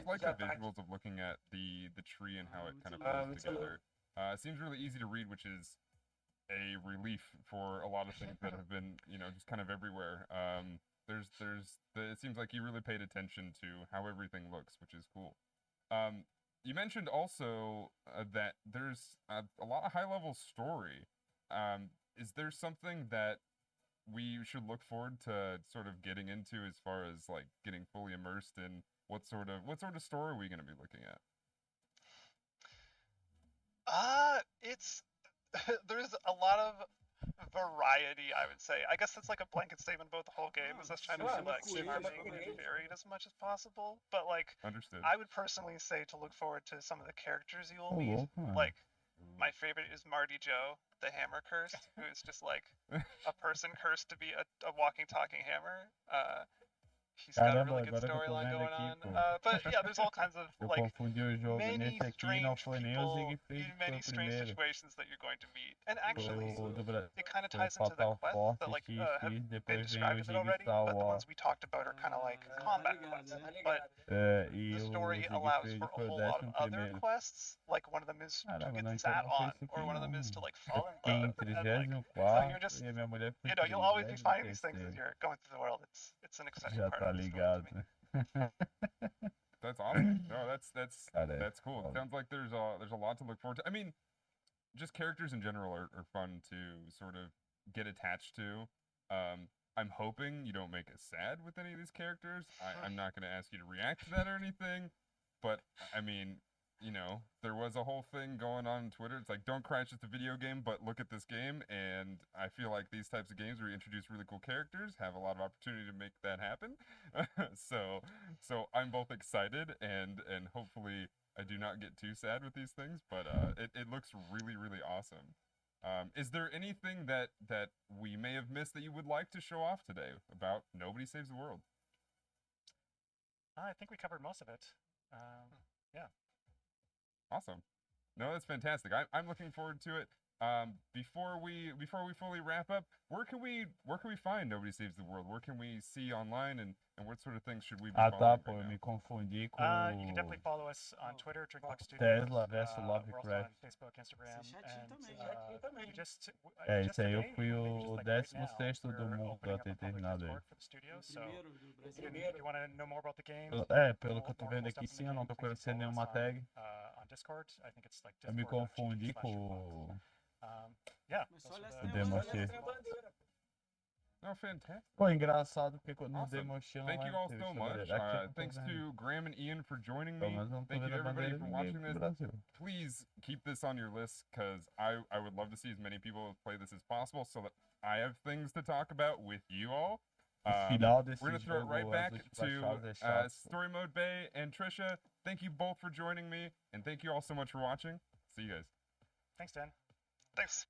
like the visuals of looking at the tree and how it kind of pulls together. It seems really easy to read, which is a relief for a lot of things that have been just kind of everywhere. It seems like you really paid attention to how everything looks, which is cool. You mentioned also that there's a lot of high-level story. Is there something that we should look forward to sort of getting into as far as like getting fully immersed in what sort of story are we going to be looking at? It's there's a lot of variety, I would say. I guess that's like a blanket statement about the whole game, is us trying to be like charming and varied as much as possible. But like, understood. I would personally say to look forward to some of the characters you will meet. Like, my favorite is Marty Joe, the hammer curse, who is just like a person cursed to be a walking, talking hammer. He's got a really good storyline going on. But yeah, there's all kinds of like many strange people in many strange situations that you're going to meet. And actually, it kind of ties into the quests that like have been described a bit already, but the ones we talked about are kind of like combat quests. But the story allows for a whole lot of other quests. Like one of them is to get sat on, or one of them is to like fall in love. And, like, so you're just, you'll always be finding these things as you're going through the world. It's an exciting part. Ligado. That's awesome. No, that's cool. It sounds like there's a lot to look forward to. I mean, just characters in general are fun to sort of get attached to. I'm hoping you don't make us sad with any of these characters. I'm not going to ask you to react to that or anything, but I mean, there was a whole thing going on Twitter. It's like, don't cry, it's just a video game, but look at this game. And I feel like these types of games where you introduce really cool characters have a lot of opportunity to make that happen. So I'm both excited and hopefully I do not get too sad with these things, but it looks really, really awesome. Is there anything that we may have missed that you would like to show off today about Nobody Saves the World? I think we covered most of it. Yeah. Awesome. No, that's fantastic. I'm looking forward to it. Before we fully wrap up, where can we find Nobody Saves the World? Where can we see online and what sort of things should we be following eu me confundi com you can definitely follow us on Twitter, Drinkbox Studios. Tesla versus Lovecraft. We're also on Facebook, Instagram, and isso aí eu fui o 16º do mundo a ter terminado aí. If you want to know more about the game, pelo que eu tô vendo aqui, sim, eu não tô conhecendo nenhuma tag. On Discord, I think it's like eu me confundi com yeah. o Demoche. Oh, fantastic. Pô, engraçado porque no Demoche não Thank you all so much. Thanks to Graham and Ian for joining me. Thank you to everybody for watching this. Please keep this on your list because I would love to see as many people play this as possible so that I have things to talk about with you all. We're going to throw it right back to Story Mode Bay and Trisha. Thank you both for joining me, and thank you all so much for watching. See you guys. Thanks, Dan. Thanks.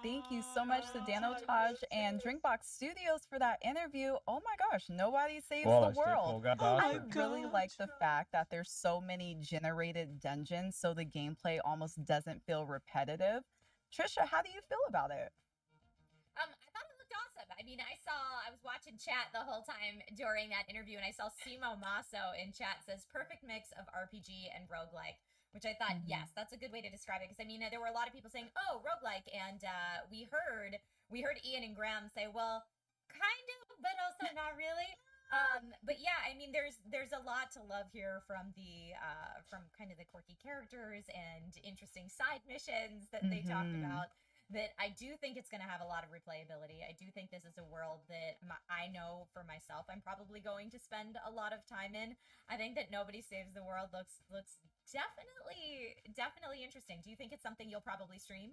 Thank you so much to Dan Otage and Drinkbox Studios for that interview. Oh my gosh, nobody saves the world. I really like the fact that there's so many generated dungeons, so the gameplay almost doesn't feel repetitive. Trisha, how do you feel about it? I thought it looked awesome. I mean, I was watching chat the whole time during that interview, and I saw Simo Masso in chat says perfect mix of RPG and roguelike, which I thought, yes, that's a good way to describe it. Because I mean, there were a lot of people saying, "Oh, roguelike," and we heard Ian and Graham say, "Well, kind of, but also not really." But yeah, I mean, there's a lot to love here from from kind of the quirky characters and interesting side missions that they talked about. That I do think it's going to have a lot of replayability. I do think this is a world that I know for myself I'm probably going to spend a lot of time in. I think that Nobody Saves the World looks definitely interesting. Do you think it's something you'll probably stream?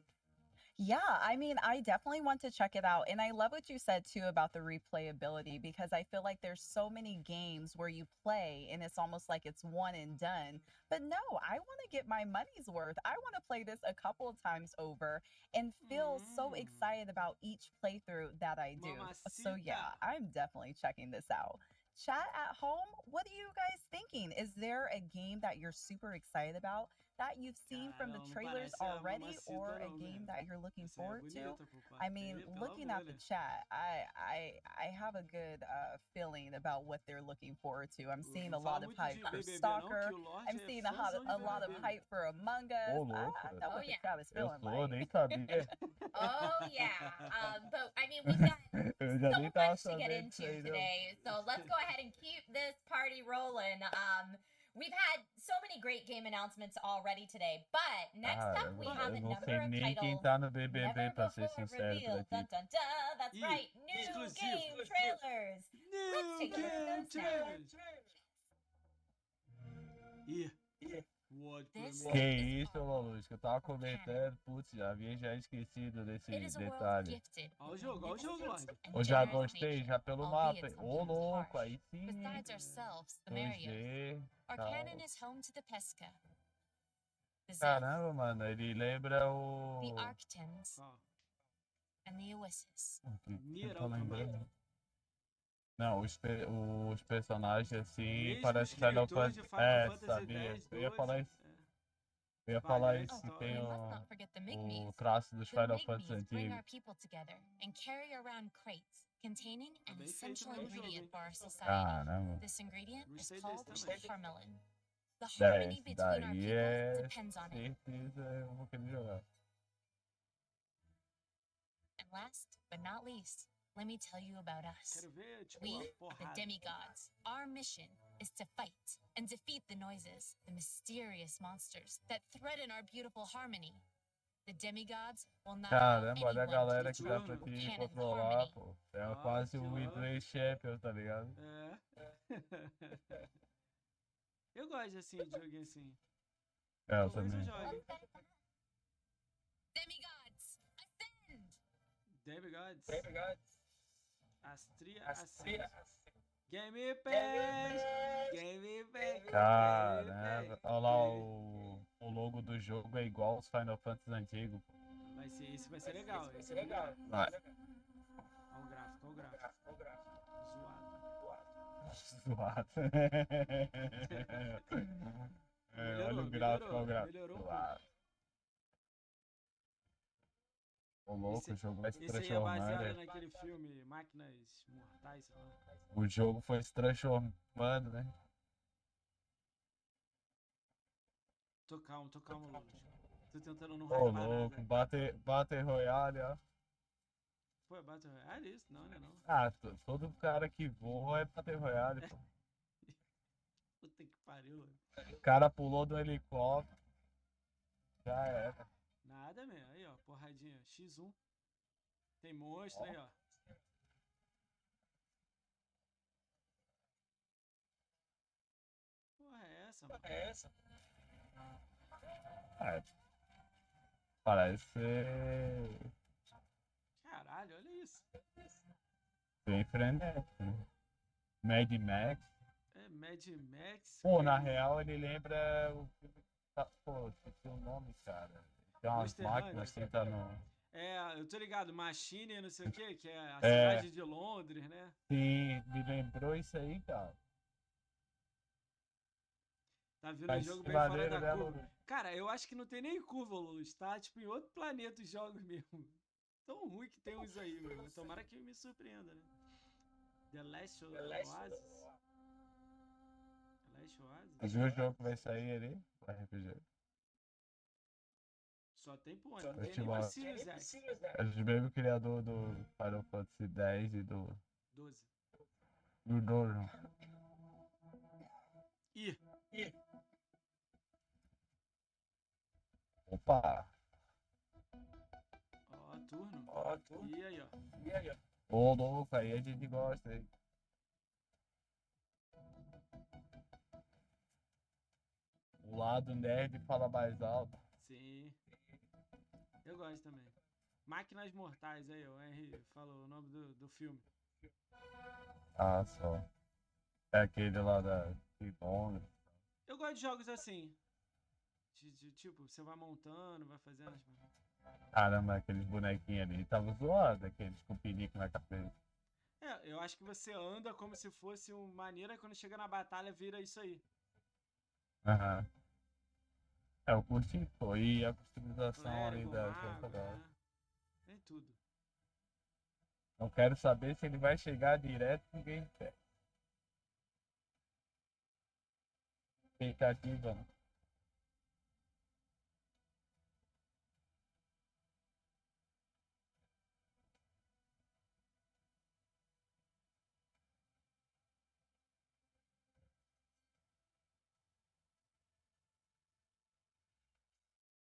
Yeah, I mean, I definitely want to check it out. And I love what you said too about the replayability, because I feel like there's so many games where you play and it's almost like it's one and done. But no, I want to get my money's worth. I want to play this a couple of times over and feel so excited about each playthrough that I do. So yeah, I'm definitely checking this out. chat at home, what are you guys thinking? Is there a game that you're super excited about that you've seen from the trailers already, or a game that you're looking forward to? I mean, looking at the chat, I have a good feeling about what they're looking forward to. I'm seeing a lot of hype for Stalker. I'm seeing a lot of hype for Among Us. I know what the crowd is feeling like. nem sabia. Oh yeah, but I mean we've got Eu já so nem tava much to get sabendo into disso aí, não. today, so let's go ahead and keep this party rolling. We've had so many great game announcements already today, but next up we have a Eu não number sei of nem titles quem tá no BBB, never pra ser before sincero, revealed. por Dun, aqui. dun, dun. That's right, new game trailers. Let's take a look at those now. Que isso, Lolus, que eu tava comentando, putz, já esquecido desse detalhe. Olha o jogo, Lorde. Eu já gostei, já pelo mapa. Ô, louco, aí sim. 2D, tal. Caramba, mano, ele lembra o... Eu tô lembrando. Não, os personagens assim, parece Final Fantasy. Sabia. Eu ia falar isso. Eu ia falar isso, que tem o traço dos Final Fantasy antigos. Caramba. 10, daí é certeza eu vou querer jogar. And last but not least, let me tell you about us. We, the demigods, our mission is to fight and defeat the noises, the mysterious monsters that threaten our beautiful harmony. The demigods will not allow Caramba, olha a anyone galera to que dá disrupt pra te canon controlar, harmony. pô. É quase um Midway Champion, tá ligado? Eu gosto assim de joguinho assim. Eu também. Demigods, ascend! Demigods. Astria. Game Pass. Caramba, olha lá o logo do jogo é igual aos Final Fantasy antigos. Esse vai ser legal. Vai. Olha o gráfico. Zoado. Olha o gráfico, olha o gráfico. Zoado. Ô louco, o jogo vai se Esse aí é baseado transformando. naquele filme Máquinas Mortais, sei lá. O jogo foi se transformando, né? Tô calmo, Lulus. Tô tentando não Ô hypar louco, nada. Battle Royale, ó. Pô, é Battle Royale isso? Não, não é não. Ah, todo cara que voa é Battle Royale, pô. Puta que pariu. O cara pulou do helicóptero. Já era. Nada mesmo. Aí, ó, porradinha. X1. Tem monstro aí, ó. Porra, é essa, mano? É. Parece ser Caralho, olha isso. bem frenético, né? Mad Max. É Mad Max. Pô, na real ele lembra o filme. Pô, esqueci o nome, cara. Tem umas Monster máquinas Hunter. tentando. É, eu tô ligado. Machine, não sei o que é a É. cidade de Londres, né? Sim, me lembrou isso aí, cara. Tá vindo um Mas jogo que bem fora maneiro, da né, curva. Lulu? Cara, eu acho que não tem nem curva, Luz. Tá tipo em outro planeta os jogos mesmo. Tão ruim que tem uns aí, meu. Tomara que me surpreenda, né? The Last Oasis. Você viu o jogo que vai sair ali? O RPG. Só tem por onde, não tem nem pra Series X. É o mesmo criador do Final Fantasy X e do 12. do 12. Ih. Opa! Ó, turno. E aí, ó. Ô, louco, aí a gente gosta, hein? O lado nerd fala mais alto. Sim. Eu gosto também. Máquinas Mortais, aí, o Henry falou o nome do filme. Ah, só. É aquele lá da Londres. Eu gosto de jogos assim. Tipo, você vai montando, vai fazendo as Caramba, aqueles bonequinhos ali tava zoado, aqueles com pinico na cabeça. Eu acho que você anda como se fosse uma maneira, quando chega na batalha vira isso aí. Aham. Eu curti, pô, e a customização ali da jogada. Tem tudo. Eu quero saber se ele vai chegar direto no Game Pass. Expectativa, né?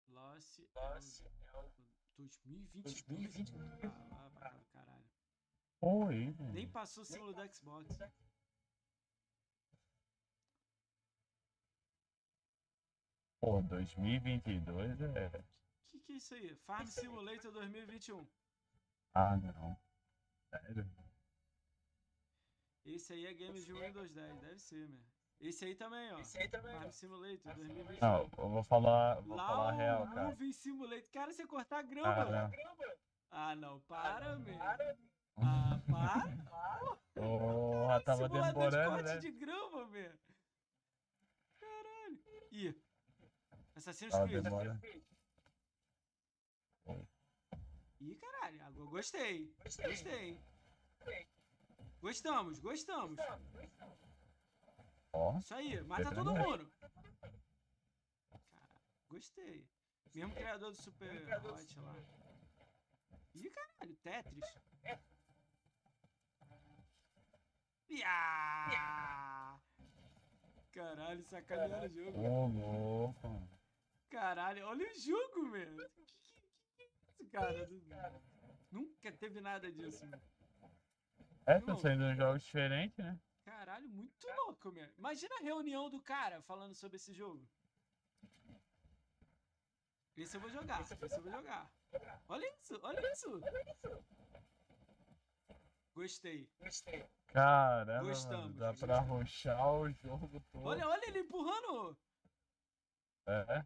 Lost é o 2022. Ah, pra cá do caralho. Oi, Nem passou o símbolo do Xbox. Pô, 2022 é... Que é isso aí? Farm Simulator 2021. Ah, não. Sério? Esse aí é game de Windows 10, deve ser, mesmo. Esse aí também, ó. Farm Simulator 2021. Não, eu vou falar a real, cara. Moving Simulator. Cara, você cortar grama. Ah, não. Para, meu. Ah, para. Porra, tava demorando, de corte né? de grama, meu. Caralho. Ih. Assassin's Tava Creed. demorando. Ih, caralho. Agora gostei. Gostei. Gostamos. Ó. Isso aí. Mata todo mundo. Caralho. Gostei. Mesmo criador do Super Hot lá. Ih, caralho. Tetris. Caralho, sacaneando o jogo. Ô, louco. Caralho, olha o jogo, velho. Que é isso, cara? Nunca teve nada disso, meu. Tá saindo jogos diferentes, né? Caralho, muito louco, meu. Imagina a reunião do cara falando sobre esse jogo. Esse eu vou jogar. Olha isso. Gostei. Caramba, Gostamos. mano, dá pra arrochar o jogo todo. Olha ele empurrando. É?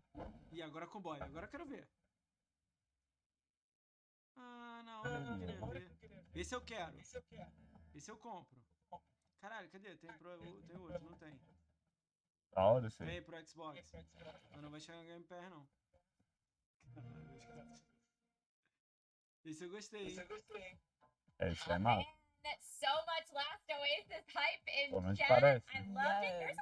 E agora com boy, agora eu quero ver. Ah, não, eu não queria ver. Esse eu quero. Esse eu compro. Caralho, cadê? Tem outro, não tem. Da hora, sim. Tem pro Xbox. Mas não vai chegar no Game Pass, não. Esse eu gostei. Esse é massa. So much Last Oasis hype in Pelo menos chat. parece. I loved it.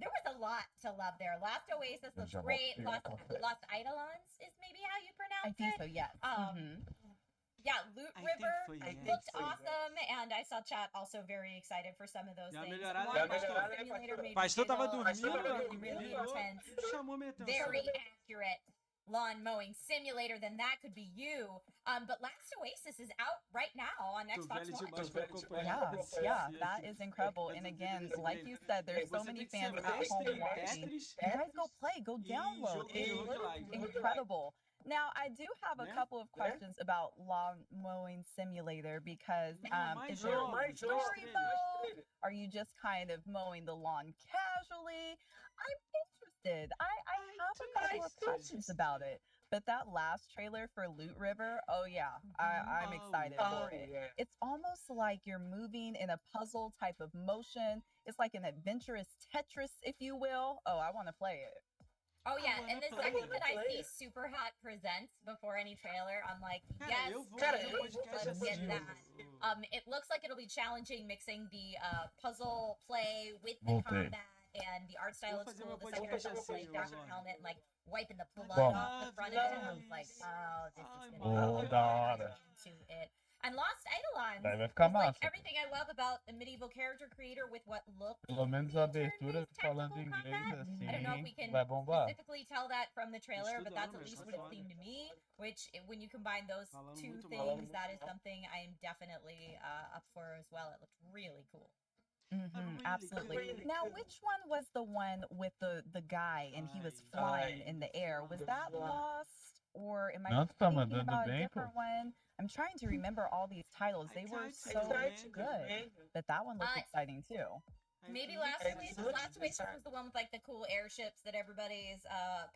There was a lot to love there. Last Oasis looks great. Lost Eidolons is maybe how you pronounce it. I think so, yes. Yeah, Loot River looked awesome, and I saw chat also very excited for some of those things. Pastor tava dormindo, really intense, very accurate lawn mowing simulator. Then that could be you. But Last Oasis is out right now on Xbox One. Yeah, that is incredible. And again, like you said, there's so many fans at home watching. You guys go play, go download. It looks incredible. Now, I do have a couple of questions about lawn mowing simulator because is there story mode? Are you just kind of mowing the lawn casually? I'm interested. I have a couple of questions about it. But that last trailer for Loot River, oh yeah, I'm excited for it. Yeah. It's almost like you're moving in a puzzle type of motion. It's like an adventurous Tetris, if you will. Oh, I want to play it. Oh yeah, and the second that I see Super Hot Presents before any trailer, I'm like, yes, let's get that. It looks like it'll be challenging, mixing the puzzle play with the combat, and the art style looks cool. The second I saw the Dr. Helmet and like wiping the blood off the front of it, I was like, oh, this is gonna be into it. And Lost Eidolons Vai ficar is like massa. everything I love about the medieval character creator with what looked Pelo menos a abertura falando inglês assim, I don't know if we can vai bombar. specifically tell that from the trailer, but that's at least what it seemed to me. Which, when you combine those two things, that is something I am definitely up for as well. It looked really cool. Absolutely. Now, which one was the one with the guy and he was flying in the air? Was that Lost, or am I thinking about a different one? I'm trying to remember all these titles. They were so good, but that one looked exciting too. Maybe last week was the one with like the cool airships that everybody's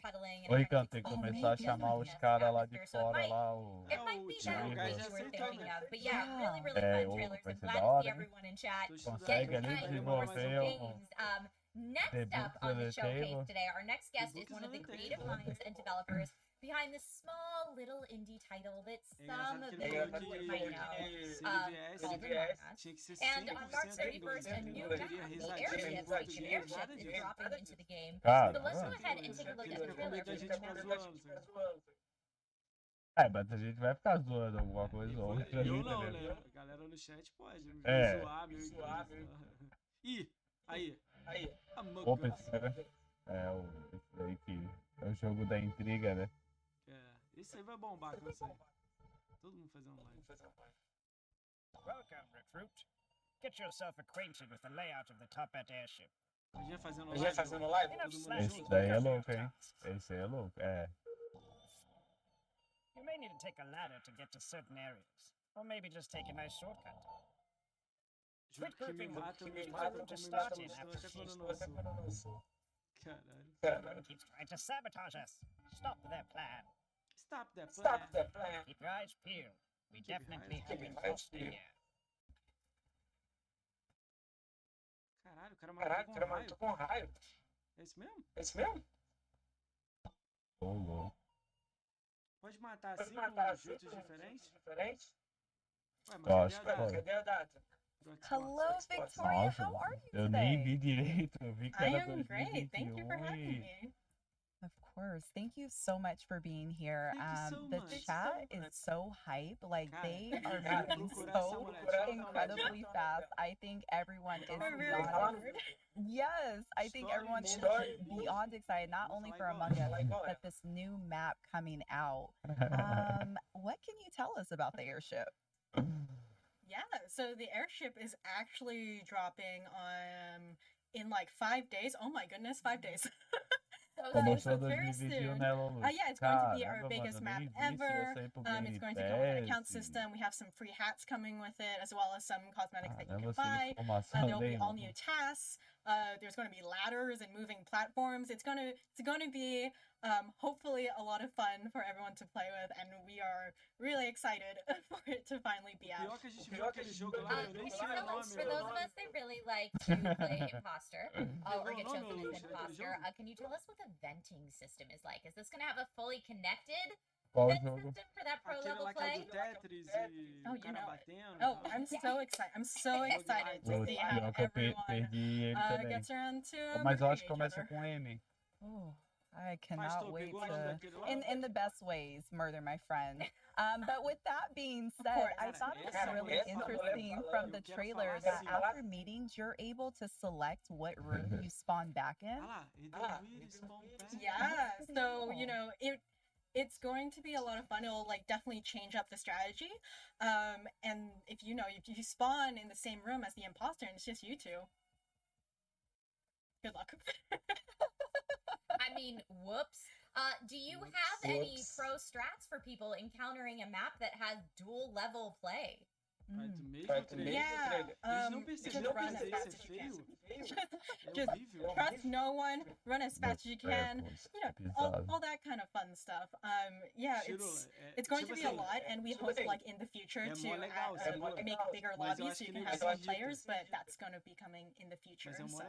pedaling. O Rican tem que começar a chamar os caras lá de fora lá, o... It might be that Sim, we're thinking of, but yeah, really, really É, fun trailers. vai I'm ser glad da to hora, see hein? everyone in chat. Consegue ali desenvolver Games. Next up on the showcase today, our next guest is one of the creative minds and developers behind this small little indie title that some of you might know, called And on March 31st, a new map, the Airships, featured Airships, is dropping into the game. So let's go ahead and take a look at the trailer for the map. É, mas a gente vai ficar zoando alguma coisa ou outra ali, Eu não, né? né? A galera no chat pode me É. zoar, meu. Ih, aí. Opa, esse cara esse aí que é o jogo da intriga, né? Esse aí vai bombar, que eu sei. Todo mundo fazendo live. Welcome, recruit. Get yourself acquainted with the layout of the top-hat airship. A gente vai fazendo live? Todo mundo Esse junto? daí é louco, hein? Esse aí é louco, é. You may need to take a ladder to get to certain areas, or maybe just take a nice shortcut. Quit grouping to start in after Everyone keeps trying to sabotage us. Stop their plan. Stop that plan. Keep your eyes peeled. We definitely have reinforcement here. Caralho, o cara matou com raio. É isso mesmo? Pode matar assim com jeitos diferentes? Ué, mas cadê a data? Hello, Victoria. How are you today? Eu nem vi direito, eu vi que I era am great. Thank you for having 2021. me. Of course. Thank you so much for being here. The chat is so hype. Like, they are moving so incredibly fast. I think everyone is beyond. Yes, I think everyone is beyond excited, not only for Among Us, but this new map coming out. What can you tell us about the airship? Yeah, so the airship is actually dropping in like 5 days. Oh my goodness, 5 days. Começou So very 2021, soon. né, Lulu? Yeah, it's going to be our Caramba, biggest mano, map nem vi se ever. ia sair pro Game It's going to come with an account Pass. system. We have some free hats coming with it, as well as some cosmetics that you can Caramba, sem buy. informação There'll be all nenhuma. new tasks. There's going to be ladders and moving platforms. It's going to be hopefully a lot of fun for everyone to play with, and we are really excited for it to finally be out. Pior que a gente viu aquele jogo lá, eu nem sei o nome. For those of us that really like to play imposter or get chosen as imposter, can you tell us what the venting system is like? Is this going to have a fully connected Qual vent jogo? system for that pro Aquele level lá que é play? do Tetris e Oh, o you cara know it. batendo. Oh, I'm so excited. I'm so excited to Putz, see pior how que eu everyone perdi ele também. gets around to Mas eu acho murdering que começa each other. com M. Oh, I cannot wait to, in the best ways, murder my friend. But with that being said, I thought it was really interesting from the trailer that after meetings, you're able to select what room you spawn back in. Yeah, so you know it's going to be a lot of fun. It'll like definitely change up the strategy. And if you spawn in the same room as the imposter and it's just you two, good luck. I mean, whoops. Do you have any pro strats for people encountering a map that has dual level play? Yeah. Just run as fast as you can. Just trust no one. Run as fast as you can. You know, all that kind of fun stuff. Yeah, it's going to be a lot, and we hope like in the future to make bigger lobbies so you can have more players. But that's going to be coming in the future. So.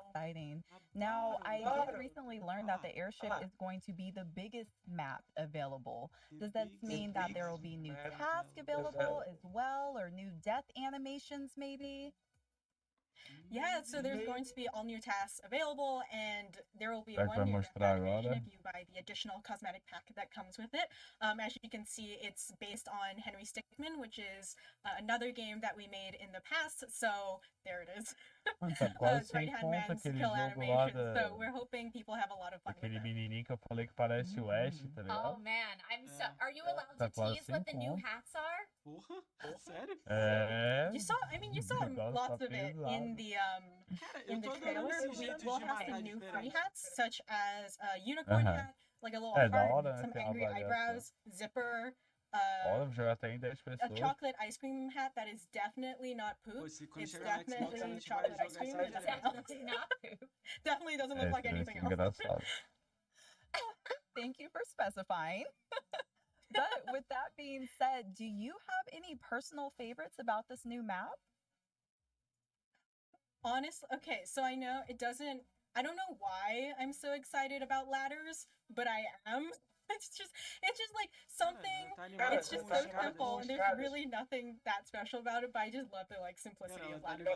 Exciting. Now, I did recently learn that the airship is going to be the biggest map available. Does that mean that there will be new tasks available as well, or new death animations maybe? Yeah, so there's going to be all new tasks available, and there will be Será que vai one new mostrar animation agora? if you buy the additional cosmetic pack that comes with it. As you can see, it's based on Henry Stickmin, which is another game that we made in the past. So there it is. Mano, tá quase It's right sem hand conta man's aquele kill jogo lá animation. da... So we're hoping people have a lot of fun with Aquele it. menininho que eu falei que parece o Ash, tá Oh ligado? man, I'm so. Are you allowed Tá to quase tease what the sem new conta. hats are? Sério? É... You saw o negócio lots tá of it pesado. in the trailer. We'll have some new free hats, such as a unicorn hat, like a little É da heart, hora, né? some Tem uma angry variação. eyebrows, zipper, Bora jogar até em 10 a pessoas. chocolate ice cream hat that is definitely not poop. It's definitely chocolate ice cream. It's definitely not poop. Definitely doesn't look like anything else. Engraçado. Thank you for specifying. But with that being said, do you have any personal favorites about this new map? Honestly, okay, so I know it doesn't, I don't know why I'm so excited about ladders, but I am. It's just like something, it's just so simple, and there's really nothing that special about it, but I just love the like simplicity of ladders.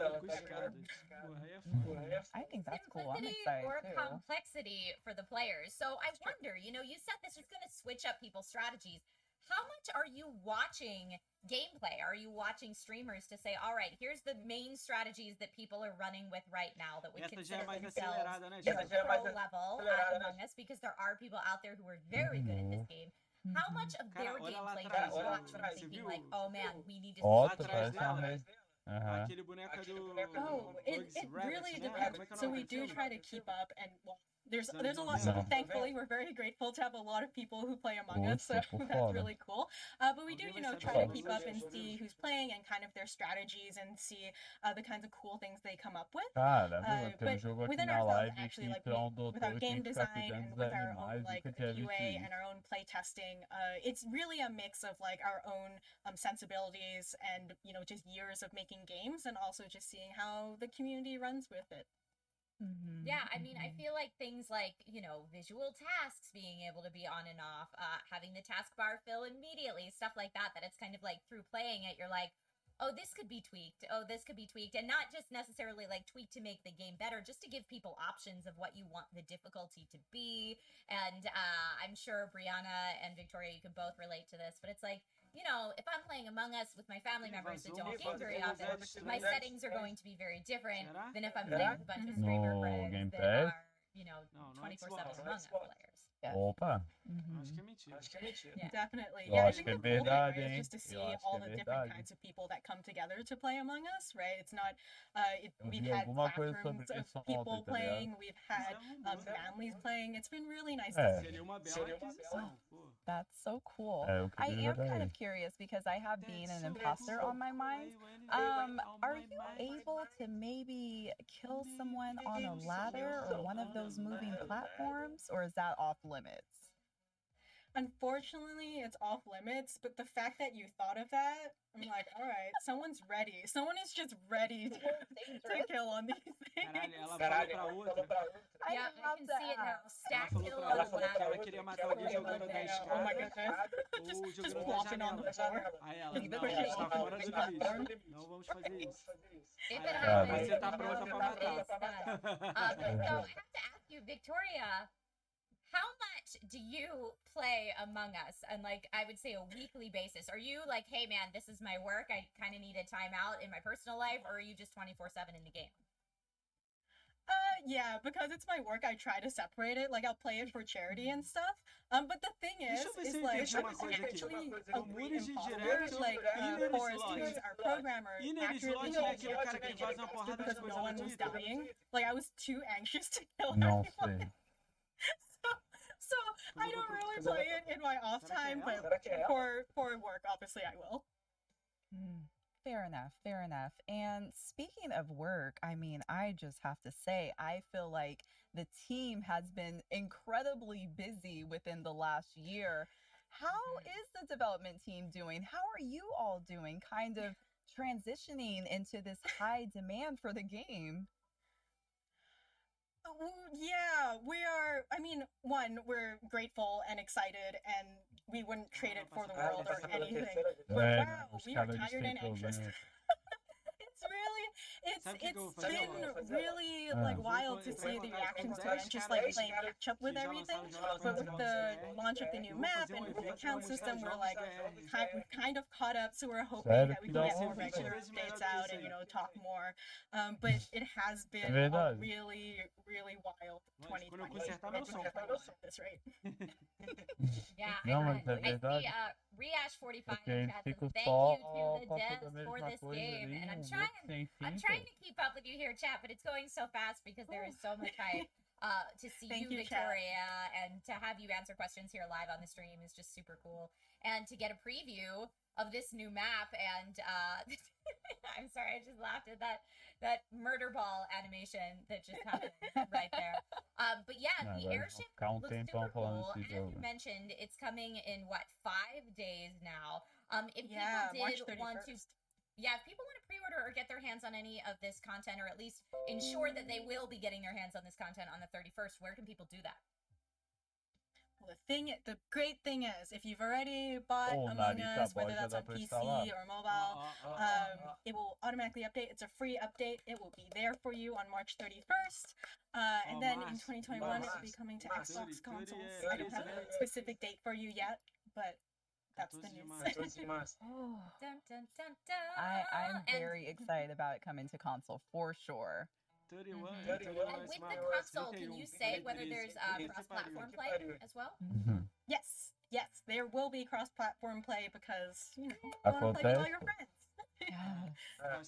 I think that's cool. I'm Simplicity excited or too. complexity for the players. So I wonder, you said this was going to switch up people's strategies. How much are you watching gameplay? Are you watching streamers to say, all right, here's the main strategies that people are running with right now that would consider themselves pro level at Among Us, because there are people out there who are very good at this game. How much of their gameplay do you watch them thinking like, oh man, we need to switch it up? Oh, it really depends. So we do try to keep up, and well, there's a lot. Thankfully, we're very grateful to have a lot of people who play Among Us, so that's really cool. But we do, try to keep up and see who's playing and kind of their strategies and see the kinds of cool things they come up with. Cara, tem jogo aqui within na ourselves, live actually, que like tu é doutor with our e tem game que ficar design cuidando and dos with our own animais, like nunca tinha visto QA isso. and our own play testing, it's really a mix of like our own sensibilities and just years of making games, and also just seeing how the community runs with it. Yeah, I mean, I feel like things like, visual tasks being able to be on and off, having the taskbar fill immediately, stuff like that, that it's kind of like through playing it, you're like, oh, this could be tweaked. Oh, this could be tweaked. And not just necessarily like tweaked to make the game better, just to give people options of what you want the difficulty to be. And I'm sure Brianna and Victoria, you can both relate to this, but it's like, if I'm playing Among Us with my family members that don't game very often, my settings are going to be very different than if I'm playing with a bunch of streamer friends that are, 24/7 Among Us players. Opa! Acho que é mentira. Definitely. Eu Yeah, I acho think que é the cool thing, verdade, right, hein? is just to see Eu acho all que é the different verdade. kinds of people that come together to play Among Us, right? It's not, Eu we've vi had alguma coisa classrooms sobre of isso people ontem, tá playing, ligado? we've had families playing. It's been really nice É. to see. That's so cool. É, eu I queria am jogar kind ele. of curious because I have being an imposter on my mind. Are you able to maybe kill someone on a ladder or one of those moving platforms, or is that off limits? Unfortunately, it's off limits, but the fact that you thought of that, I'm like, all right, someone's ready. Someone is just ready to kill on these things. Yeah, I can see it now. Stack kill on the ladder. Ela queria matar alguém jogando da escada. Oh my goodness. Ou Just jogando da flopping on the janela. floor. Aí ela, Like, não, pushing está on fora the do platform. limite. Não vamos fazer isso. If Aí it ela, happens, você tá you pronta know pra that matar. it's done. So I have to ask you, Victoria, how much do you play Among Us on, like, I would say a weekly basis? Are you like, hey man, this is my work, I kind of need a time out in my personal life, or are you just 24/7 in the game? Yeah, because it's my work, I try to separate it. Like, I'll play it for charity and stuff. But the thing is like, I'm actually a great imposter. Like, Forrest, who's our programmer, accurately told me I couldn't get imposter because no one was dying. Like, I was too anxious to kill Não everyone. sei. So I don't really play it in my off time, but for work, obviously I will. Fair enough, fair enough. And speaking of work, I mean, I just have to say, I feel like the team has been incredibly busy within the last year. How is the development team doing? How are you all doing, kind of transitioning into this high demand for the game? Yeah, we are. I mean, one, we're grateful and excited, and we wouldn't trade it for the world or anything. But wow, we are tired and anxious. It's been really like wild to see the reactions to it and just like playing catch up with everything. But with the launch of the new map and with the account system, we're like we've kind of caught up. So we're hoping that we can get more regular updates out and talk more. But it has been a really wild 2020. At this rate. Yeah, Não, I mas é see verdade. Reash45 Porque in eles chat says, ficam thank só you to the devs fazendo a for mesma this coisa game. ali, And I'm sem trying fim, to keep up with you here, chat, but it's going so fast because there is so much hype. to see you, Victoria, and to have you answer questions here live on the stream is just super cool. And to get a preview of this new map, and I'm sorry, I just laughed at that murder ball animation that just happened right there. But yeah, the airship looks super cool. As you mentioned, it's coming in what, 5 days now. If people did want to, if people want to pre-order or get their hands on any of this content, or at least ensure that they will be getting their hands on this content on the 31st, where can people do that? Well, the great thing is, if you've already bought Among Us, whether that's on PC or mobile, it will automatically update. It's a free update. It will be there for you on March 31st. And then in 2021, it will be coming to Xbox consoles. I don't have a specific date for you yet, but that's the news. I'm very excited about it coming to console for sure. 31. And with the console, can you say whether there's cross-platform play as well? Yes, there will be cross-platform play because, you know, you want to play with all your friends. Oh,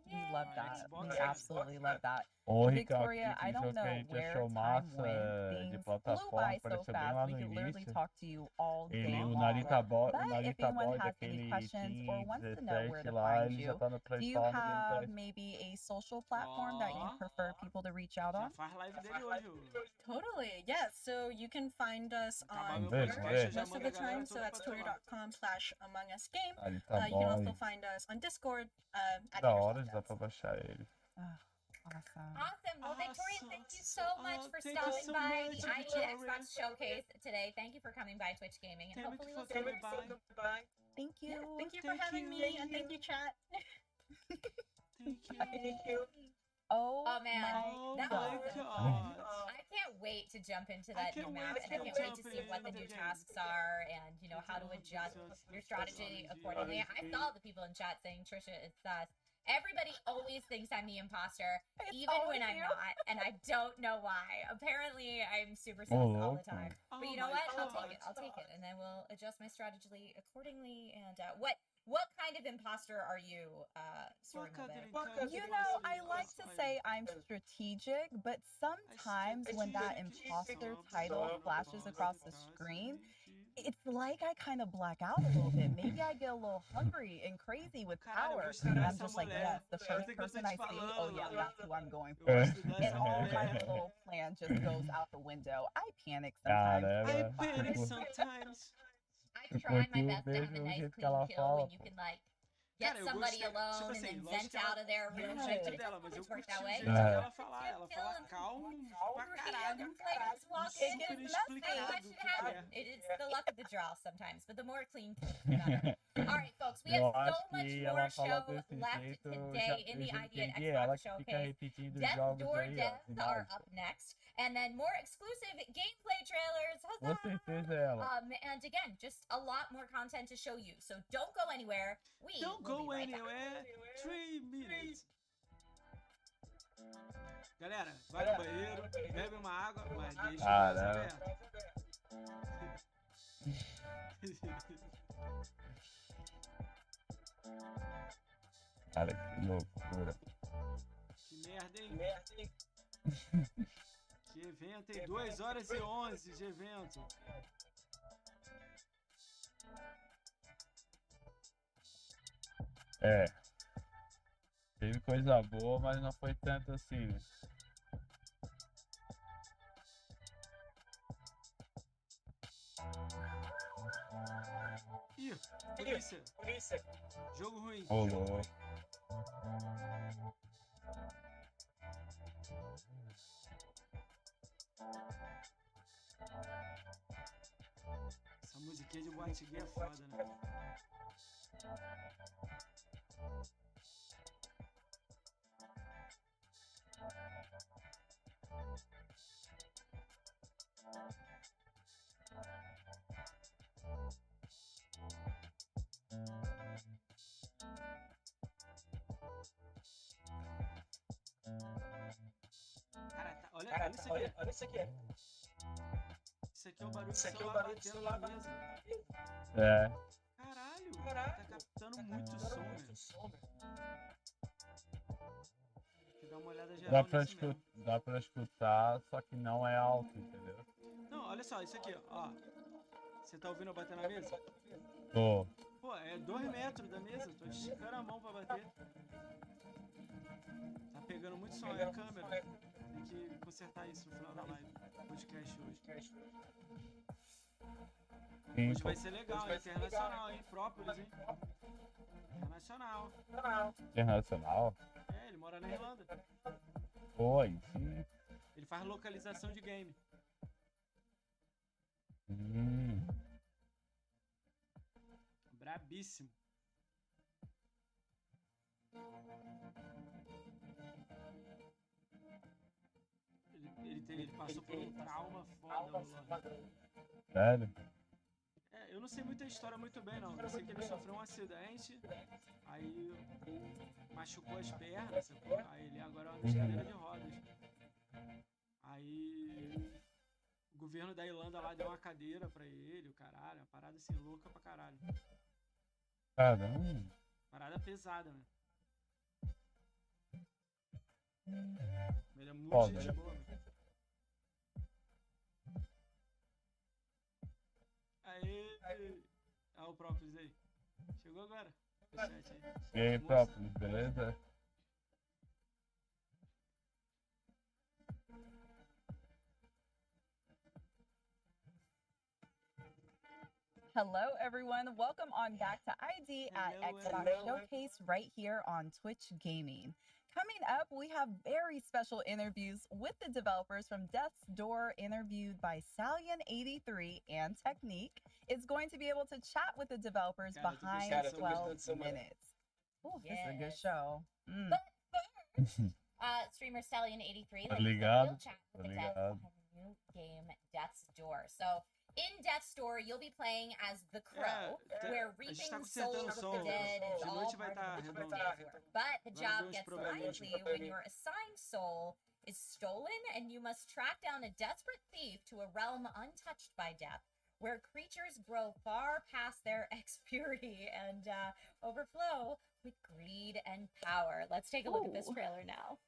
we love that. We absolutely love that. Victoria, I don't know where time went. Things flew by so fast. We could literally talk to you all day long. But if anyone has any questions or wants to know where to find you, do you have maybe a social platform that you prefer people to reach out on? Totally, yes. So you can find us on Twitter most of the time. So that's twitter.com/AmongUsGame. You can also find us on Discord. Awesome. Well, Victoria, thank you so much for stopping by the ID Xbox Showcase today. Thank you for coming by Twitch Gaming, and hopefully we'll see you soon. Thank you. Thank you for having me, and thank you, chat. Thank you. Oh man, my God. I can't wait to jump into that new map, and I can't wait to see what the new tasks are, and you know how to adjust your strategy accordingly. I saw the people in chat saying Trisha is sus. Everybody always thinks I'm the imposter, even when I'm not, and I don't know why. Apparently, I'm super sus all the time. But you know what? I'll take it, and then we'll adjust my strategy accordingly. And what kind of imposter are you, You know, I like to say I'm strategic, but sometimes when that imposter title flashes across the screen, it's like I kind of black out a little bit. Maybe I get a little hungry and crazy with power. And I'm just like, yes, the first person I see, oh yeah, that's who I'm going for. And all my little plan just goes out the window. I panic sometimes. I try my best to have a nice clean kill when you can like get somebody alone and then vent out of their room, but it doesn't always work that way. Ela fala calmo pra caralho. It's the luck of the draw sometimes, but the more clean kills, the better. Alright folks, we have so much more show left today in the ID and Xbox Showcase. Death Door Devs are up next, and then more exclusive gameplay trailers. And again, just a lot more content to show you, so don't go anywhere. Don't go anywhere. 3 minutes. Galera, vai no banheiro, bebe uma água, mas deixa a casa aberta. Cara, que loucura. Que merda, hein? Que evento, hein? 2 horas e 11 de evento. É. Teve coisa boa, mas não foi tanto assim, né? Ih, polícia. Jogo ruim. Ô, louco. Essa musiquinha de boate gay é foda, né? Cara, olha isso aqui. Isso aqui é o barulho do celular batendo na mesa. É. Caralho, tá captando muito som, velho. Tem que dar uma olhada geral nisso mesmo. dá pra escutar, só que não é alto, entendeu? Não, olha só, isso aqui, ó. Você tá ouvindo eu bater na mesa? Tô. Pô, é 2 metros da mesa, tô esticando a mão pra bater. Tá pegando muito som, é a câmera. Tem que consertar isso no final da live. Podcast hoje. Hoje vai ser legal, é internacional, hein? Própolis, hein? Internacional. Internacional? É, ele mora na Irlanda. Pô, aí sim. Ele faz localização de game. Brabíssimo. Ele passou por um trauma foda. Sério? É, eu não sei muita história muito bem, não. Eu sei que ele sofreu um acidente, aí machucou as pernas, sacou? Aí ele agora anda de cadeira de rodas. Aí o governo da Irlanda lá deu uma cadeira pra ele, o caralho. Uma parada assim louca pra caralho. Caramba. Parada pesada, né? Ele é muito Foda, gente né? boa, né? Aí. Ah, o Própolis aí. Chegou agora. O chat aí. E aí, Própolis, beleza? Hello, everyone. Welcome on back to ID at Xbox Showcase right here on Twitch Gaming. Coming up, we have very special interviews with the developers from Death's Door, interviewed by Stallion83 and Technique. Is going to be able to chat with the developers behind 12 minutes. Oh, this is a good show. But first, streamer Stallion83, like, Obrigado. we'll chat with the devs behind the new game Death's Door. So, in Death's Door, you'll be playing as the Crow, where reaping souls of the dead is all part of the day's work. But the job gets lively when your assigned soul is stolen, and you must track down a desperate thief to a realm untouched by death, where creatures grow far past their ex-purity and overflow with greed and power. Let's take a look at this trailer now.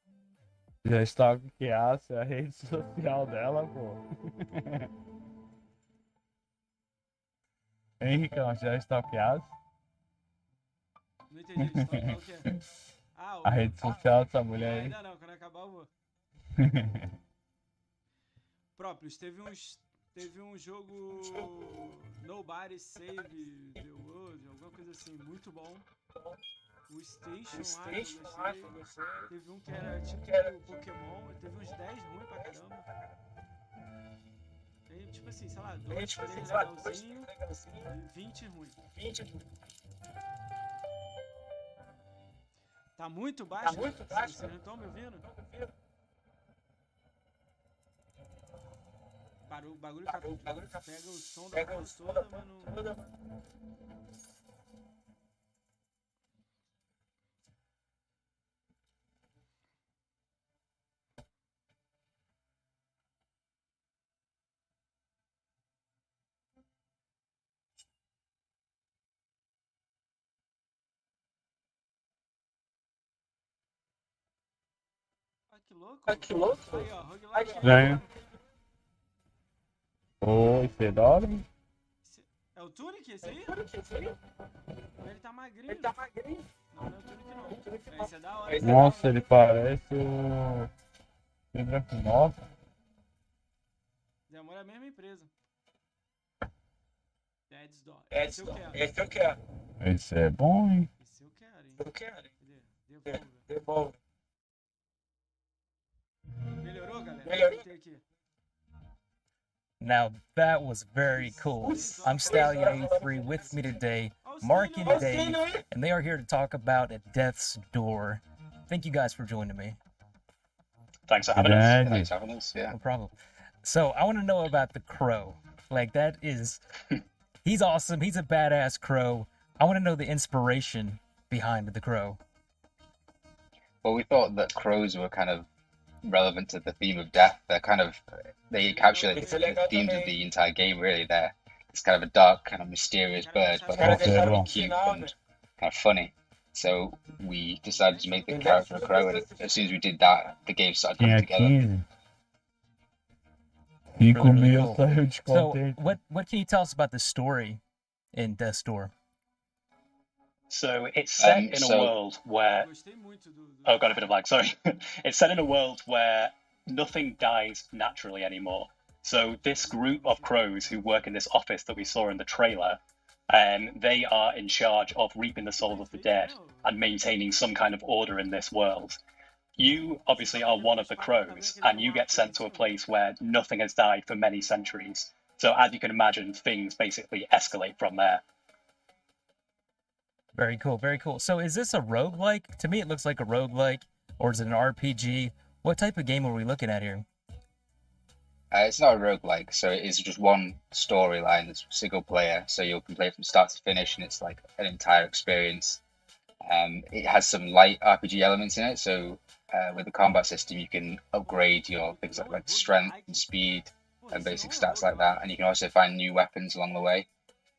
Já está que a rede social dela, pô. Hein, Ricão, já stalkeasse? Não entendi, stalkear o quê? Ah, A rede social dessa mulher aí. Ainda não, quando acabar eu vou. Próprios, teve um jogo Nobody Save the World, alguma coisa assim, muito bom. O Station lá, eu gostei. Teve um que era tipo Pokémon, teve uns 10 ruins pra caramba. Tem, tipo assim, sei lá, 2, 3 legalzinho e 20 ruim. Tá muito baixo? Vocês não estão me ouvindo? O bagulho pega o som da porra toda, mas não... Que louco. Aí, ó, roguelike. Ganha. Oi, Fedora. É o Tunic esse aí? Ele tá magrinho. Não, não é o Tunic não. Esse é da hora. Nossa, ele parece o... Lembra que nossa. Demora a mesma empresa. Death's Door. Esse eu quero. Esse é bom, hein? Esse eu quero, hein? Cadê? Devolve. Melhorou, galera? Aqui. Now that was very cool. I'm Stallion83, with me today, Mark and Dave, and they are here to talk about A Death's Door. Thank you guys for joining me. Thanks for having us. Yeah. No problem. So I want to know about the Crow. Like, that is, he's awesome. He's a badass Crow. I want to know the inspiration behind the Crow. Well, we thought that crows were kind of relevant to the theme of death. They encapsulate the themes of the entire game, really. It's kind of a dark, kind of mysterious bird, but also really cute and kind of funny. So we decided to make the character a crow, and as soon as we did that, the game started coming together. Really cool. So, what can you tell us about the story in Death's Door? So it's set in a world where... Oh, got a bit of lag, sorry. It's set in a world where nothing dies naturally anymore. So this group of crows who work in this office that we saw in the trailer, they are in charge of reaping the souls of the dead and maintaining some kind of order in this world. You obviously are one of the crows, and you get sent to a place where nothing has died for many centuries. So as you can imagine, things basically escalate from there. Very cool, very cool. So is this a roguelike? To me, it looks like a roguelike, or is it an RPG? What type of game are we looking at here? It's not a roguelike, so it is just one storyline that's single player, so you can play from start to finish, and it's like an entire experience. It has some light RPG elements in it, so with the combat system, you can upgrade your things like strength and speed and basic stats like that, and you can also find new weapons along the way.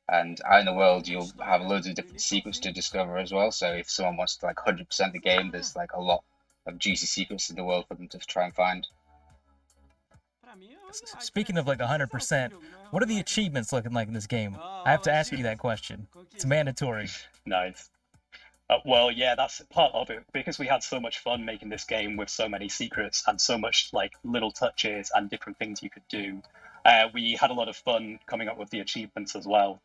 And out in the world, you'll have loads of different secrets to discover as well. So if someone wants to like 100% the game, there's like a lot of juicy secrets in the world for them to try and find. Speaking of like 100%, what are the achievements looking like in this game? I have to ask you that question. It's mandatory. Nice. Well, yeah, that's part of it, because we had so much fun making this game with so many secrets and so much like little touches and different things you could do. We had a lot of fun coming up with the achievements as well.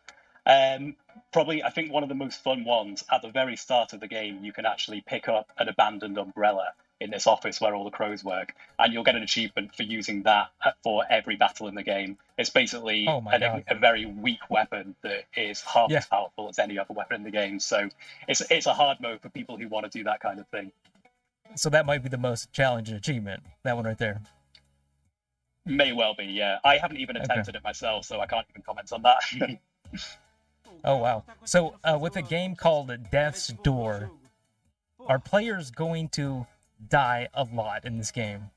Probably, I think one of the most fun ones, at the very start of the game, you can actually pick up an abandoned umbrella in this office where all the crows work, and you'll get an achievement for using that for every battle in the game. It's basically a very weak weapon that is half as powerful as any other weapon in the game, so it's a hard mode for people who want to do that kind of thing. So that might be the most challenging achievement, that one right there. May well be, yeah. I haven't even attempted it myself, so I can't even comment on that. Oh, wow. So with a game called Death's Door, are players going to die a lot in this game?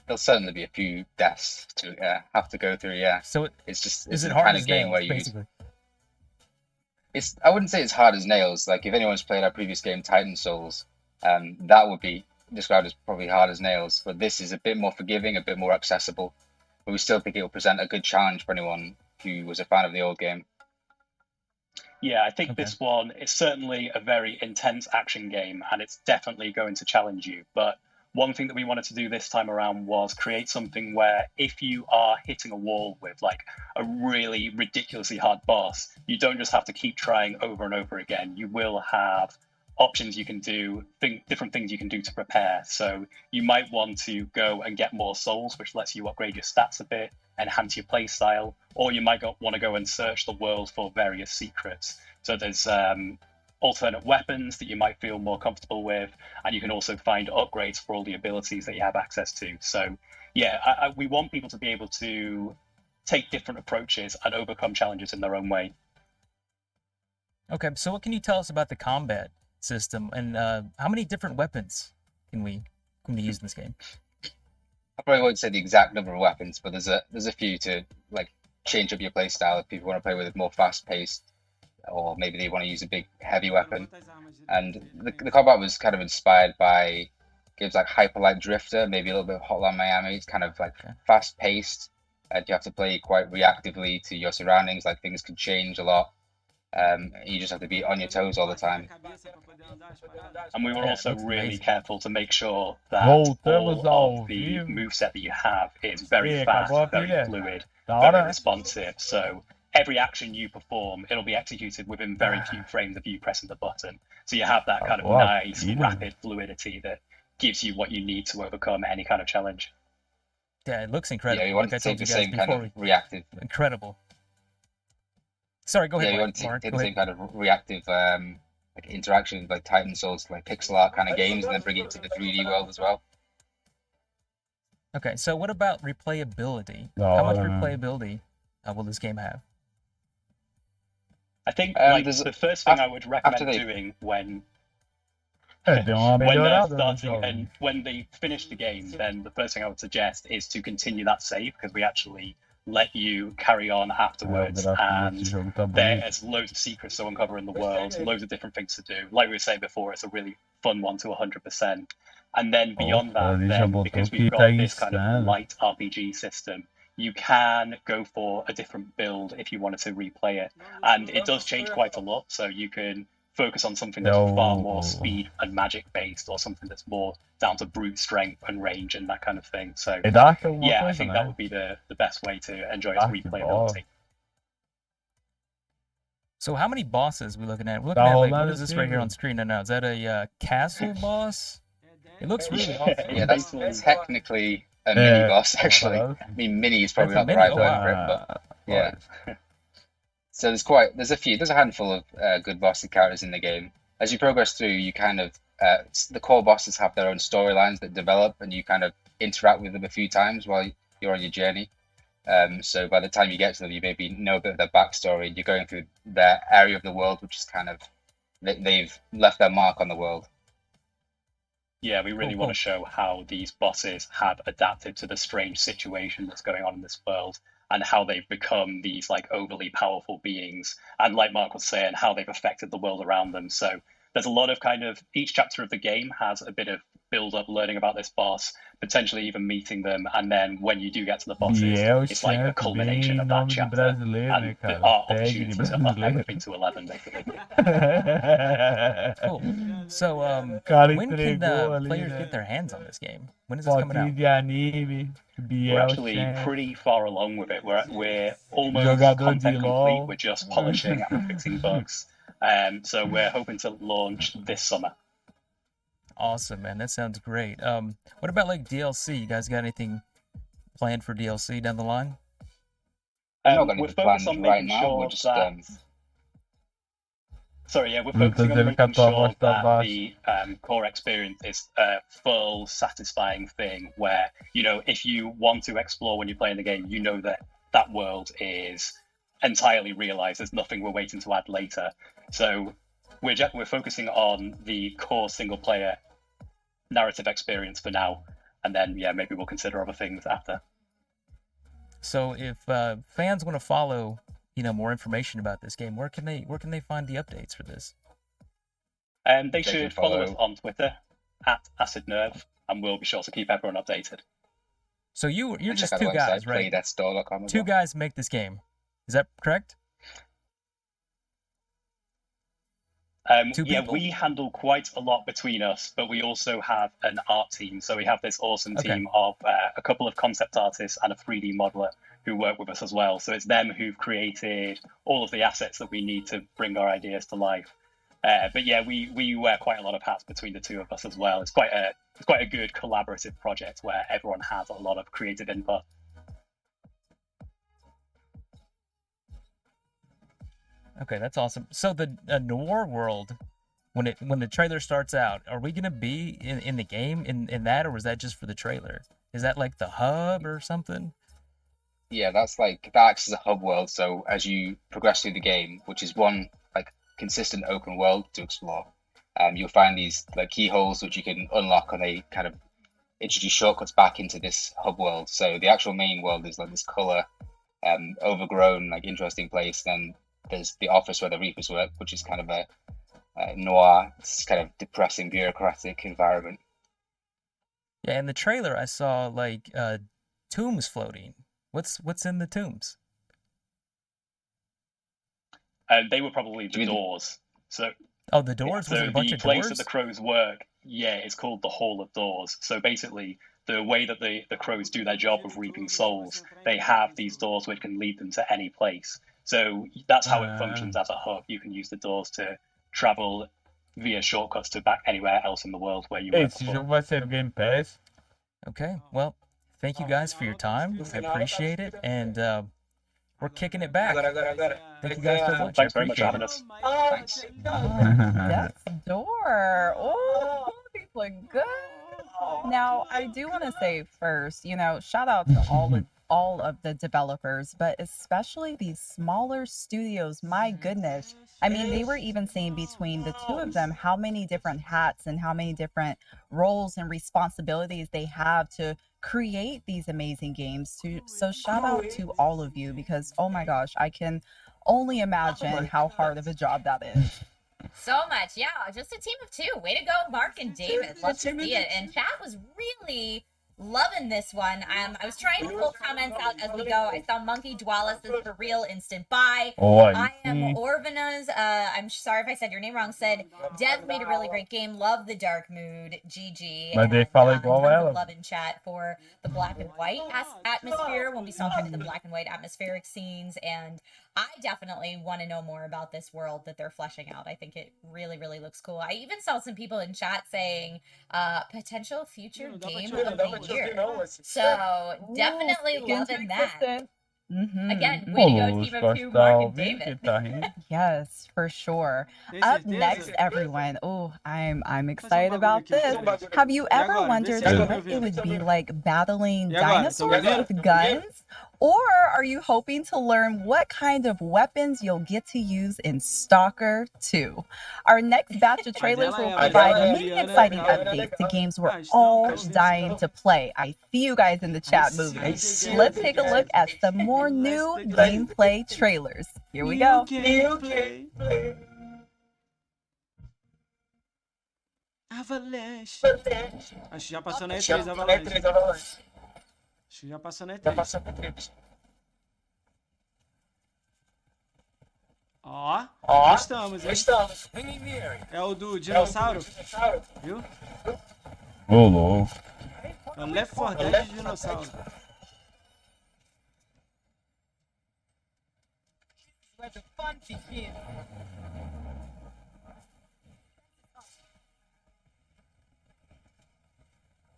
There'll certainly be a few deaths to have to go through, yeah. So it's just is it the hard kind as of game nails, where you... basically? I wouldn't say it's hard as nails. Like, if anyone's played our previous game, Titan Souls, that would be described as probably hard as nails, but this is a bit more forgiving, a bit more accessible, but we still think it will present a good challenge for anyone who was a fan of the old game. Yeah, I think this one is certainly a very intense action game, and it's definitely going to challenge you. But one thing that we wanted to do this time around was create something where if you are hitting a wall with like a really ridiculously hard boss, you don't just have to keep trying over and over again. You will have options you can do, different things you can do to prepare. So you might want to go and get more souls, which lets you upgrade your stats a bit, enhance your play style, or you might want to go and search the world for various secrets. So there's alternate weapons that you might feel more comfortable with, and you can also find upgrades for all the abilities that you have access to. So yeah, we want people to be able to take different approaches and overcome challenges in their own way. Okay, so what can you tell us about the combat system, and how many different weapons can we use in this game? I probably won't say the exact number of weapons, but there's a few to like change up your play style if people want to play with it more fast paced, or maybe they want to use a big heavy weapon. And the combat was kind of inspired by games like Hyper Light Drifter, maybe a little bit of Hotline Miami. It's kind of like fast paced, and you have to play quite reactively to your surroundings. Like, things can change a lot. You just have to be on your toes all the time. And we were also really careful to make sure that all of the moveset that you have is very fast, very fluid, very responsive. So every action you perform, it'll be executed within very few frames of you pressing the button. So you have that kind of nice, rapid fluidity that gives you what you need to overcome any kind of challenge. Yeah, it looks incredible. Yeah, you want to take the same kind of reactive. Incredible. Sorry, go ahead. Yeah, you want to take the same kind of reactive like interaction, like Titan Souls, like pixel art kind of games, and then bring it to the 3D world as well. Okay, so what about replayability? How much replayability will this game have? I think like the first thing I would recommend doing when they're starting and when they finish the game, then the first thing I would suggest is to continue that save, because we actually let you carry on afterwards, and there's loads of secrets to uncover in the world, loads of different things to do. Like we were saying before, it's a really fun one to 100%. And then beyond that, then, because we've got this kind of light RPG system, you can go for a different build if you wanted to replay it. And it does change quite a lot, so you can focus on something that's far more speed and magic based, or something that's more down to brute strength and range and that kind of thing. So yeah, I think that would be the best way to enjoy its replayability. So how many bosses are we looking at? We're looking at, like, what is this right here on screen now? Is that a castle boss? It looks really awesome. Yeah, that's technically a mini boss, actually. I mean, mini is probably not the right word for it, but yeah. So there's a handful of good boss characters in the game. As you progress through, you kind of the core bosses have their own storylines that develop, and you kind of interact with them a few times while you're on your journey. So by the time you get to them, you maybe know a bit of their backstory, and you're going through their area of the world, which is kind of they've left their mark on the world. Yeah, we really want to show how these bosses have adapted to the strange situation that's going on in this world, and how they've become these like overly powerful beings, and like Mark was saying, how they've affected the world around them. So there's a lot of each chapter of the game has a bit of build up, learning about this boss, potentially even meeting them, and then when you do get to the bosses, it's like a culmination of that chapter, and there are opportunities to up everything to 11, basically. Cool. So, when can players get their hands on this game? When is this coming out? We're actually pretty far along with it. We're almost content complete. We're just polishing and fixing bugs. So we're hoping to launch this summer. Awesome, man. That sounds great. What about like DLC? You guys got anything planned for DLC down the line? We're focused on making sure that. Sorry, yeah, we're focusing on making sure that the core experience is a full, satisfying thing where, if you want to explore when you're playing the game, you know that world is entirely realized. There's nothing we're waiting to add later. So we're focusing on the core single-player narrative experience for now, and then, maybe we'll consider other things after. So if fans want to follow more information about this game, where can they find the updates for this? They should follow us on Twitter @AcidNerve, and we'll be sure to keep everyone updated. So you're just two guys, right? Two guys make this game. Is that correct? We handle quite a lot between us, but we also have an art team. So we have this awesome team of a couple of concept artists and a 3D modeler who work with us as well. So it's them who've created all of the assets that we need to bring our ideas to life. But yeah, we wear quite a lot of hats between the two of us as well. It's quite a good collaborative project where everyone has a lot of creative input. Okay, that's awesome. So the noir world, when the trailer starts out, are we gonna be in the game in that, or was that just for the trailer? Is that like the hub or something? Yeah, that acts as a hub world. So as you progress through the game, which is one like consistent open world to explore, you'll find these like keyholes which you can unlock, and they kind of introduce shortcuts back into this hub world. So the actual main world is like this color, overgrown, like interesting place. Then there's the office where the Reapers work, which is kind of a noir, it's kind of depressing, bureaucratic environment. Yeah, in the trailer I saw like tombs floating. What's in the tombs? They were probably the doors. So the doors. Was it a bunch of doors? The place that the crows work, it's called the Hall of Doors. So basically, the way that the crows do their job of reaping souls, they have these doors which can lead them to any place. So that's how it functions as a hub. You can use the doors to travel via shortcuts to back anywhere else in the world where you were before. Esse jogo vai ser Game Pass. Okay, well, thank you guys for your time. I appreciate it, and we're kicking it back. Thank you guys so much. Thanks very much for having us. Thanks. Death's Door. Oh, these look good. Now, I do want to say first, shout out to all of the developers, but especially these smaller studios. My goodness. I mean, they were even saying between the two of them how many different hats and how many different roles and responsibilities they have to create these amazing games. So shout out to all of you, because oh my gosh, I can only imagine how hard of a job that is. So much, yeah. Just a team of two. Way to go, Mark and David. Love to see it. And chat was really loving this one. I was trying to pull comments out as we go. I saw Monkey Dwellis is for real, instant buy. I am Orvana's. I'm sorry if I said your name wrong. Said Dev made a really great game. Love the dark mood. GG. Mas they fala igual tons ela. of love in chat for the black and white atmosphere when we saw kind of the black and white atmospheric scenes. And I definitely want to know more about this world that they're fleshing out. I think it really, really looks cool. I even saw some people in chat saying potential future game of the year. So definitely loving that. Again, way to go, team of two, Mark and David. Yes, for sure. Up next, everyone. Oh, I'm excited about this. Have you ever wondered what it would be like battling dinosaurs with guns? Or are you hoping to learn what kind of weapons you'll get to use in Stalker 2? Our next batch of trailers will provide many exciting updates to games we're all dying to play. I see you guys in the chat moving. Let's take a look at some more new gameplay trailers. Here we go. Avalanche. Acho que já passou na E3 Avalanche. Acho que já passou na E3. Ó, estamos, hein? É o do dinossauro? Viu? Ô, louco. É o Left 4 Dead de dinossauro.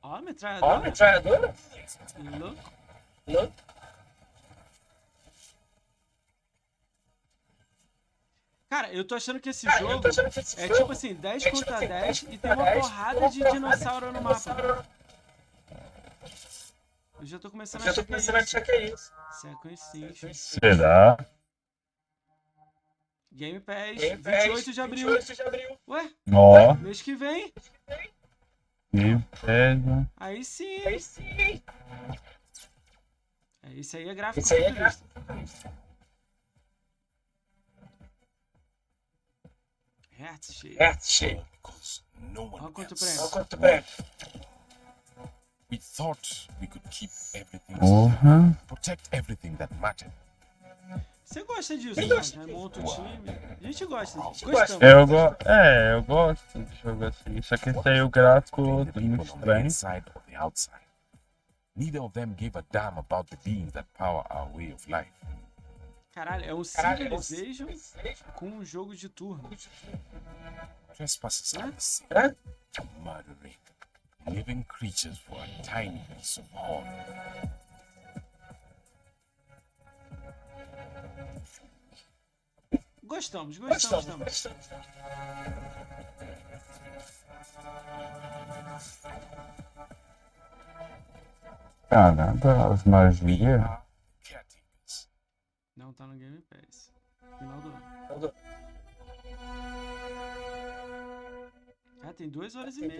Ó, metralhadora. Louco. Cara, eu tô achando que esse jogo é tipo assim, 10 contra 10 e tem uma porrada de dinossauro no mapa. Eu já tô começando a achar que é isso. Sequence. Será? Game Pass, 28 de abril. Ué? Ó. Mês que vem. Game Pass. Aí sim. Isso aí é gráfico. Herzshake. Olha quanto prêmio. We thought we could keep everything protect everything that mattered. Você gosta disso, né? Monta o time. A gente gosta. Gostamos. Eu gosto de jogo assim. Só que esse aí o gráfico muito estranho. Neither of them gave a damn about the beings that power our way of life. Caralho, é um Civilization com um jogo de turno. Trespassers are the same. Murdering living creatures for a tiny piece of horror. Gostamos. Caramba, as magias. Não tá no Game Pass. Final do ano. Ah, tem 2 horas e meia.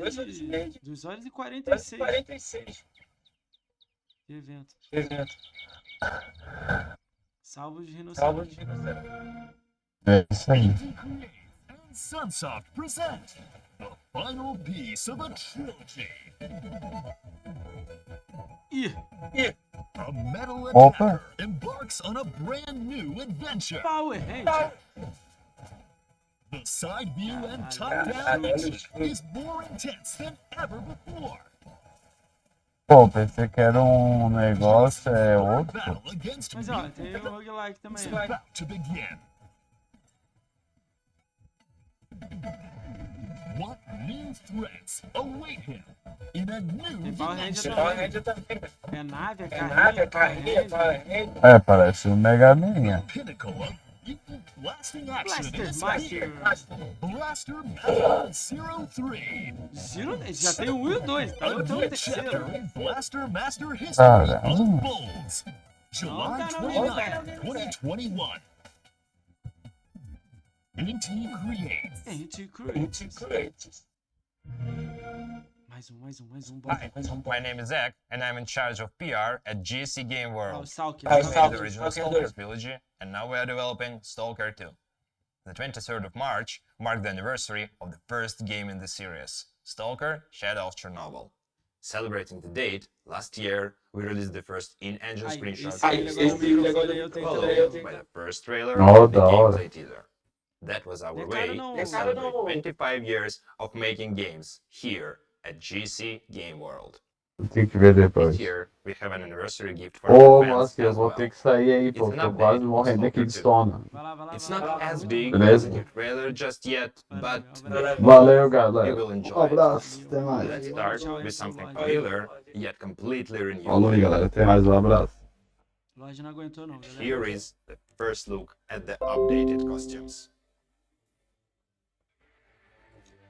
2 horas e 46. De evento. Salvo de rinoceronte. É isso aí. Sunsoft present the final piece of a trilogy. A metal attacker embarks on a brand new adventure. Power Ranger. The side view and top-down action is more intense than ever before. Pô, pensei que era negócio, outro. Mas ó, tem o roguelike também. It's about to begin. What new threats await him in a new dimension? É nave, é carrinho, Parece Mega Man. Pinnacle of equal blasting action. Blaster Blaster 03. Já tem o 1 e o 2, tá lutando o terceiro. Blaster Master History of Bulls. July 29, 2021. NT Creates. Bora. Hi, my name is Zach, and I'm in charge of PR at GSC Game World. Stalker. We made the original Stalker trilogy, and now we are developing Stalker 2. The 23rd of March marked the anniversary of the first game in the series, Stalker Shadow of Chernobyl. Celebrating the date, last year we released the first in-engine screenshot, followed by the first trailer and the gameplay teaser. That was our way to celebrate 25 years of making games here at GC Game World. Tem que ver depois. This year we have an anniversary gift for Ô, our fans Márcio, eu as vou well. ter que sair aí, pô. It's an Tô update quase on morrendo aqui Stalker de 2. sono. It's not as big Beleza? as the trailer just yet, but Valeu, galera. you will enjoy Um abraço, até it. mais. Let's start with something familiar, yet completely renewed. Falou aí, galera. Até mais, um abraço. Loja não aguentou não, galera. Here is the first look at the updated costumes.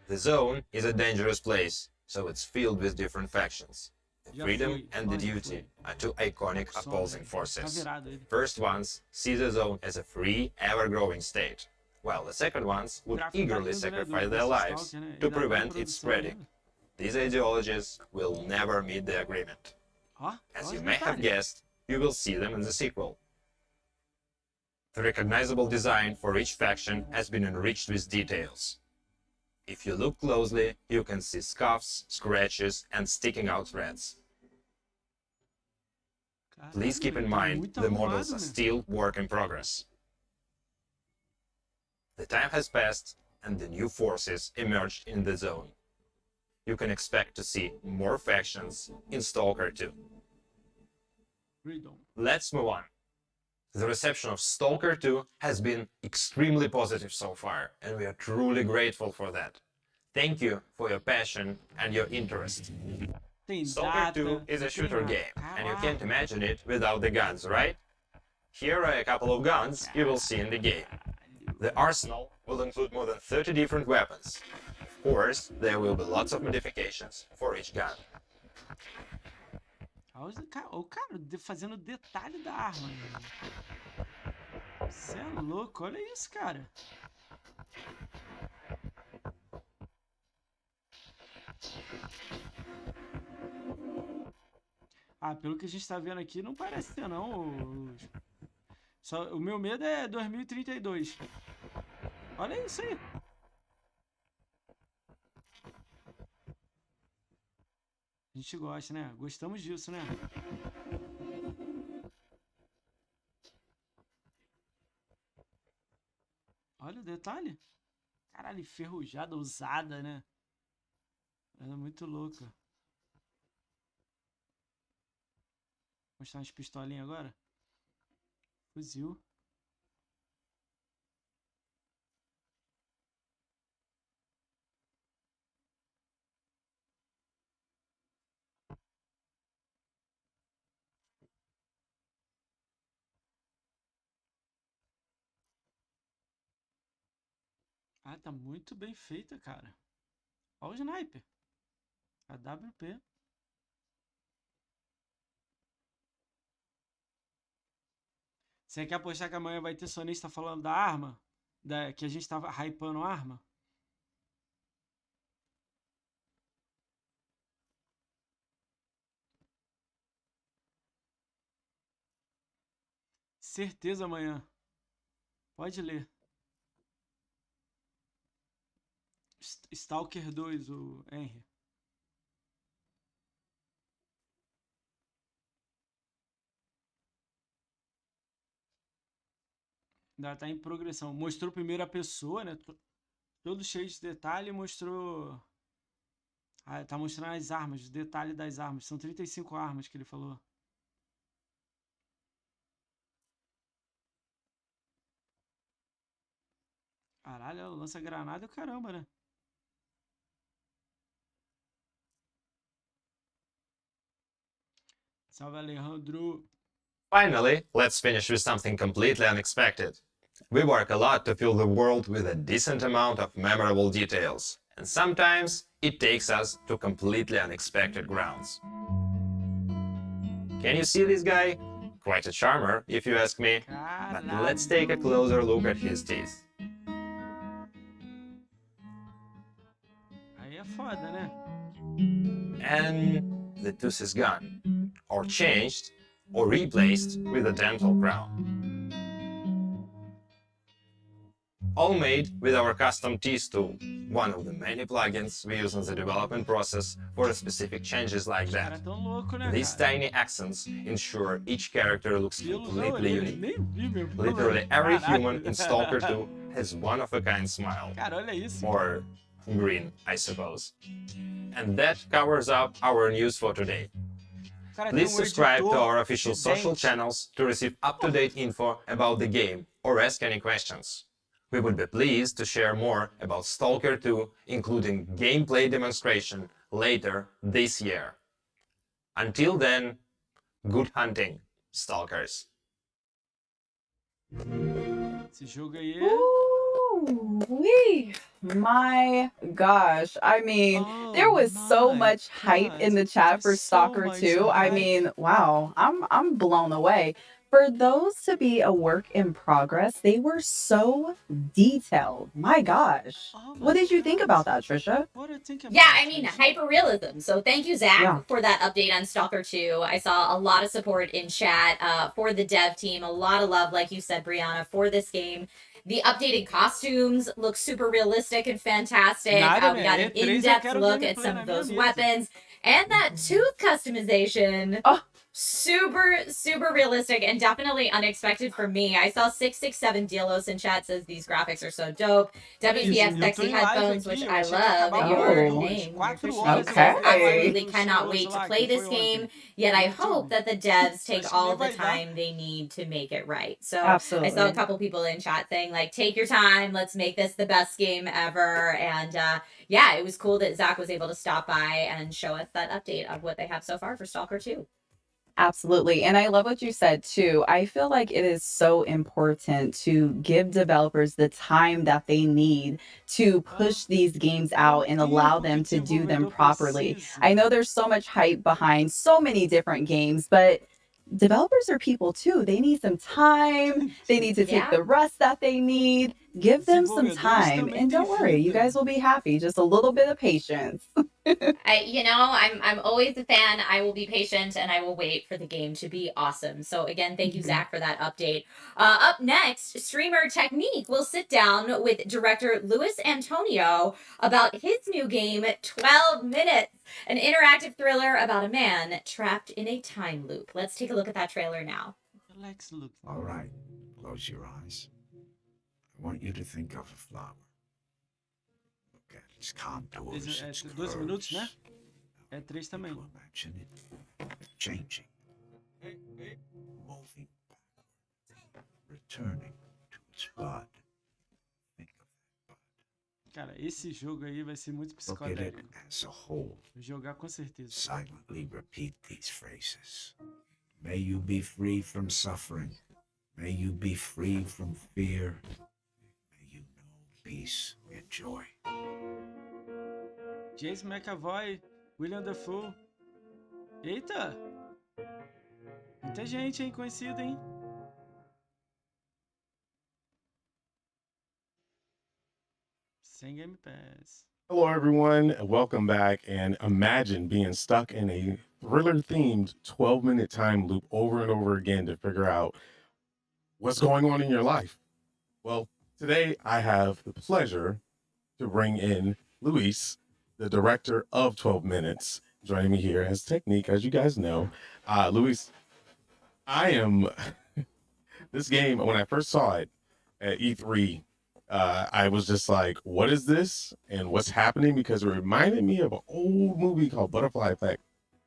The zone is a dangerous place, so it's filled with different factions. The freedom and the duty are two iconic opposing forces. First ones see the zone as a free, ever-growing state, while the second ones would eagerly sacrifice their lives to prevent its spreading. These ideologies will never meet the agreement. As you may have guessed, you will see them in the sequel. The recognizable design for each faction has been enriched with details. If you look closely, you can see scuffs, scratches, and sticking out threads. Please keep in mind, the models are still work in progress. The time has passed, and the new forces emerged in the zone. You can expect to see more factions in Stalker 2. Let's move on. The reception of Stalker 2 has been extremely positive so far, and we are truly grateful for that. Thank you for your passion and your interest. Stalker 2 is a shooter game, and you can't imagine it without the guns, right? Here are a couple of guns you will see in the game. The arsenal will include more than 30 different weapons. Of course, there will be lots of modifications for each gun. O cara fazendo detalhe da arma. Você é louco, olha isso, cara. Pelo que a gente tá vendo aqui, não parece ter não. Só, o meu medo é 2032. Olha isso aí. A gente gosta, né? Gostamos disso, né? Olha o detalhe. Caralho, enferrujada, usada, né? Ela é muito louca. Vou mostrar umas pistolinhas agora. Fuzil. Tá muito bem feita, cara. Olha o sniper. AWP. Você quer apostar que amanhã vai ter sonista falando da arma? Que a gente tava hypando a arma? Certeza amanhã. Pode ler. Stalker 2, o Henry. Ainda tá em progressão. Mostrou primeira pessoa, né? Todo cheio de detalhe. Mostrou... tá mostrando as armas, o detalhe das armas. São 35 armas que ele falou. Caralho, lança granada e o caramba, né? Salve, Alejandro. Finally, let's finish with something completely unexpected. We work a lot to fill the world with a decent amount of memorable details, and sometimes it takes us to completely unexpected grounds. Can you see this guy? Quite a charmer, if you ask me. But let's take a closer look at his teeth. Aí é foda, né? And the tooth is gone, or changed, or replaced with a dental crown. All made with our custom teeth tool, one of the many plugins we use in the development process for specific changes like that. These tiny accents ensure each character looks completely unique. Literally every human in Stalker 2 has one-of-a-kind smile. Or green, I suppose. And that covers up our news for today. Please subscribe to our official social channels to receive up-to-date info about the game or ask any questions. We would be pleased to share more about Stalker 2, including gameplay demonstration, later this year. Until then, good hunting, Stalkers. Esse jogo aí Ooh-wee. My gosh. I mean, there was so much hype in the chat for Stalker 2. I mean, wow. I'm blown away. For those to be a work in progress, they were so detailed. My gosh. What did you think about that, Trisha? Yeah, I mean, hyper-realism. So thank you, Zach, for that update on Stalker 2. I saw a lot of support in chat for the dev team. A lot of love, like you said, Brianna, for this game. The updated costumes look super realistic and fantastic. We got an in-depth look at some of those weapons. And that tooth customization. Super, super realistic and definitely unexpected for me. I saw 667 Dielos in chat says these graphics are so dope. WPF Sexy Headphones, which I love. Your name. Absolutely cannot wait to play this game. Yet I hope that the devs take all the time they need to make it right. So I saw a couple people in chat saying, like, take your time. Let's make this the best game ever. And yeah, it was cool that Zach was able to stop by and show us that update of what they have so far for Stalker 2. Absolutely. And I love what you said too. I feel like it is so important to give developers the time that they need to push these games out and allow them to do them properly. I know there's so much hype behind so many different games, but developers are people too. They need some time. They need to take the rest that they need. Give them some time. And don't worry, you guys will be happy. Just a little bit of patience. I'm always a fan. I will be patient and I will wait for the game to be awesome. So again, thank you, Zach, for that update. Up next, streamer Technique will sit down with director Luis Antonio about his new game, 12 Minutes, an interactive thriller about a man trapped in a time loop. Let's take a look at that trailer now. All right, close your eyes. I want you to think of a flower. Look at its contours, its curves. 12 minutos, né? É 3 também. Imagine it changing, moving backward, returning to its bud. Think of that bud. Cara, esse jogo aí vai ser muito Look at it psicodélico. as a whole. Vou jogar com certeza. Silently repeat these phrases. May you be free from suffering. May you be free from fear. May you know peace and joy. James McAvoy, William Dafoe. Eita! Muita gente, hein? Conhecida, hein? Sem Game Pass. Hello, everyone, and welcome back. And imagine being stuck in a thriller-themed 12-minute time loop over and over again to figure out what's going on in your life. Well, today I have the pleasure to bring in Luis, the director of 12 Minutes, joining me here as Technique, as you guys know. Luis, this game, when I first saw it at E3, I was just like, what is this? And what's happening? Because it reminded me of an old movie called Butterfly Effect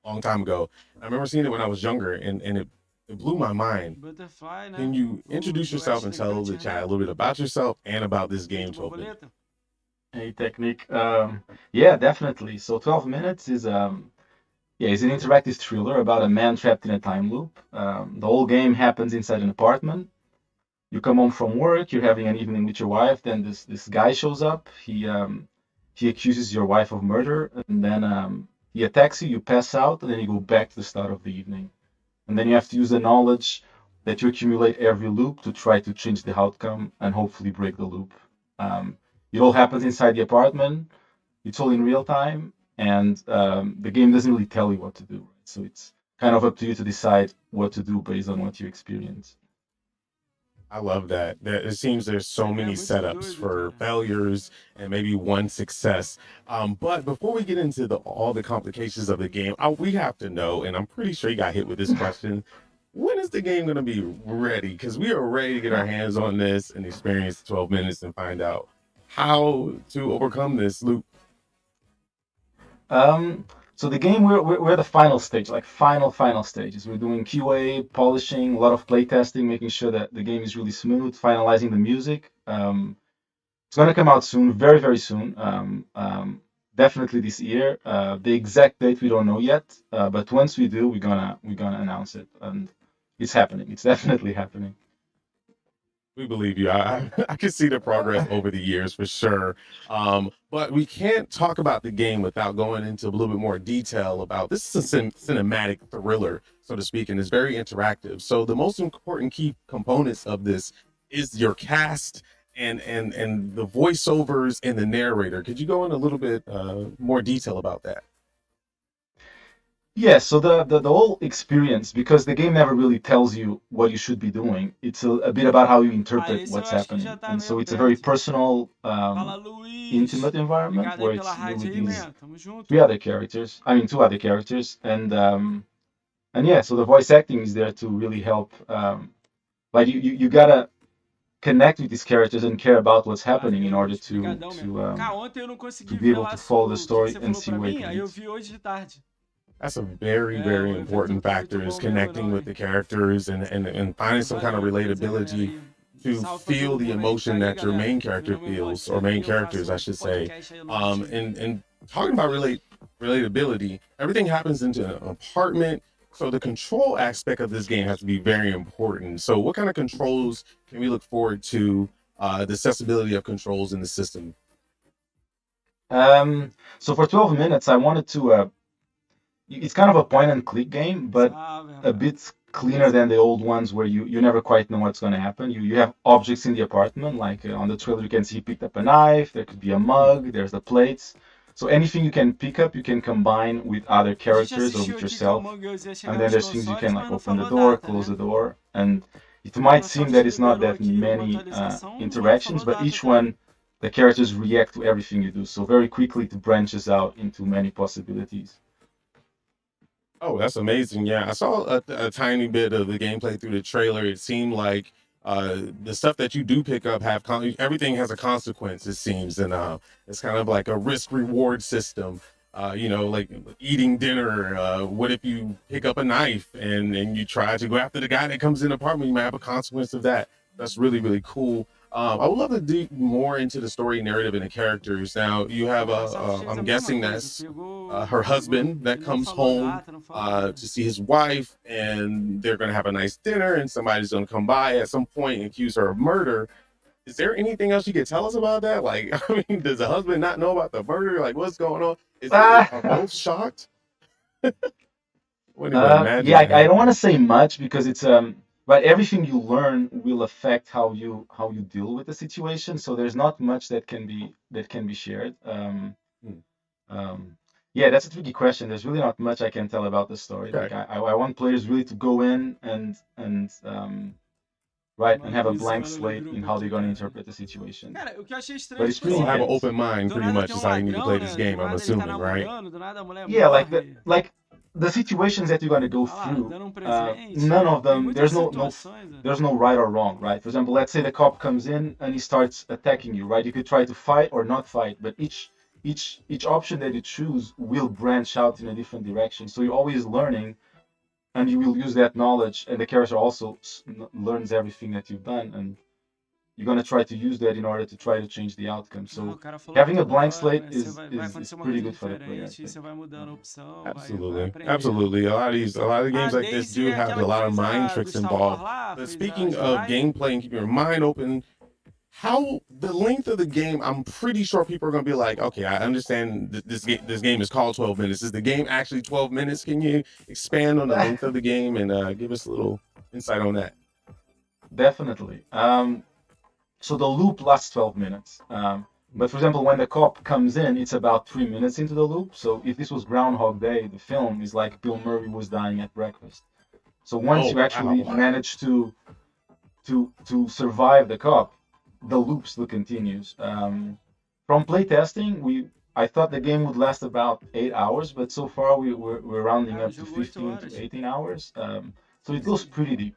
a long time ago. I remember seeing it when I was younger, and it blew my mind. Can you introduce yourself and tell the chat a little bit about yourself and about this game, 12 Minutes? Hey, Technique. Yeah, definitely. So 12 Minutes is it's an interactive thriller about a man trapped in a time loop. The whole game happens inside an apartment. You come home from work, you're having an evening with your wife, then this guy shows up. He accuses your wife of murder, and then he attacks you, you pass out, and then you go back to the start of the evening. And then you have to use the knowledge that you accumulate every loop to try to change the outcome and hopefully break the loop. It all happens inside the apartment. it's all in real time, and the game doesn't really tell you what to do. Right? So it's kind of up to you to decide what to do based on what you experience. I love that. It seems there's so many setups for failures and maybe one success. But before we get into all the complications of the game, we have to know, and I'm pretty sure you got hit with this question, when is the game going to be ready? Because we are ready to get our hands on this and experience 12 minutes and find out how to overcome this loop. So the game, we're at the final stage, like final stages. We're doing QA, polishing, a lot of playtesting, making sure that the game is really smooth, finalizing the music. It's gonna come out soon, very, very soon. Definitely this year. The exact date we don't know yet, but once we do, we're gonna announce it, and it's happening. It's definitely happening. We believe you. I can see the progress over the years for sure. But we can't talk about the game without going into a little bit more detail about this is a cinematic thriller, so to speak, and it's very interactive. So the most important key components of this is your cast and the voiceovers and the narrator. Could you go in a little bit more detail about that? Yeah, so the whole experience, because the game never really tells you what you should be doing, it's a bit about how you interpret what's happening. And so it's a very personal, intimate environment where it's you with these two other characters, and yeah, so the voice acting is there to really help. Like you gotta connect with these characters and care about what's happening in order to be able to follow the story and see where it leads. That's a very, very important factor, is connecting with the characters and finding some kind of relatability to feel the emotion that your main character feels, or main characters, I should say. And talking about relatability, everything happens into an apartment, so the control aspect of this game has to be very important. So what kind of controls can we look forward to, the accessibility of controls in the system? So for 12 minutes, I wanted to... it's kind of a point and click game, but a bit cleaner than the old ones where you never quite know what's going to happen. You have objects in the apartment, like on the trailer you can see he picked up a knife, there could be a mug, there's the plates. So anything you can pick up, you can combine with other characters or with yourself. And then there's things you can like open the door, close the door. And it might seem that it's not that many interactions, but each one, the characters react to everything you do. So very quickly it branches out into many possibilities. Oh, that's amazing. Yeah, I saw a tiny bit of the gameplay through the trailer. It seemed like the stuff that you do pick up everything has a consequence, it seems, and it's kind of like a risk reward system. Like eating dinner. What if you pick up a knife and you try to go after the guy that comes in the apartment? You might have a consequence of that. That's really, really cool. I would love to dig more into the story narrative and the characters. Now, you have I'm guessing that's her husband that comes home to see his wife, and they're going to have a nice dinner, and somebody's going to come by at some point and accuse her of murder. Is there anything else you could tell us about that? Like, I mean, does the husband not know about the murder? Like, what's going on? Are both shocked? Yeah, I don't want to say much because it's but everything you learn will affect how you deal with the situation. So there's not much that can be shared. Yeah, that's a tricky question. There's really not much I can tell about the story. Okay. Like I want players really to go in and have a blank slate in how they're going to interpret the situation. But it's pretty have an open mind, pretty much, is how you need to play this game, I'm assuming, right? Yeah, like the situations that you're going to go through, none of them, there's no right or wrong, right? For example, let's say the cop comes in and he starts attacking you, right? You could try to fight or not fight, but each option that you choose will branch out in a different direction. So you're always learning, and you will use that knowledge, and the character also learns everything that you've done, and you're going to try to use that in order to try to change the outcome. So having a blank slate is pretty good for the player. Absolutely. A lot of games like this do have a lot of mind tricks involved. But speaking of gameplay and keeping your mind open, how the length of the game, I'm pretty sure people are going to be like, okay, I understand this game is called 12 minutes. Is the game actually 12 minutes? Can you expand on the length of the game and give us a little insight on that? Definitely. So the loop lasts 12 minutes. But for example, when the cop comes in, it's about 3 minutes into the loop. So if this was Groundhog Day, the film is like Bill Murray was dying at breakfast. So once you actually manage to survive the cop, the loop still continues. From playtesting, I thought the game would last about 8 hours, but so far we're rounding up to 15 to 18 hours. So it goes pretty deep.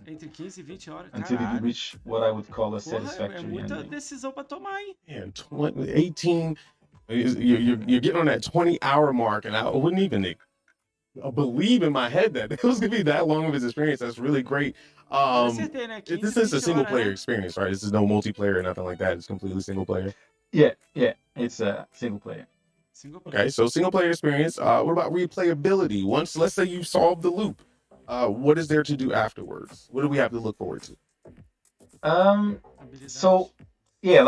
Entre 15 e 20 horas, until you reach what I would call a Porra, satisfactory muita ending. decisão pra tomar, hein? And 18, you're getting on that 20-hour mark, and I wouldn't even believe in my head that it was gonna be that long of his experience. That's really great. Acertei, né? 15, This is a 20 single horas, player né? experience, right? This is no multiplayer or nothing like that. It's completely single player. Yeah, it's a single player. Okay, so single player experience. What about replayability? Once, let's say you solve the loop, what is there to do afterwards? What do we have to look forward to? So yeah,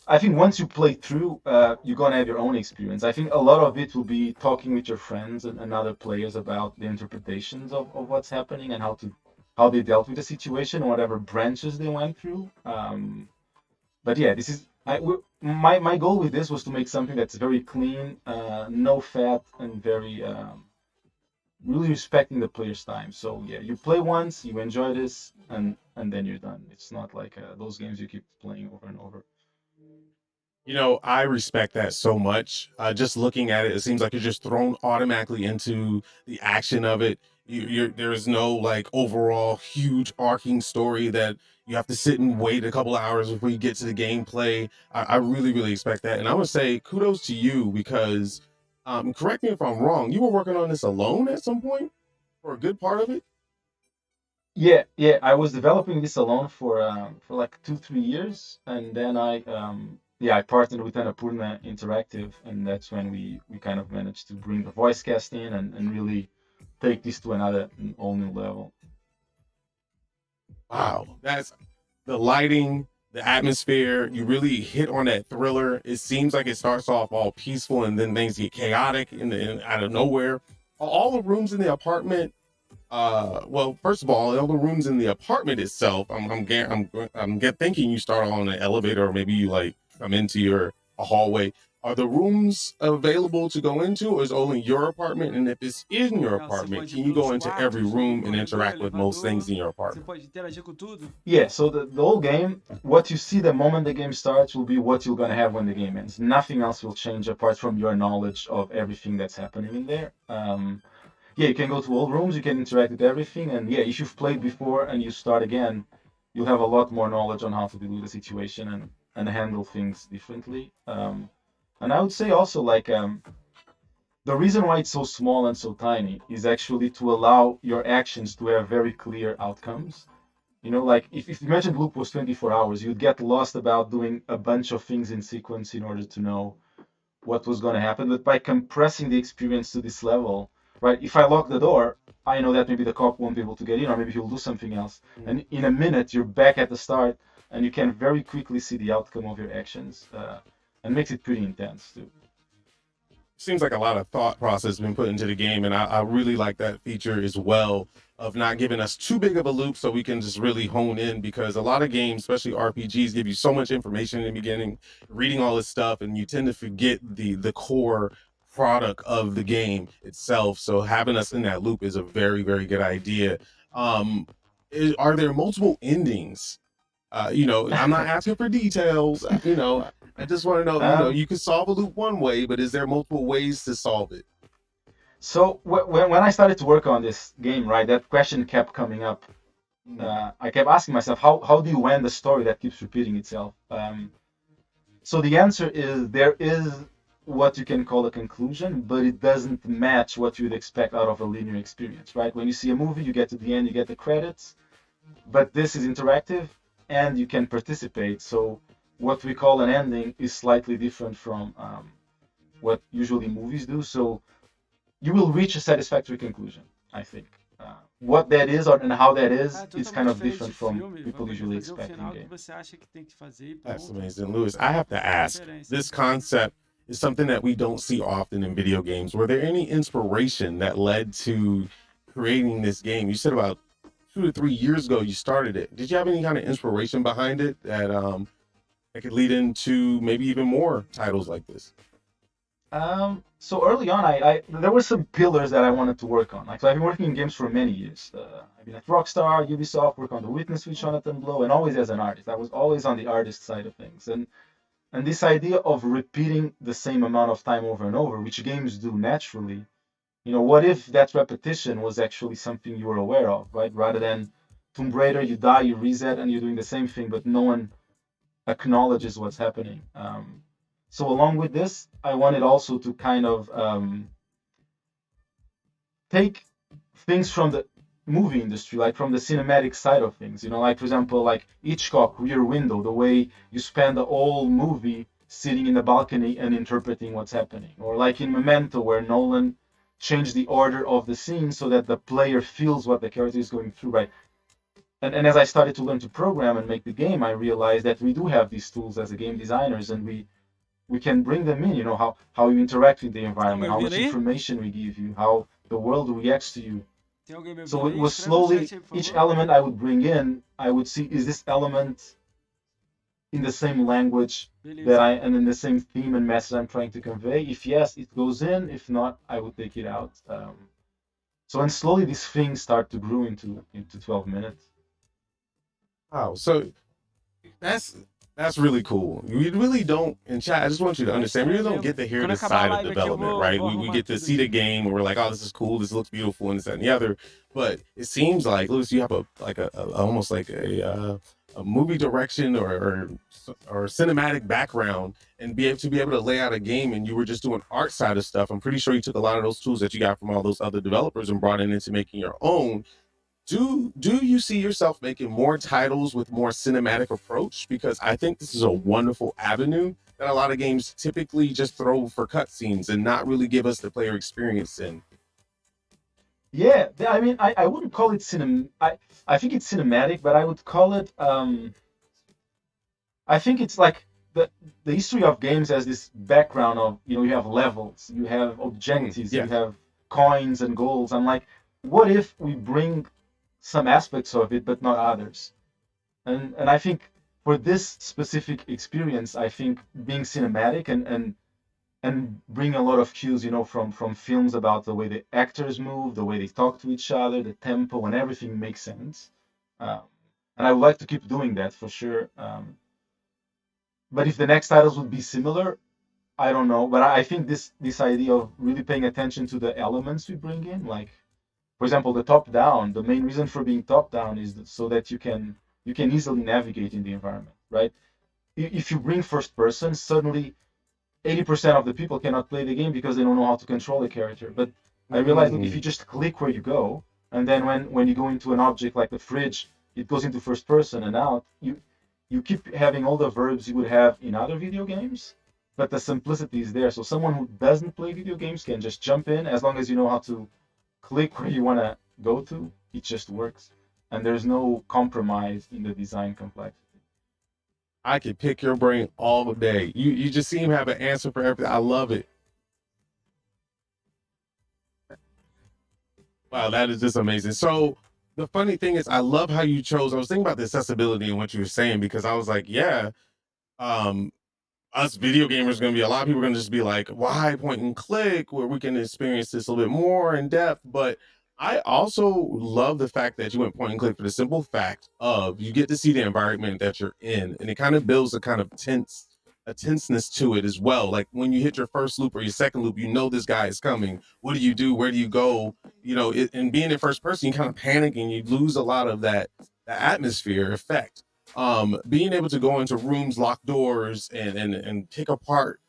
I think once you play through, you're gonna have your own experience. I think a lot of it will be talking with your friends and other players about the interpretations of what's happening and how they dealt with the situation, or whatever branches they went through. But yeah, my goal with this was to make something that's very clean, no fat, and very really respecting the player's time. So yeah, you play once, you enjoy this, and then you're done. It's not like those games you keep playing over and over. You know, I respect that so much. Just looking at it, it seems like you're just thrown automatically into the action of it. There's no like overall huge arcing story that you have to sit and wait a couple hours before you get to the gameplay. I really, really expect that. And I would say kudos to you because, correct me if I'm wrong, you were working on this alone at some point for a good part of it? Yeah, I was developing this alone for like 2-3 years, and then I partnered with Annapurna Interactive, and that's when we kind of managed to bring the voice cast in and really take this to an all new level. Wow, that's the lighting, the atmosphere. You really hit on that thriller. It seems like it starts off all peaceful and then things get chaotic and out of nowhere. All the rooms in the apartment. Well, first of all the rooms in the apartment itself. I'm thinking you start on an elevator, or maybe you like come into a hallway. Are the rooms available to go into, or is it only your apartment? And if it's in your apartment, can you go into every room and interact with most things in your apartment? Yeah, so the whole game, what you see the moment the game starts will be what you're gonna have when the game ends. Nothing else will change apart from your knowledge of everything that's happening in there. Yeah, you can go to all rooms, you can interact with everything, and yeah, if you've played before and you start again, you'll have a lot more knowledge on how to deal with the situation and handle things differently. And I would say also like the reason why it's so small and so tiny is actually to allow your actions to have very clear outcomes. You know, like if you mentioned loop was 24 hours, you'd get lost about doing a bunch of things in sequence in order to know what was going to happen. But by compressing the experience to this level, right? If I lock the door, I know that maybe the cop won't be able to get in, or maybe he'll do something else. And in a minute, you're back at the start, and you can very quickly see the outcome of your actions, and makes it pretty intense too. Seems like a lot of thought process has been put into the game, and I really like that feature as well of not giving us too big of a loop so we can just really hone in, because a lot of games, especially RPGs, give you so much information in the beginning, reading all this stuff, and you tend to forget the core product of the game itself. So having us in that loop is a very, very good idea. Are there multiple endings? You know, I'm not asking for details. You know, I just want to know, you know, you can solve a loop one way, but is there multiple ways to solve it? So when I started to work on this game, right, that question kept coming up. I kept asking myself, how do you end the story that keeps repeating itself? So the answer is there is what you can call a conclusion, but it doesn't match what you'd expect out of a linear experience, right? When you see a movie, you get to the end, you get the credits, but this is interactive and you can participate. So what we call an ending is slightly different from what usually movies do. So you will reach a satisfactory conclusion, I think. What that is and how that is kind of different from people usually expect in games. That's amazing. Lewis, I have to ask, this concept is something that we don't see often in video games. Were there any inspiration that led to creating this game? You said about 2 to 3 years ago you started it. Did you have any kind of inspiration behind it that that could lead into maybe even more titles like this? So early on, there were some pillars that I wanted to work on. Like, so I've been working in games for many years. I've been at Rockstar, Ubisoft, worked on The Witness with Jonathan Blow, and always as an artist. I was always on the artist side of things. And this idea of repeating the same amount of time over and over, which games do naturally, what if that repetition was actually something you were aware of, right? Rather than Tomb Raider, you die, you reset, and you're doing the same thing, but no one acknowledges what's happening. So along with this, I wanted also to kind of take things from the movie industry, like from the cinematic side of things. Like, for example, like Hitchcock, Rear Window, the way you spend the whole movie sitting in the balcony and interpreting what's happening. Or like in Memento, where Nolan changed the order of the scene so that the player feels what the character is going through, right? And as I started to learn to program and make the game, I realized that we do have these tools as a game designers, and we can bring them in, how you interact with the environment, how much information we give you, how the world reacts to you. So it was slowly, each element I would bring in, I would see, is this element in the same language and in the same theme and message I'm trying to convey? If yes, it goes in. If not, I would take it out. And slowly these things start to grow into 12 minutes. Wow, so that's really cool. We really don't, in chat, I just want you to understand, we really don't get to hear this side of development, right? We get to see the game and we're like, oh, this is cool, this looks beautiful, and this, that, and the other. But it seems like, Louis, you have almost like a movie direction or cinematic background, and be able to lay out a game, and you were just doing art side of stuff. I'm pretty sure you took a lot of those tools that you got from all those other developers and brought it into making your own. Do you see yourself making more titles with more cinematic approach? Because I think this is a wonderful avenue that a lot of games typically just throw for cutscenes and not really give us the player experience in. Yeah, I mean, I wouldn't call it I think it's cinematic, but I would call it, I think it's like the history of games has this background of, you have levels, you have objectives, you have coins and goals. I'm like, what if we bring some aspects of it, but not others? And I think for this specific experience, I think being cinematic and bring a lot of cues, from films about the way the actors move, the way they talk to each other, the tempo, and everything makes sense. And I would like to keep doing that for sure. But if the next titles would be similar, I don't know. But I think this idea of really paying attention to the elements we bring in, like, for example, the top-down, the main reason for being top-down is so that you can easily navigate in the environment, right? If you bring first-person, suddenly 80% of the people cannot play the game because they don't know how to control the character. But I realized, look, if you just click where you go, and then when you go into an object like the fridge, it goes into first-person and out, you keep having all the verbs you would have in other video games, but the simplicity is there. So someone who doesn't play video games can just jump in, as long as you know how to click where you want to go to, it just works. And there's no compromise in the design complexity. I could pick your brain all day. You just seem to have an answer for everything. I love it. Wow, that is just amazing. So the funny thing is, I love how you chose, I was thinking about the accessibility and what you were saying, because I was like, yeah, us video gamers are going to be, a lot of people are going to just be like, why point and click, where we can experience this a little bit more in depth. But I also love the fact that you went point and click for the simple fact of you get to see the environment that you're in, and it kind of builds a kind of tenseness to it as well. Like when you hit your first loop or your second loop, this guy is coming. What do you do? Where do you go? And being in first person, you kind of panic and you lose a lot of that atmosphere effect. Being able to go into rooms, lock doors, and pick apart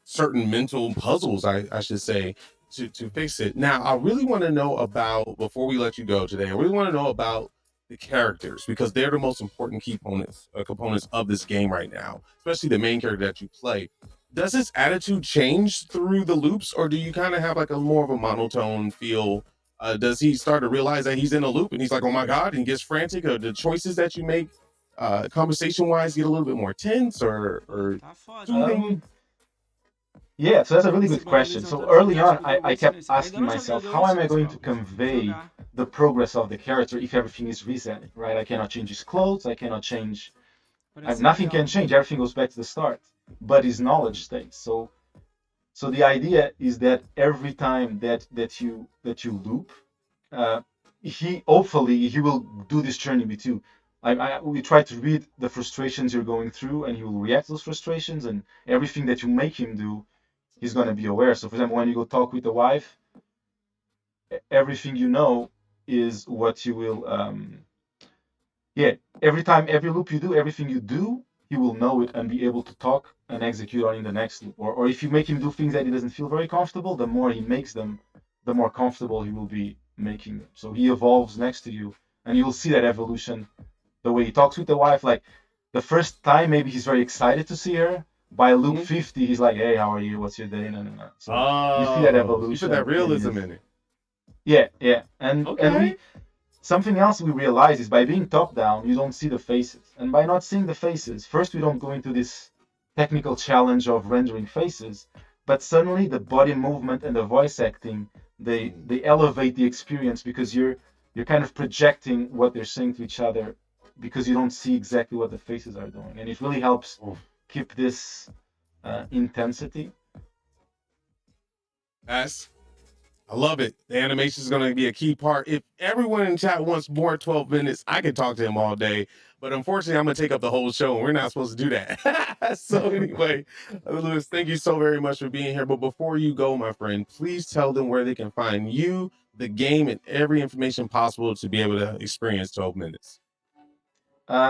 certain mental puzzles, I should say, to fix it. Now, I really want to know about, before we let you go today, I really want to know about the characters, because they're the most important key components of this game right now, especially the main character that you play. Does his attitude change through the loops, or do you kind of have like a more of a monotone feel? Does he start to realize that he's in a loop and he's like, oh my God, and he gets frantic? Or the choices that you make conversation-wise get a little bit more tense or soothing? Yeah, so that's a really good question. So early on, I kept asking myself, how am I going to convey the progress of the character if everything is resetting, right? I cannot change his clothes, I cannot change And nothing can change. Everything goes back to the start, but his knowledge stays. So the idea is that every time that you loop, hopefully he will do this journey with you. We try to read the frustrations you're going through, and he will react to those frustrations, and everything that you make him do, he's gonna be aware. So, for example, when you go talk with the wife, everything you know is what you will. Every loop you do, everything you do, he will know it and be able to talk and execute on in the next loop. Or if you make him do things that he doesn't feel very comfortable, the more he makes them, the more comfortable he will be making them. So he evolves next to you, and you'll see that evolution. The way he talks with the wife, like the first time, maybe he's very excited to see her. By loop 50, he's like, "Hey, how are you? What's your day?" No. So you see that evolution. You put that realism in it. Yeah. And something else we realize is by being top down, you don't see the faces. And by not seeing the faces, first we don't go into this technical challenge of rendering faces, but suddenly the body movement and the voice acting, they elevate the experience, because you're kind of projecting what they're saying to each other, because you don't see exactly what the faces are doing. And it really helps keep this intensity. I love it. The animation is going to be a key part. If everyone in chat wants more 12 minutes, I could talk to him all day. But unfortunately, I'm going to take up the whole show, and we're not supposed to do that. So anyway, Lewis, thank you so very much for being here. But before you go, my friend, please tell them where they can find you, the game, and every information possible to be able to experience 12 minutes.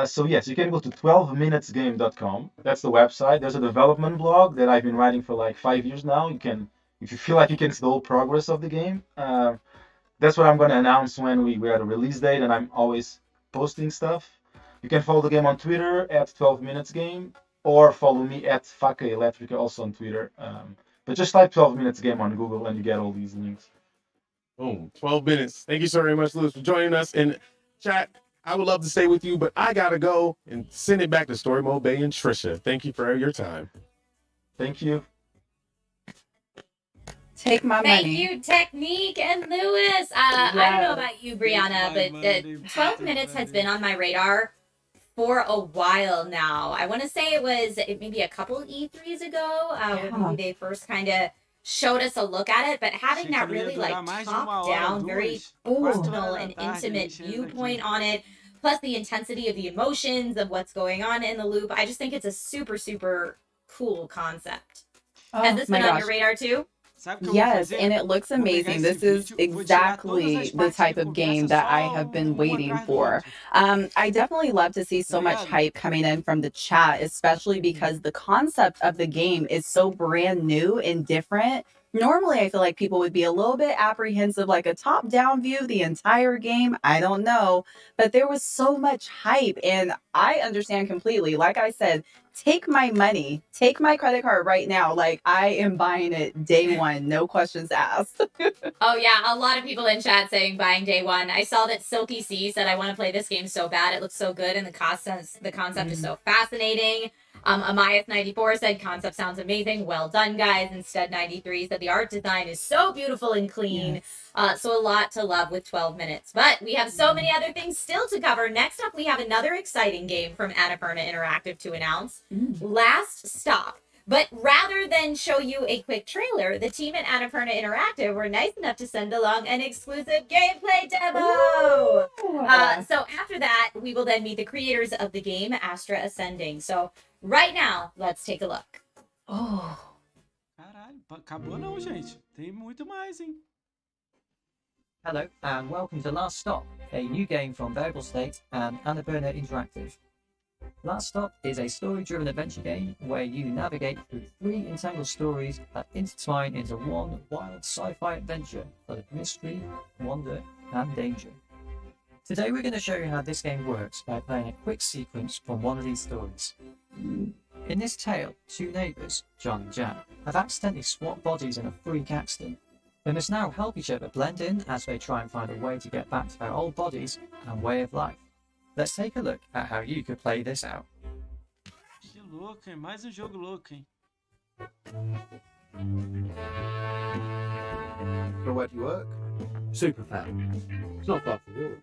So yes, you can go to 12minutesgame.com. That's the website. There's a development blog that I've been writing for like 5 years now. You can, if you feel like you can see the whole progress of the game, that's what I'm going to announce when we're at a release date, and I'm always posting stuff. You can follow the game on Twitter at 12minutesgame, or follow me at Faca Elétrica also on Twitter. But just type 12minutesgame on Google and you get all these links. Boom, 12 minutes. Thank you so very much, Lewis, for joining us. And chat, I would love to stay with you, but I got to go and send it back to Story Mode Bay and Trisha. Thank you for your time. Thank you. Take my money. Thank you, Technique and Lewis. I don't know about you, Brianna, but 12 minutes has been on my radar for a while now. I want to say it was maybe a couple E3s ago when they first kind of showed us a look at it, but having that really like top-down, very personal and intimate viewpoint on it, plus the intensity of the emotions of what's going on in the loop, I just think it's a super, super cool concept. Has this been on your radar too? Yes, and it looks amazing. This is exactly the type of game that I have been waiting for. I definitely love to see so much hype coming in from the chat, especially because the concept of the game is so brand new and different. Normally, I feel like people would be a little bit apprehensive, like a top-down view the entire game. I don't know, but there was so much hype, and I understand completely. Like I said, take my money, take my credit card right now. Like, I am buying it day one, no questions asked. Oh yeah, a lot of people in chat saying buying day one. I saw that Silky C said, I want to play this game so bad. It looks so good, and the concept is so fascinating. Amias94 said, concept sounds amazing. Well done, guys. Instead 93 said, the art design is so beautiful and clean. Yes. So a lot to love with 12 minutes. But we have so many other things still to cover. Next up, we have another exciting game from Annapurna Interactive to announce. Last Stop. But rather than show you a quick trailer, the team at Annapurna Interactive were nice enough to send along an exclusive gameplay demo. So after that, we will then meet the creators of the game, Astra Ascending. So right now, let's take a look. Oh. Caralho, acabou não, gente. Tem muito mais, hein? Hello, and welcome to Last Stop, a new game from Variable State and Annapurna Interactive. Last Stop is a story-driven adventure game where you navigate through 3 entangled stories that intertwine into one wild sci-fi adventure full of mystery, wonder, and danger. Today we're going to show you how this game works by playing a quick sequence from one of these stories. In this tale, 2 neighbours, John and Jack, have accidentally swapped bodies in a freak accident. They must now help each other blend in as they try and find a way to get back to their old bodies and way of life. Let's take a look at how you could play this out. Que louco, hein? Mais jogo louco, hein? So where do you work? Super fat. It's not far from yours.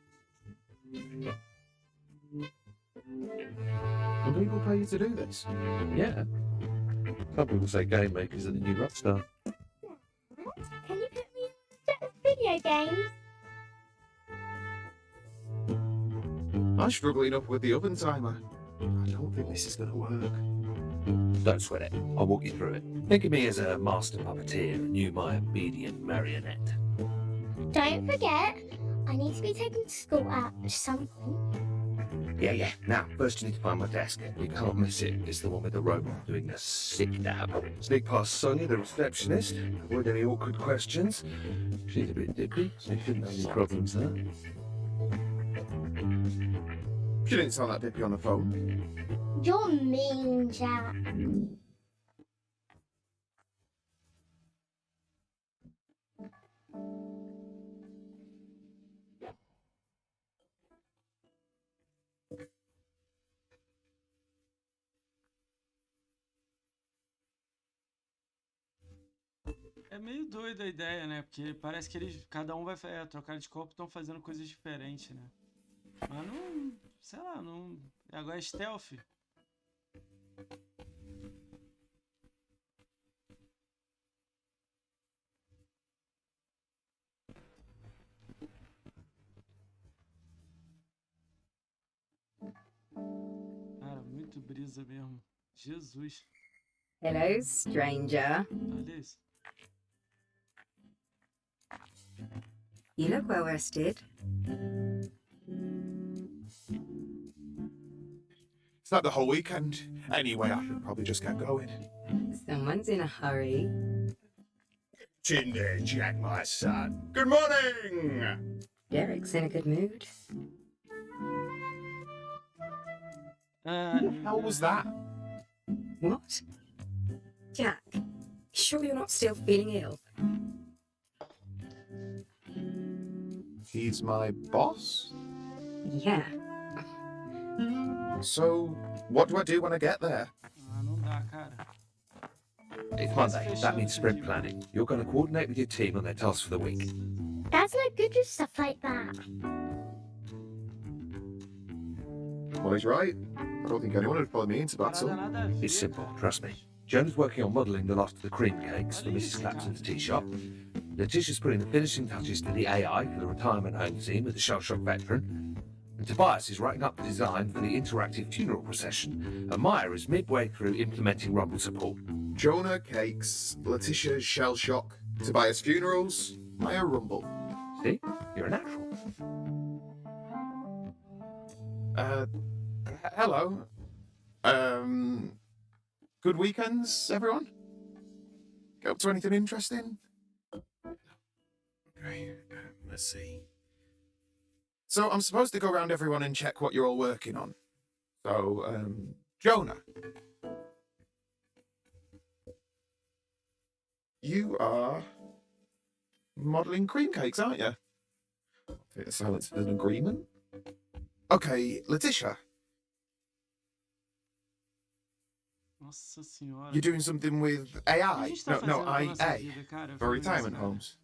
people pay you to do this? Yeah. Some people say game makers are the new rock star. Can you put me in video games? I'm struggling up with the oven timer. I don't think this is going to work. Don't sweat it. I'll walk you through it. Think of me as a master puppeteer and you my obedient marionette. Don't forget, I need to be taken to school at some point. Yeah. Now, first you need to find my desk. You can't miss it. It's the one with the robot doing the sick dab. Sneak past Sonia, the receptionist. Avoid any awkward questions. She's a bit dippy, so you shouldn't have any problems there. She didn't sound that dippy on the phone. You're mean, Jack. É meio doida a ideia, né? Porque parece que eles, cada um vai trocar de corpo e estão fazendo coisas diferentes, né? Mas não, sei lá, não. Agora é stealth. Cara, muito brisa mesmo. Jesus. Hello, stranger. Olha isso. You look well rested. It's not the whole weekend. Anyway, I should probably just get going. Someone's in a hurry. Chin there, Jack, my son. Good morning! Derek's in a good mood. How was that? What? Jack, sure you're not still feeling ill? He's my boss? Yeah. So, what do I do when I get there? Não dá, cara. It's Monday. That means sprint planning. You're going to coordinate with your team on their tasks for the week. Dad's no good with stuff like that. Well, he's right. I don't think anyone would follow me into battle. It's simple, trust me. Jonah's working on modelling the last of the cream cakes for Mrs. Clapson's tea shop. Letitia's putting the finishing touches to the AI for the retirement home scene with the shell-shock veteran. And Tobias is writing up the design for the interactive funeral procession. And Maya is midway through implementing Rumble support. Jonah cakes, Letitia's shell shock, Tobias funerals, Maya Rumble. See? You're a natural. Hello. Good weekends, everyone? Get up to anything interesting? Okay, let's see. So I'm supposed to go around everyone and check what you're all working on. So, Jonah. You are modelling cream cakes, aren't you? I think the silence is an agreement. Okay, Letitia. Nossa senhora. You're doing something with AI? No, IA. Vida, cara, For retirement homes.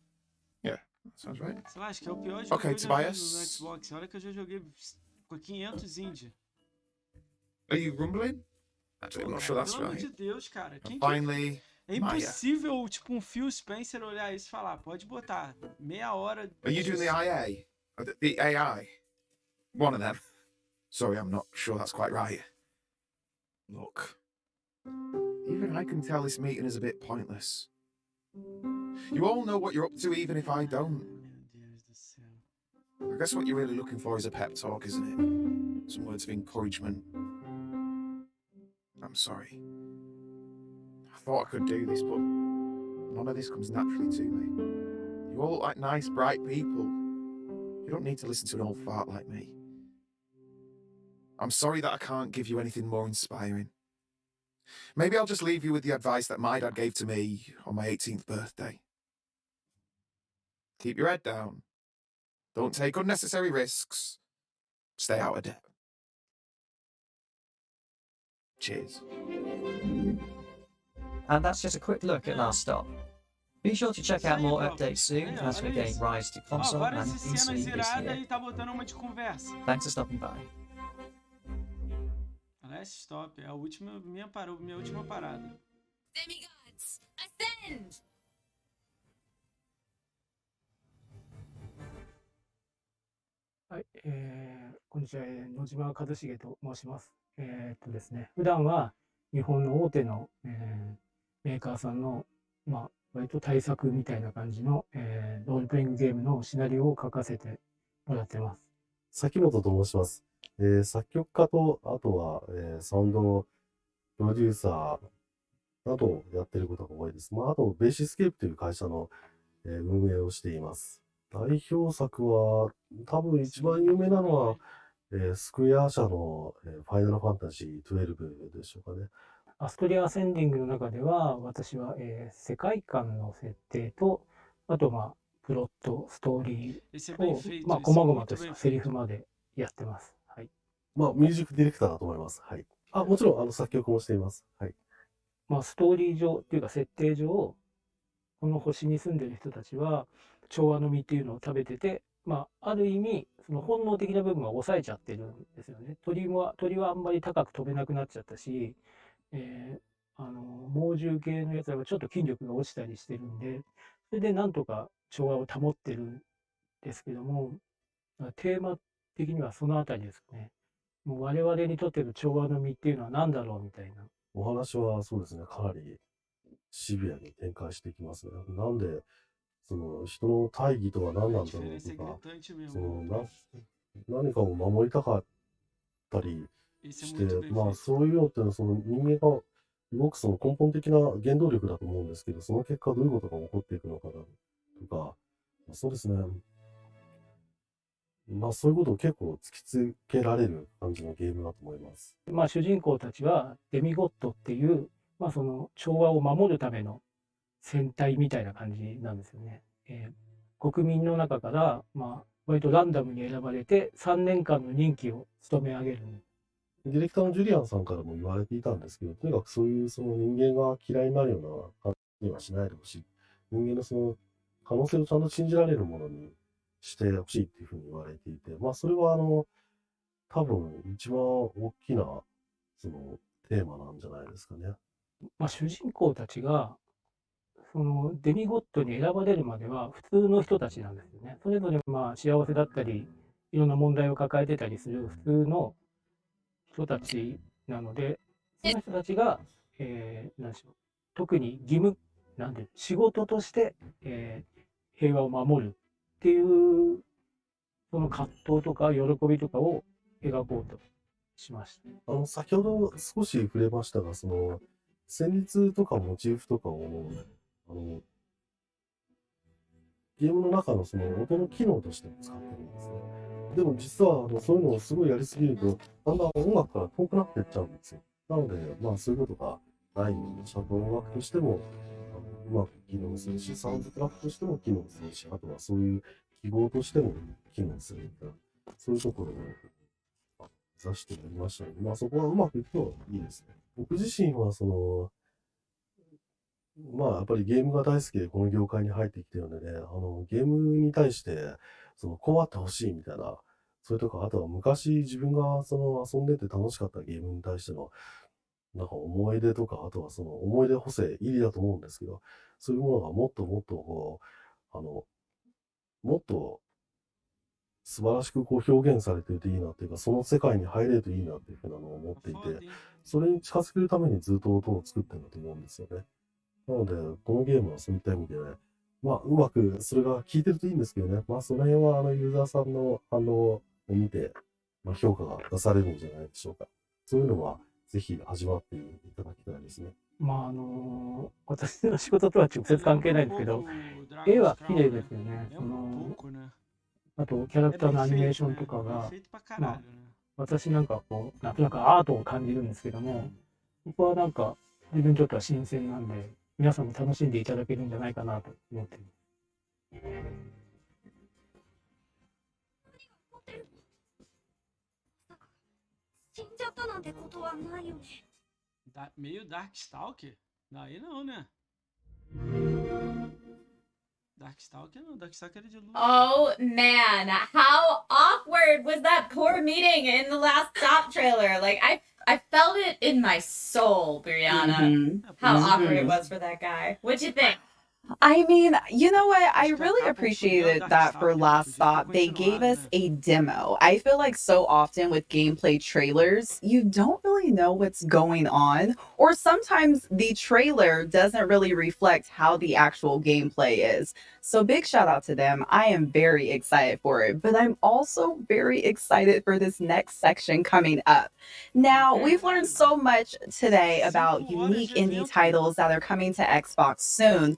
Yeah, that sounds right. Sei lá, acho que é o pior jogo Okay, que eu já vi no Tobias. Xbox. Olha que eu já joguei com 500 indie. Are you rumbling? Actually, I'm not sure that's Pelo amor right. de Deus, cara. Quem Finally, É impossível, tipo, um Phil Spencer olhar isso e falar, pode botar meia hora. Are you doing the IA? Or the AI? One of them. Sorry, I'm not sure that's quite right. Look, even I can tell this meeting is a bit pointless. You all know what you're up to, even if I don't. I guess what you're really looking for is a pep talk, isn't it? Some words of encouragement. I'm sorry. I thought I could do this, but none of this comes naturally to me. You all look like nice, bright people. You don't need to listen to an old fart like me. I'm sorry that I can't give you anything more inspiring. Maybe I'll just leave you with the advice that my dad gave to me on my 18th birthday. Keep your head down. Don't take unnecessary risks. Stay out of debt. Cheers. And that's just a quick look at Last Stop. Be sure to check out more updates soon as we gain rise to console and Várias PC cenas this iradas year. e tá botando uma de conversa. Thanks for stopping by. Last stop, é a última, minha última parada. Demigods, ascend! はい、こんにちは、野島一茂と申します。ですね、普段は日本の大手の、メーカーさんの、割と対策みたいな感じの、ロールプレイングゲームのシナリオを書かせてもらってます。崎本と申します。作曲家と、あとは、サウンドプロデューサーなどをやっていることが多いです。あと、ベーシスケープという会社の、運営をしています。代表作は、多分一番有名なのは、スクエア社の、ファイナルファンタジー12でしょうかね。アストリア・アセンディングの中では、私は、世界観の設定と、あと、プロット、ストーリーと、細々としたセリフまでやってます。はい。ミュージックディレクターだと思います。はい。もちろん、作曲もしています。はい。ストーリー上っていうか設定上、この星に住んでる人たちは、調和の実っていうのを食べてて、ある意味、その本能的な部分は抑えちゃってるんですよね。鳥はあんまり高く飛べなくなっちゃったし、猛獣系のやつらはちょっと筋力が落ちたりしてるんで、それでなんとか調和を保ってるんですけども、テーマ的にはそのあたりですかね。もう我々にとっての調和の実っていうのは何だろうみたいな。お話はそうですね、かなりシビアに展開していきますね。なんで、その人の大義とは何なんだろうとか、何かを守りたかったりして、そういうのっていうのはその人間が動くその根本的な原動力だと思うんですけど、その結果どういうことが起こっていくのかなとか、そうですね。そういうことを結構突きつけられる感じのゲームだと思います。主人公たちはデミゴットっていう、その調和を守るための戦隊みたいな感じなんですよね。国民の中から、割とランダムに選ばれて3年間の任期を務め上げる。ディレクターのジュリアンさんからも言われていたんですけど、とにかくそういうその人間が嫌いになるような感じにはしないでほしい。人間のその可能性をちゃんと信じられるものにしてほしいっていうふうに言われていて、それは多分一番大きなそのテーマなんじゃないですかね。主人公たちがそのデミゴットに選ばれるまでは普通の人たちなんですよね。それぞれ幸せだったり、いろんな問題を抱えてたりする普通の人たちなので、その人たちが、何でしょう、特に仕事として、平和を守るっていうその葛藤とか喜びとかを描こうとしました。先ほど少し触れましたが、その旋律とかモチーフとかをゲームの中のその音の機能として使ってるんですね。でも実はそういうのをすごいやりすぎると、だんだん音楽から遠くなっていっちゃうんですよ。なので、そういうことがないように、ちゃんと音楽としてもうまく機能するし、サウンドトラックとしても機能するし、あとはそういう記号としても機能するみたいな、そういうところを目指してみましたので、そこはうまくいくといいですね。僕自身はやっぱりゲームが大好きでこの業界に入ってきているので、ゲームに対して、こうあってほしいみたいな、それとか、あとは昔自分が遊んでて楽しかったゲームに対しての、思い出とか、あとは思い出補正、入りだと思うんですけど、そういうものがもっともっともっと素晴らしく表現されていていいなっていうか、その世界に入れるといいなっていうふうなのを思っていて、それに近づけるためにずっと音を作ってるんだと思うんですよね。なので、このゲームはそういった意味で、うまくそれが効いてるといいんですけどね。その辺はユーザーさんの反応を見て、評価が出されるんじゃないでしょうか。そういうのは、ぜひ味わっていただきたいですね。私の仕事とは直接関係ないんですけど、絵は綺麗ですよね。あと、キャラクターのアニメーションとかが、私なんかなんとなくアートを感じるんですけども、ここは自分にとっては新鮮なんで、皆さんも楽しんでいただけるんじゃないかなと思っています。死んじゃったなんてことはないよね。Meio Darkstalker? Daí não, né? Darkstalker não, Darkstalker é de luz. Oh man, how awkward was that poor meeting in the last stop trailer? Like I I felt it in my soul, Brianna, how awkward it was for that guy. What'd you think? I mean, you know what? I really appreciated that for Last Stop. They gave us a demo. I feel like so often with gameplay trailers, you don't really know what's going on, or sometimes the trailer doesn't really reflect how the actual gameplay is. So big shout out to them. I am very excited for it, but I'm also very excited for this next section coming up. Now, we've learned so much today about unique indie titles that are coming to Xbox soon.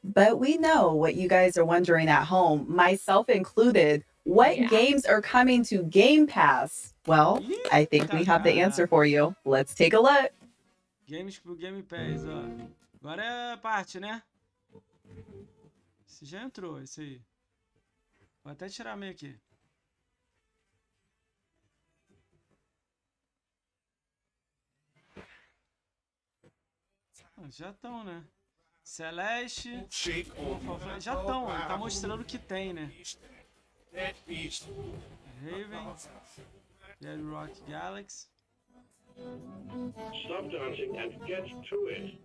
But we know what you guys are wondering at home, myself included. What games are coming to Game Pass? Well, I think we have the answer for you. Let's take a look. Games pro Game Pass, ó. Agora é a parte, né? Esse já entrou, esse aí. Vou até tirar meio aqui. Já estão, né? Celeste, já estão, tá mostrando o que tem, né? Raven, Dead Rock Galaxy. Stop dancing and get to it.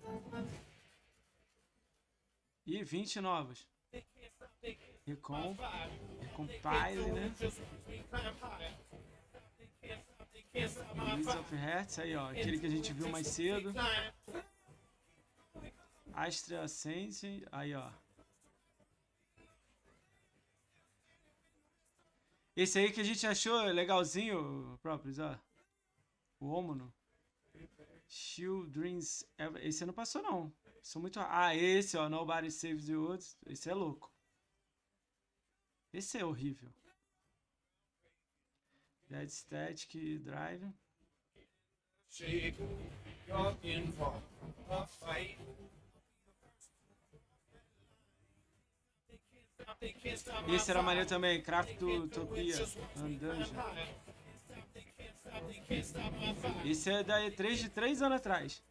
E 20 novos. Recompile, né? Leads of Hearts, aí ó, aquele que a gente viu mais cedo. Astra Ascension, aí ó. Esse aí que a gente achou legalzinho, próprios, ó. O Homono. Shield Dreams. Esse não passou, não. Sou muito. Ah, esse, ó. Nobody Saves the Woods. Esse é louco. Esse é horrível. Dead Static Drive. Esse era maneiro também, Craftopia Dungeon. Esse é da E3 de 3 anos atrás.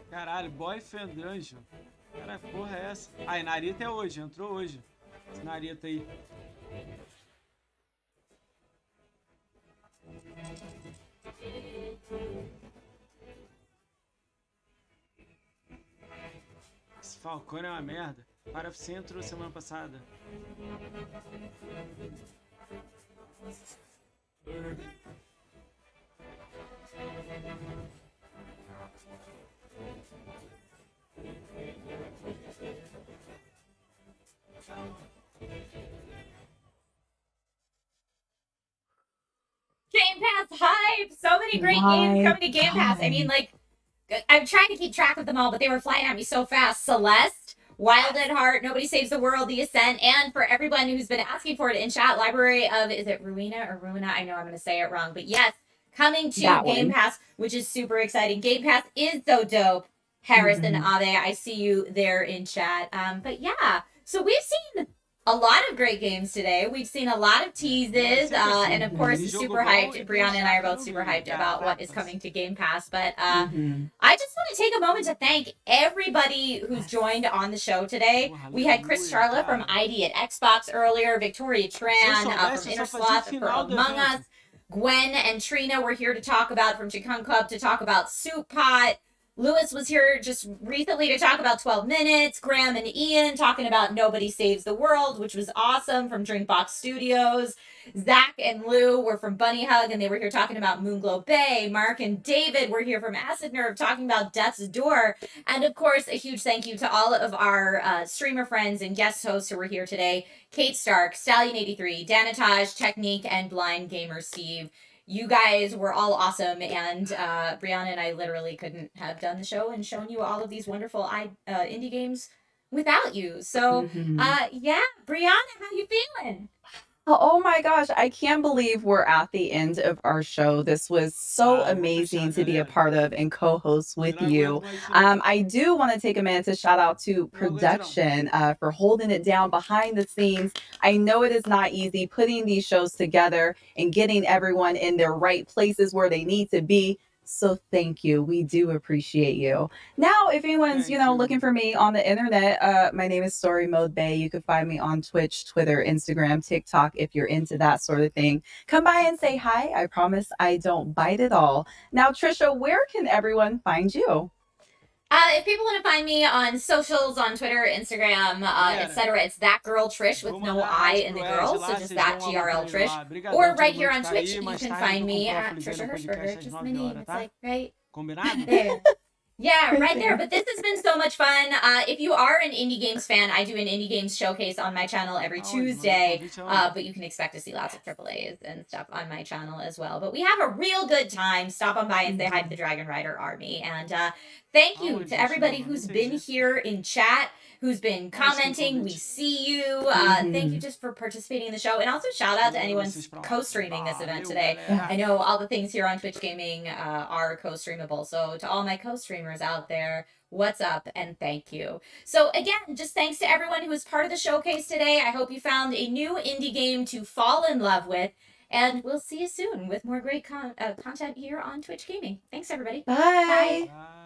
Caralho, Boyfriend Dungeon. Cara, porra é essa? Ah, e Narita é hoje, entrou hoje. Esse Narita aí. Esse Falcone é uma merda. Para Centro semana passada. Game Pass hype! So many great games coming to Game Pass. I mean, like, I'm trying to keep track of them all, but they were flying at me so fast. Celeste, Wild at Heart, Nobody Saves the World, The Ascent, and for everyone who's been asking for it in chat, Library of, is it Ruina or Ruina? I know I'm going to say it wrong, but yes, coming to Game Pass, which is super exciting. Game Pass is so dope. Harris and Ave, I see you there in chat. But yeah, so we've seen a lot of great games today. We've seen a lot of teases, and of course, super hyped. Brianna and I are both super hyped about what is coming to Game Pass. But I just want to take a moment to thank everybody who's joined on the show today. We had Chris Charlotte from ID at Xbox earlier, Victoria Tran from Inner Sloth for Among Us, Gwen and Trina were here to talk about, from Chikung Club, to talk about Soup Pot. Lewis was here just recently to talk about 12 Minutes. Graham and Ian talking about Nobody Saves the World, which was awesome, from Drinkbox Studios. Zach and Lou were from Bunny Hug, and they were here talking about Moonglow Bay. Mark and David were here from Acid Nerve talking about Death's Door. And of course, a huge thank you to all of our streamer friends and guest hosts who were here today. Kate Stark, Stallion83, Danatage, Technique, and Blind Gamer Steve. You guys were all awesome, and Brianna and I literally couldn't have done the show and shown you all of these wonderful indie games without you. So, yeah, Brianna, how you feeling? Oh my gosh, I can't believe we're at the end of our show. This was so amazing to be a part of and co-host with you. I do want to take a minute to shout out to production for holding it down behind the scenes. I know it is not easy putting these shows together and getting everyone in their right places where they need to be. So thank you. We do appreciate you. Now, if anyone's, looking for me on the internet, my name is Story Mode Bay. You can find me on Twitch, Twitter, Instagram, TikTok, if you're into that sort of thing. Come by and say hi. I promise I don't bite at all. Now, Trisha, where can everyone find you? If people want to find me on socials, on Twitter, Instagram, etc., it's that girl Trish with no I in the girl, so just that GRL Trish. Or right here on Twitch, you can find me at Trisha Hirschberger, just my name. It's like right there. Yeah, right there. But this has been so much fun. If you are an indie games fan, I do an indie games showcase on my channel every Tuesday. But you can expect to see lots of AAAs and stuff on my channel as well. But we have a real good time. Stop on by and say hi to the Dragon Rider Army. And thank you to everybody who's been here in chat, who's been commenting. We see you. Thank you just for participating in the show. And also shout out to anyone co-streaming this event today. I know all the things here on Twitch Gaming are co-streamable. So to all my co-streamers out there, what's up and thank you. So again, just thanks to everyone who was part of the showcase today. I hope you found a new indie game to fall in love with. And we'll see you soon with more great content here on Twitch Gaming. Thanks, everybody. Bye. Bye.